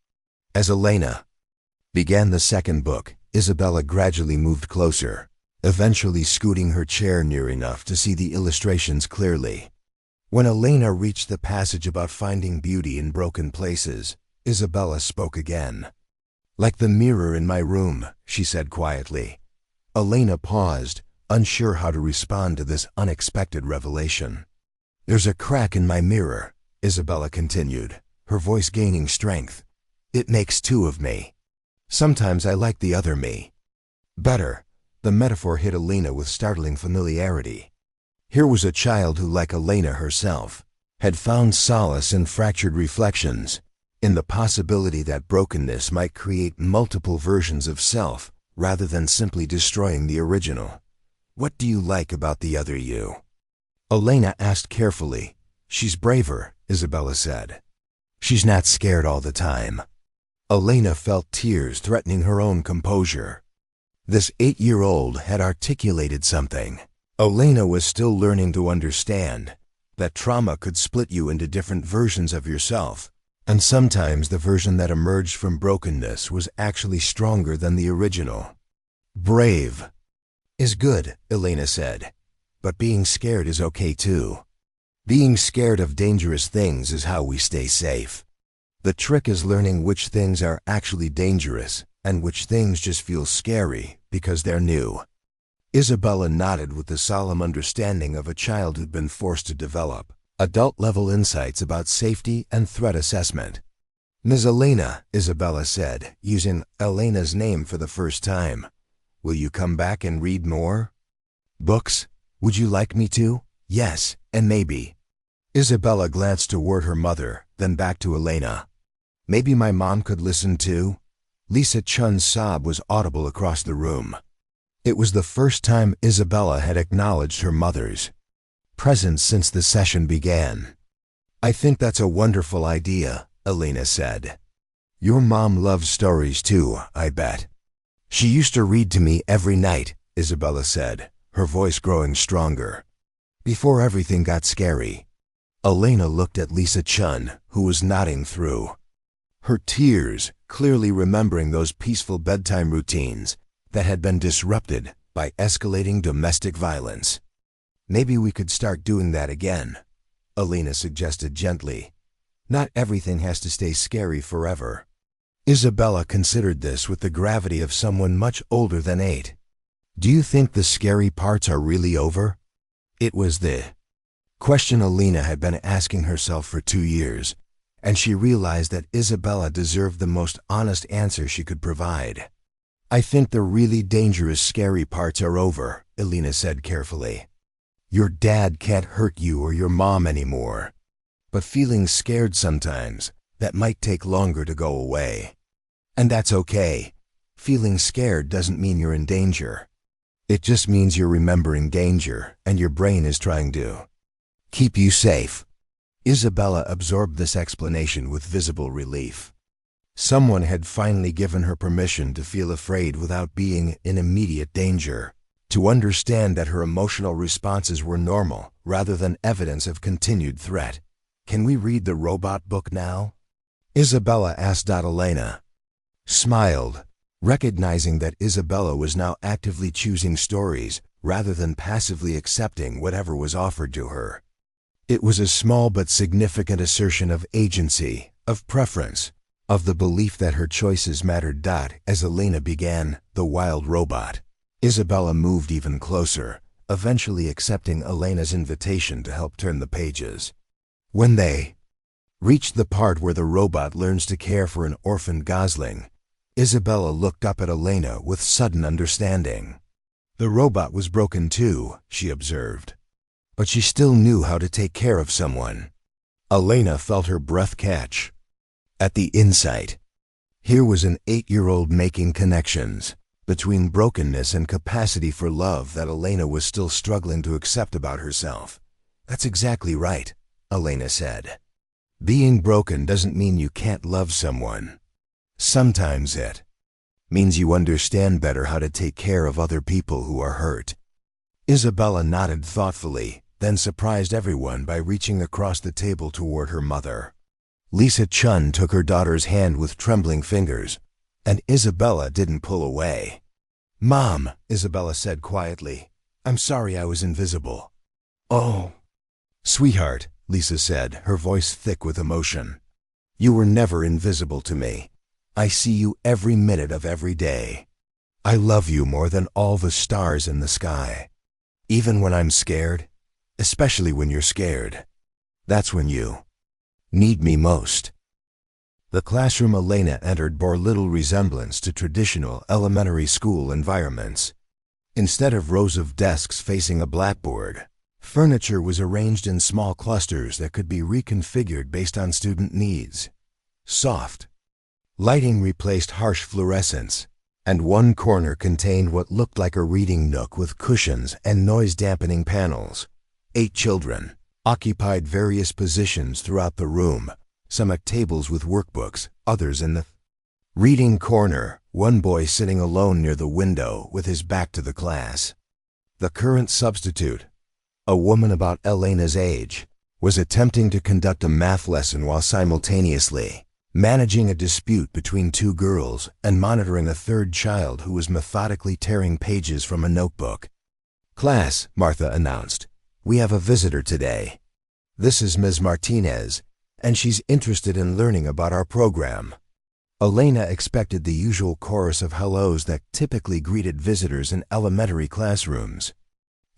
As Elena began the second book, Isabella gradually moved closer, eventually scooting her chair near enough to see the illustrations clearly. When Elena reached the passage about finding beauty in broken places, Isabella spoke again. "Like the mirror in my room," she said quietly. Elena paused, unsure how to respond to this unexpected revelation. "There's a crack in my mirror," Isabella continued, her voice gaining strength. "It makes two of me. Sometimes I like the other me better." The metaphor hit Elena with startling familiarity. Here was a child who, like Elena herself, had found solace in fractured reflections, in the possibility that brokenness might create multiple versions of self rather than simply destroying the original. "What do you like about the other you?" Elena asked carefully. "She's braver," Isabella said. "She's not scared all the time." Elena felt tears threatening her own composure. This 8-year-old had articulated something Elena was still learning to understand, That trauma could split you into different versions of yourself, and sometimes the version that emerged from brokenness was actually stronger than the original. Brave is good, Elena said, but being scared is okay too. Being scared of dangerous things is how we stay safe. The trick is learning which things are actually dangerous and which things just feel scary because they're new. Isabella nodded with the solemn understanding of a child who'd been forced to develop adult-level insights about safety and threat assessment. Ms. Elena, Isabella said, using Elena's name for the first time, will you come back and read more? Books? Would you like me to? Yes, and maybe. Isabella glanced toward her mother, then back to Elena. Maybe my mom could listen too? Lisa Chun's sob was audible across the room. It was the first time Isabella had acknowledged her mother's presence since the session began. I think that's a wonderful idea, Elena said. Your mom loves stories too, I bet. She used to read to me every night, Isabella said, her voice growing stronger. Before everything got scary. Elena looked at Lisa Chun, who was nodding through her tears, clearly remembering those peaceful bedtime routines that had been disrupted by escalating domestic violence. Maybe we could start doing that again, Elena suggested gently. Not everything has to stay scary forever. Isabella considered this with the gravity of someone much older than 8. Do you think the scary parts are really over? It was the question Elena had been asking herself for 2 years, and she realized that Isabella deserved the most honest answer she could provide. I think the really dangerous, scary parts are over, Elena said carefully. Your dad can't hurt you or your mom anymore. But feeling scared sometimes, that might take longer to go away. And that's okay. Feeling scared doesn't mean you're in danger. It just means you're remembering danger, and your brain is trying to keep you safe. Isabella absorbed this explanation with visible relief. Someone had finally given her permission to feel afraid without being in immediate danger, to understand that her emotional responses were normal rather than evidence of continued threat. Can we read the robot book now? Isabella asked. Elena smiled, recognizing that Isabella was now actively choosing stories rather than passively accepting whatever was offered to her. It was a small but significant assertion of agency, of preference, of the belief that her choices mattered. As Elena began The Wild Robot, Isabella moved even closer, eventually accepting Elena's invitation to help turn the pages. When they reached the part where the robot learns to care for an orphaned gosling, Isabella looked up at Elena with sudden understanding. The robot was broken too, she observed, but she still knew how to take care of someone. Elena felt her breath catch at the insight. Here was an 8-year-old making connections between brokenness and capacity for love that Elena was still struggling to accept about herself. That's exactly right, Elena said. Being broken doesn't mean you can't love someone. Sometimes it means you understand better how to take care of other people who are hurt. Isabella nodded thoughtfully, then surprised everyone by reaching across the table toward her mother. Lisa Chun took her daughter's hand with trembling fingers, and Isabella didn't pull away. Mom, Isabella said quietly, I'm sorry I was invisible. Oh, sweetheart, Lisa said, her voice thick with emotion. You were never invisible to me. I see you every minute of every day. I love you more than all the stars in the sky. Even when I'm scared, especially when you're scared. That's when you need me most. The classroom Elena entered bore little resemblance to traditional elementary school environments. Instead of rows of desks facing a blackboard, furniture was arranged in small clusters that could be reconfigured based on student needs. Soft lighting replaced harsh fluorescence, and one corner contained what looked like a reading nook with cushions and noise-dampening panels. 8 children occupied various positions throughout the room, some at tables with workbooks, others in the reading corner, one boy sitting alone near the window with his back to the class. The current substitute, a woman about Elena's age, was attempting to conduct a math lesson while simultaneously managing a dispute between two girls and monitoring a third child who was methodically tearing pages from a notebook. "Class," Martha announced, "we have a visitor today. This is Ms. Martinez, and she's interested in learning about our program." Elena expected the usual chorus of hellos that typically greeted visitors in elementary classrooms.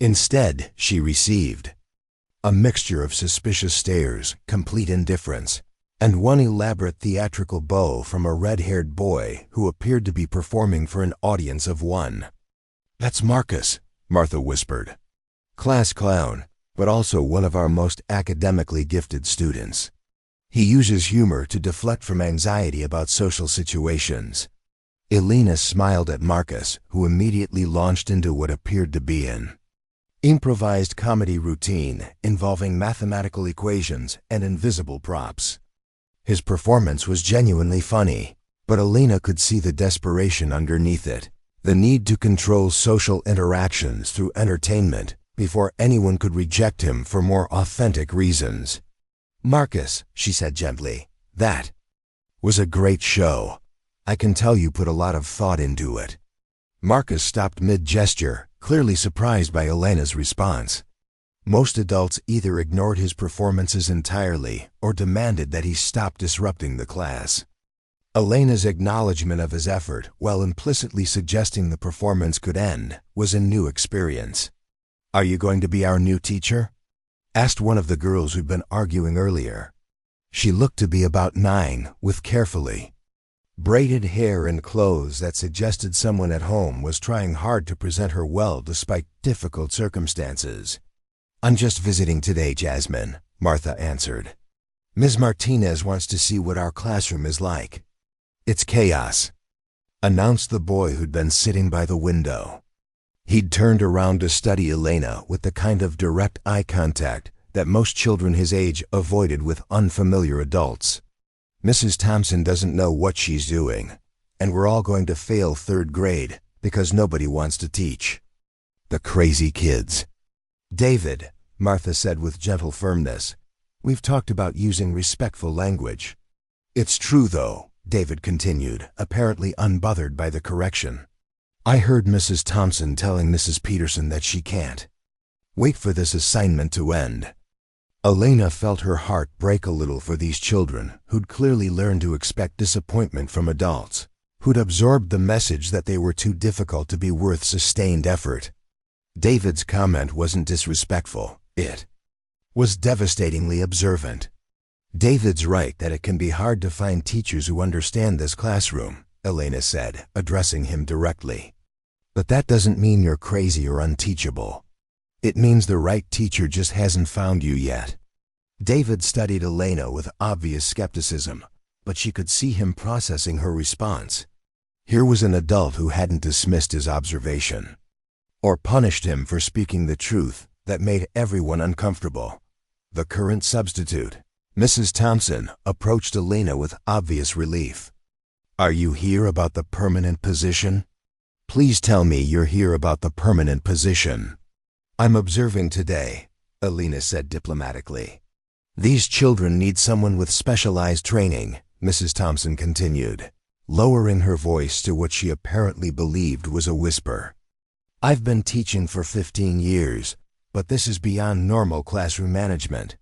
Instead, she received a mixture of suspicious stares, complete indifference, and one elaborate theatrical bow from a red-haired boy who appeared to be performing for an audience of one. "That's Marcus," Martha whispered. "Class clown, but also one of our most academically gifted students. He uses humor to deflect from anxiety about social situations." Elena smiled at Marcus, who immediately launched into what appeared to be an improvised comedy routine involving mathematical equations and invisible props. His performance was genuinely funny, but Elena could see the desperation underneath it, the need to control social interactions through entertainment before anyone could reject him for more authentic reasons. "Marcus," she said gently, "that was a great show. I can tell you put a lot of thought into it." Marcus stopped mid-gesture, clearly surprised by Elena's response. Most adults either ignored his performances entirely or demanded that he stop disrupting the class. Elena's acknowledgement of his effort, while implicitly suggesting the performance could end, was a new experience. "Are you going to be our new teacher?" asked one of the girls who'd been arguing earlier. She looked to be about 9, with carefully braided hair and clothes that suggested someone at home was trying hard to present her well despite difficult circumstances. "I'm just visiting today, Jasmine," Martha answered. "Ms. Martinez wants to see what our classroom is like." "It's chaos," announced the boy who'd been sitting by the window. He'd turned around to study Elena with the kind of direct eye contact that most children his age avoided with unfamiliar adults. "Mrs. Thompson doesn't know what she's doing, and we're all going to fail 3rd grade because nobody wants to teach. The crazy kids." "David," Martha said with gentle firmness, "we've talked about using respectful language." "It's true, though," David continued, apparently unbothered by the correction. "I heard Mrs. Thompson telling Mrs. Peterson that she can't wait for this assignment to end." Elena felt her heart break a little for these children who'd clearly learned to expect disappointment from adults, who'd absorbed the message that they were too difficult to be worth sustained effort. David's comment wasn't disrespectful, it was devastatingly observant. "David's right that it can be hard to find teachers who understand this classroom," Elena said, addressing him directly. "But that doesn't mean you're crazy or unteachable. It means the right teacher just hasn't found you yet." David studied Elena with obvious skepticism, but she could see him processing her response. Here was an adult who hadn't dismissed his observation or punished him for speaking the truth that made everyone uncomfortable. The current substitute, Mrs. Thompson, approached Elena with obvious relief. "Are you here about the permanent position? Please tell me you're here about the permanent position." "I'm observing today," Elena said diplomatically. "These children need someone with specialized training," Mrs. Thompson continued, lowering her voice to what she apparently believed was a whisper. "I've been teaching for 15 years, but this is beyond normal classroom management."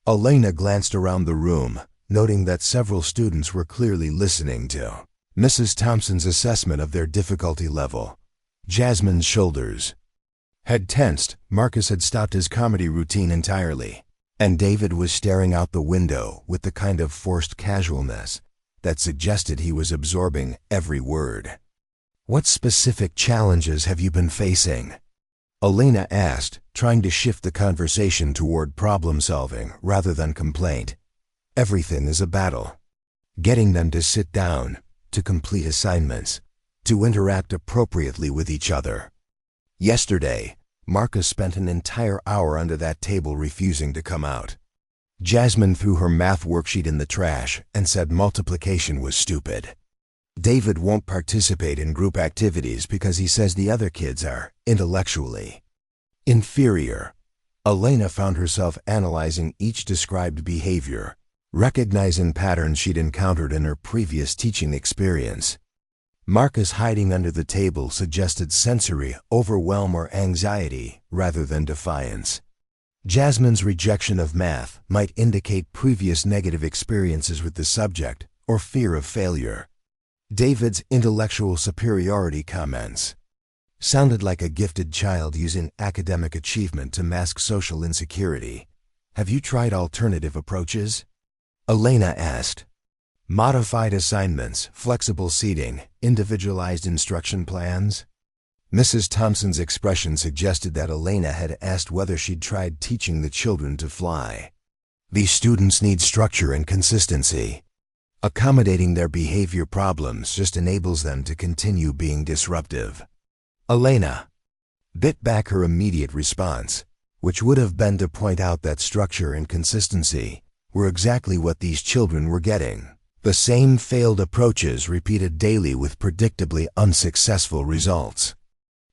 Elena glanced around the room, noting that several students were clearly listening to Mrs. Thompson's assessment of their difficulty level. Jasmine's shoulders had tensed. Marcus had stopped his comedy routine entirely, and David was staring out the window with the kind of forced casualness that suggested he was absorbing every word. "What specific challenges have you been facing?" Elena asked, trying to shift the conversation toward problem-solving rather than complaint. "Everything is a battle. Getting them to sit down, to complete assignments, to interact appropriately with each other. Yesterday, Marcus spent an entire hour under that table refusing to come out. Jasmine threw her math worksheet in the trash and said multiplication was stupid. David won't participate in group activities because he says the other kids are intellectually inferior. Elena found herself analyzing each described behavior, recognizing patterns she'd encountered in her previous teaching experience. Marcus hiding under the table suggested sensory overwhelm or anxiety rather than defiance. Jasmine's rejection of math might indicate previous negative experiences with the subject or fear of failure. David's intellectual superiority comments sounded like a gifted child using academic achievement to mask social insecurity. Have you tried alternative approaches? Elena asked. Modified assignments, flexible seating, individualized instruction plans? Mrs. Thompson's expression suggested that Elena had asked whether she'd tried teaching the children to fly. These students need structure and consistency. Accommodating their behavior problems just enables them to continue being disruptive. Elena bit back her immediate response, which would have been to point out that structure and consistency were exactly what these children were getting. The same failed approaches repeated daily with predictably unsuccessful results.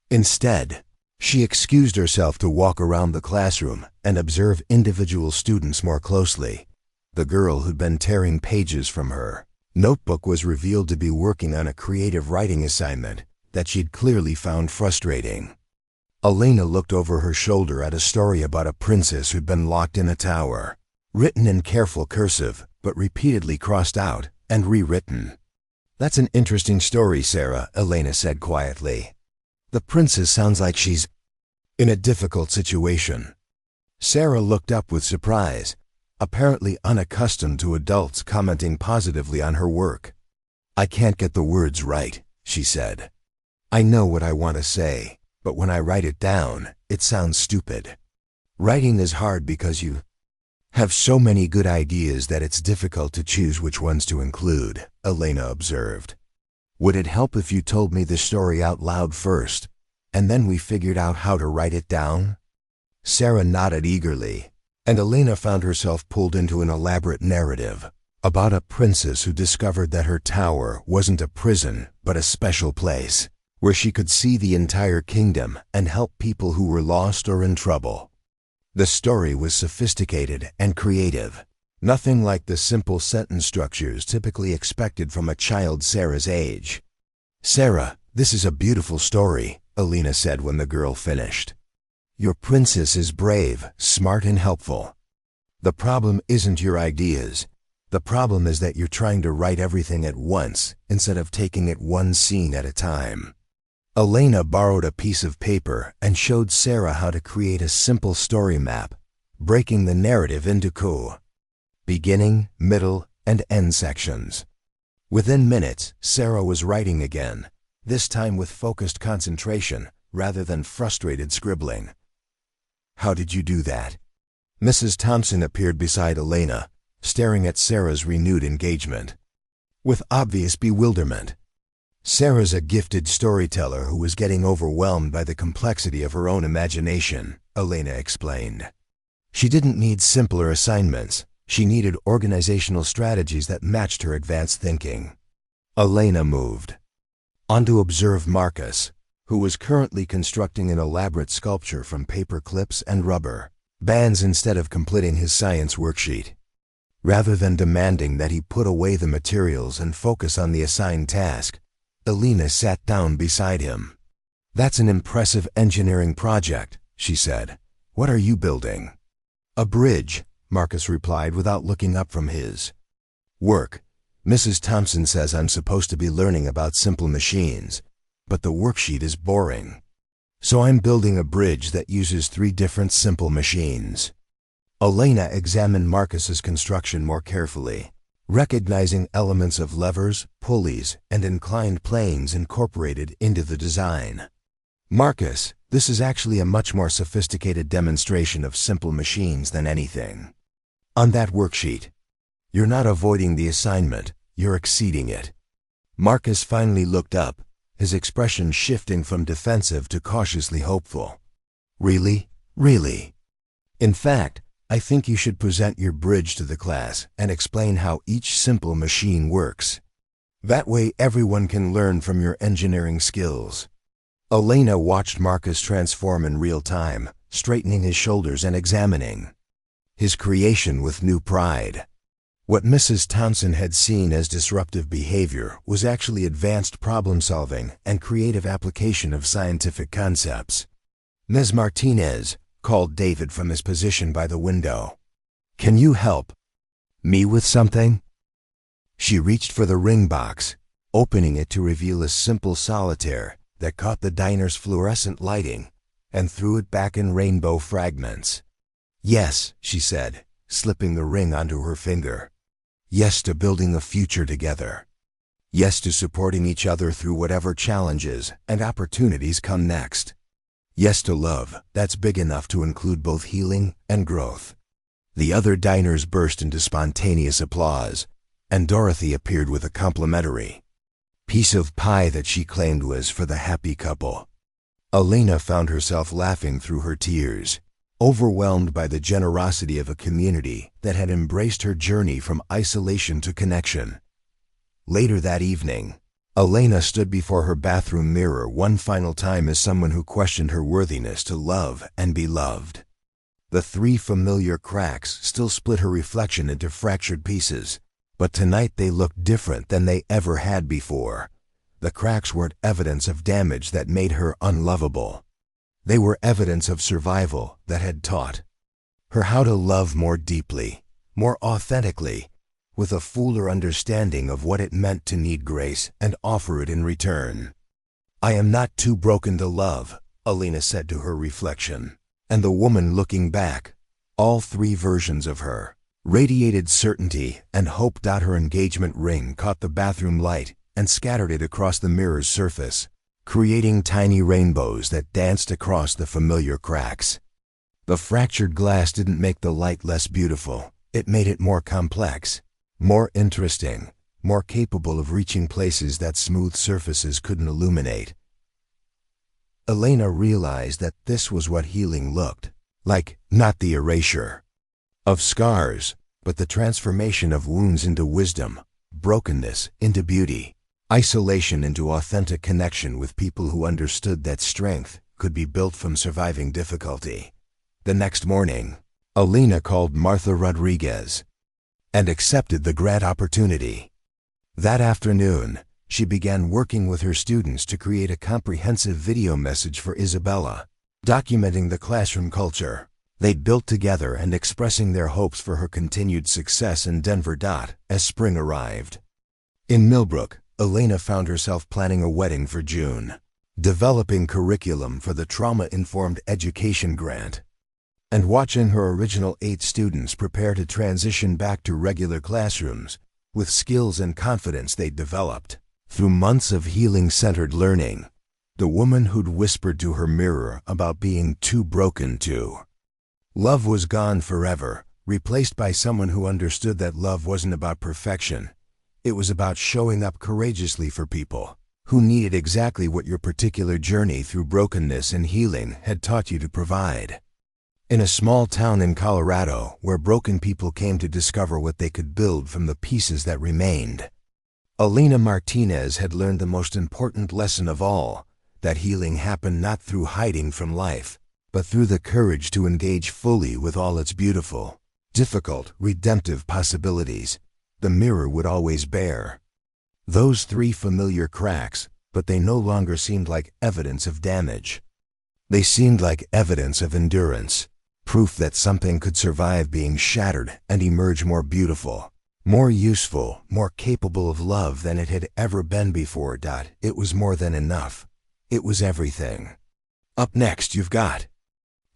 Instead, she excused herself to walk around the classroom and observe individual students more closely. The girl who'd been tearing pages from her notebook was revealed to be working on a creative writing assignment that she'd clearly found frustrating. Elena looked over her shoulder at a story about a princess who'd been locked in a tower, written in careful cursive, but repeatedly crossed out and rewritten. That's an interesting story, Sarah, Elena said quietly. The princess sounds like she's in a difficult situation. Sarah looked up with surprise, apparently unaccustomed to adults commenting positively on her work. I can't get the words right, she said. I know what I want to say, but when I write it down, it sounds stupid. Writing is hard because you have so many good ideas that it's difficult to choose which ones to include, Elena observed. Would it help if you told me the story out loud first, and then we figured out how to write it down? Sarah nodded eagerly, and Elena found herself pulled into an elaborate narrative about a princess who discovered that her tower wasn't a prison but a special place, where she could see the entire kingdom and help people who were lost or in trouble. The story was sophisticated and creative, nothing like the simple sentence structures typically expected from a child Sarah's age. Sarah, this is a beautiful story, Elena said when the girl finished. Your princess is brave, smart, and helpful. The problem isn't your ideas. The problem is that you're trying to write everything at once instead of taking it one scene at a time. Elena borrowed a piece of paper and showed Sarah how to create a simple story map, breaking the narrative into beginning, middle, and end sections. Within minutes, Sarah was writing again, this time with focused concentration rather than frustrated scribbling. How did you do that? Mrs. Thompson appeared beside Elena, staring at Sarah's renewed engagement with obvious bewilderment. Sarah's a gifted storyteller who was getting overwhelmed by the complexity of her own imagination, Elena explained. She didn't need simpler assignments. She needed organizational strategies that matched her advanced thinking. Elena moved on to observe Marcus, who was currently constructing an elaborate sculpture from paper clips and rubber bands instead of completing his science worksheet. Rather than demanding that he put away the materials and focus on the assigned task, Elena sat down beside him. That's an impressive engineering project, she said. What are you building? A bridge, Marcus replied without looking up from his work. Mrs. Thompson says I'm supposed to be learning about simple machines, but the worksheet is boring. So I'm building a bridge that uses 3 different simple machines. Elena examined Marcus's construction more carefully, recognizing elements of levers, pulleys, and inclined planes incorporated into the design. Marcus, this is actually a much more sophisticated demonstration of simple machines than anything on that worksheet. You're not avoiding the assignment, you're exceeding it. Marcus finally looked up, his expression shifting from defensive to cautiously hopeful. Really? Really? In fact, I think you should present your bridge to the class and explain how each simple machine works. That way everyone can learn from your engineering skills. Elena watched Marcus transform in real time, straightening his shoulders and examining his creation with new pride. What Mrs. Townsend had seen as disruptive behavior was actually advanced problem-solving and creative application of scientific concepts. Ms. Martinez called David from his position by the window. "Can you help me with something?" She reached for the ring box, opening it to reveal a simple solitaire that caught the diner's fluorescent lighting and threw it back in rainbow fragments. "Yes," she said, slipping the ring onto her finger. "Yes to building a future together. Yes to supporting each other through whatever challenges and opportunities come next. Yes to love that's big enough to include both healing and growth." The other diners burst into spontaneous applause, and Dorothy appeared with a complimentary piece of pie that she claimed was for the happy couple. Elena found herself laughing through her tears, overwhelmed by the generosity of a community that had embraced her journey from isolation to connection. Later that evening, Elena stood before her bathroom mirror one final time as someone who questioned her worthiness to love and be loved. The 3 familiar cracks still split her reflection into fractured pieces, but tonight they looked different than they ever had before. The cracks weren't evidence of damage that made her unlovable. They were evidence of survival that had taught her how to love more deeply, more authentically, with a fuller understanding of what it meant to need grace and offer it in return. "I am not too broken to love," Elena said to her reflection. And the woman looking back, all 3 versions of her, radiated certainty and hope. Her engagement ring caught the bathroom light and scattered it across the mirror's surface, creating tiny rainbows that danced across the familiar cracks. The fractured glass didn't make the light less beautiful. It made it more complex, more interesting, more capable of reaching places that smooth surfaces couldn't illuminate. Elena realized that this was what healing looked like, not the erasure of scars, but the transformation of wounds into wisdom, brokenness into beauty, isolation into authentic connection with people who understood that strength could be built from surviving difficulty. The next morning, Elena called Martha Rodriguez and accepted the grad opportunity. That afternoon, she began working with her students to create a comprehensive video message for Isabella, documenting the classroom culture they'd built together and expressing their hopes for her continued success in Denver. As spring arrived in Millbrook, Elena found herself planning a wedding for June, developing curriculum for the Trauma-Informed Education Grant, and watching her original 8 students prepare to transition back to regular classrooms with skills and confidence they'd developed through months of healing-centered learning. The woman who'd whispered to her mirror about being too broken to love was gone forever, replaced by someone who understood that love wasn't about perfection. It was about showing up courageously for people who needed exactly what your particular journey through brokenness and healing had taught you to provide. In a small town in Colorado, where broken people came to discover what they could build from the pieces that remained, Elena Martinez had learned the most important lesson of all, that healing happened not through hiding from life, but through the courage to engage fully with all its beautiful, difficult, redemptive possibilities the mirror would always bear. Those 3 familiar cracks, but they no longer seemed like evidence of damage. They seemed like evidence of endurance, proof that something could survive being shattered and emerge more beautiful, more useful, more capable of love than it had ever been before. It was more than enough. It was everything. Up next, you've got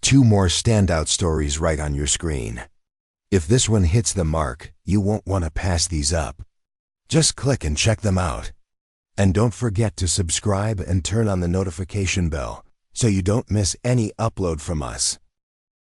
2 more standout stories right on your screen. If this one hits the mark, you won't want to pass these up. Just click and check them out. And don't forget to subscribe and turn on the notification bell so you don't miss any upload from us.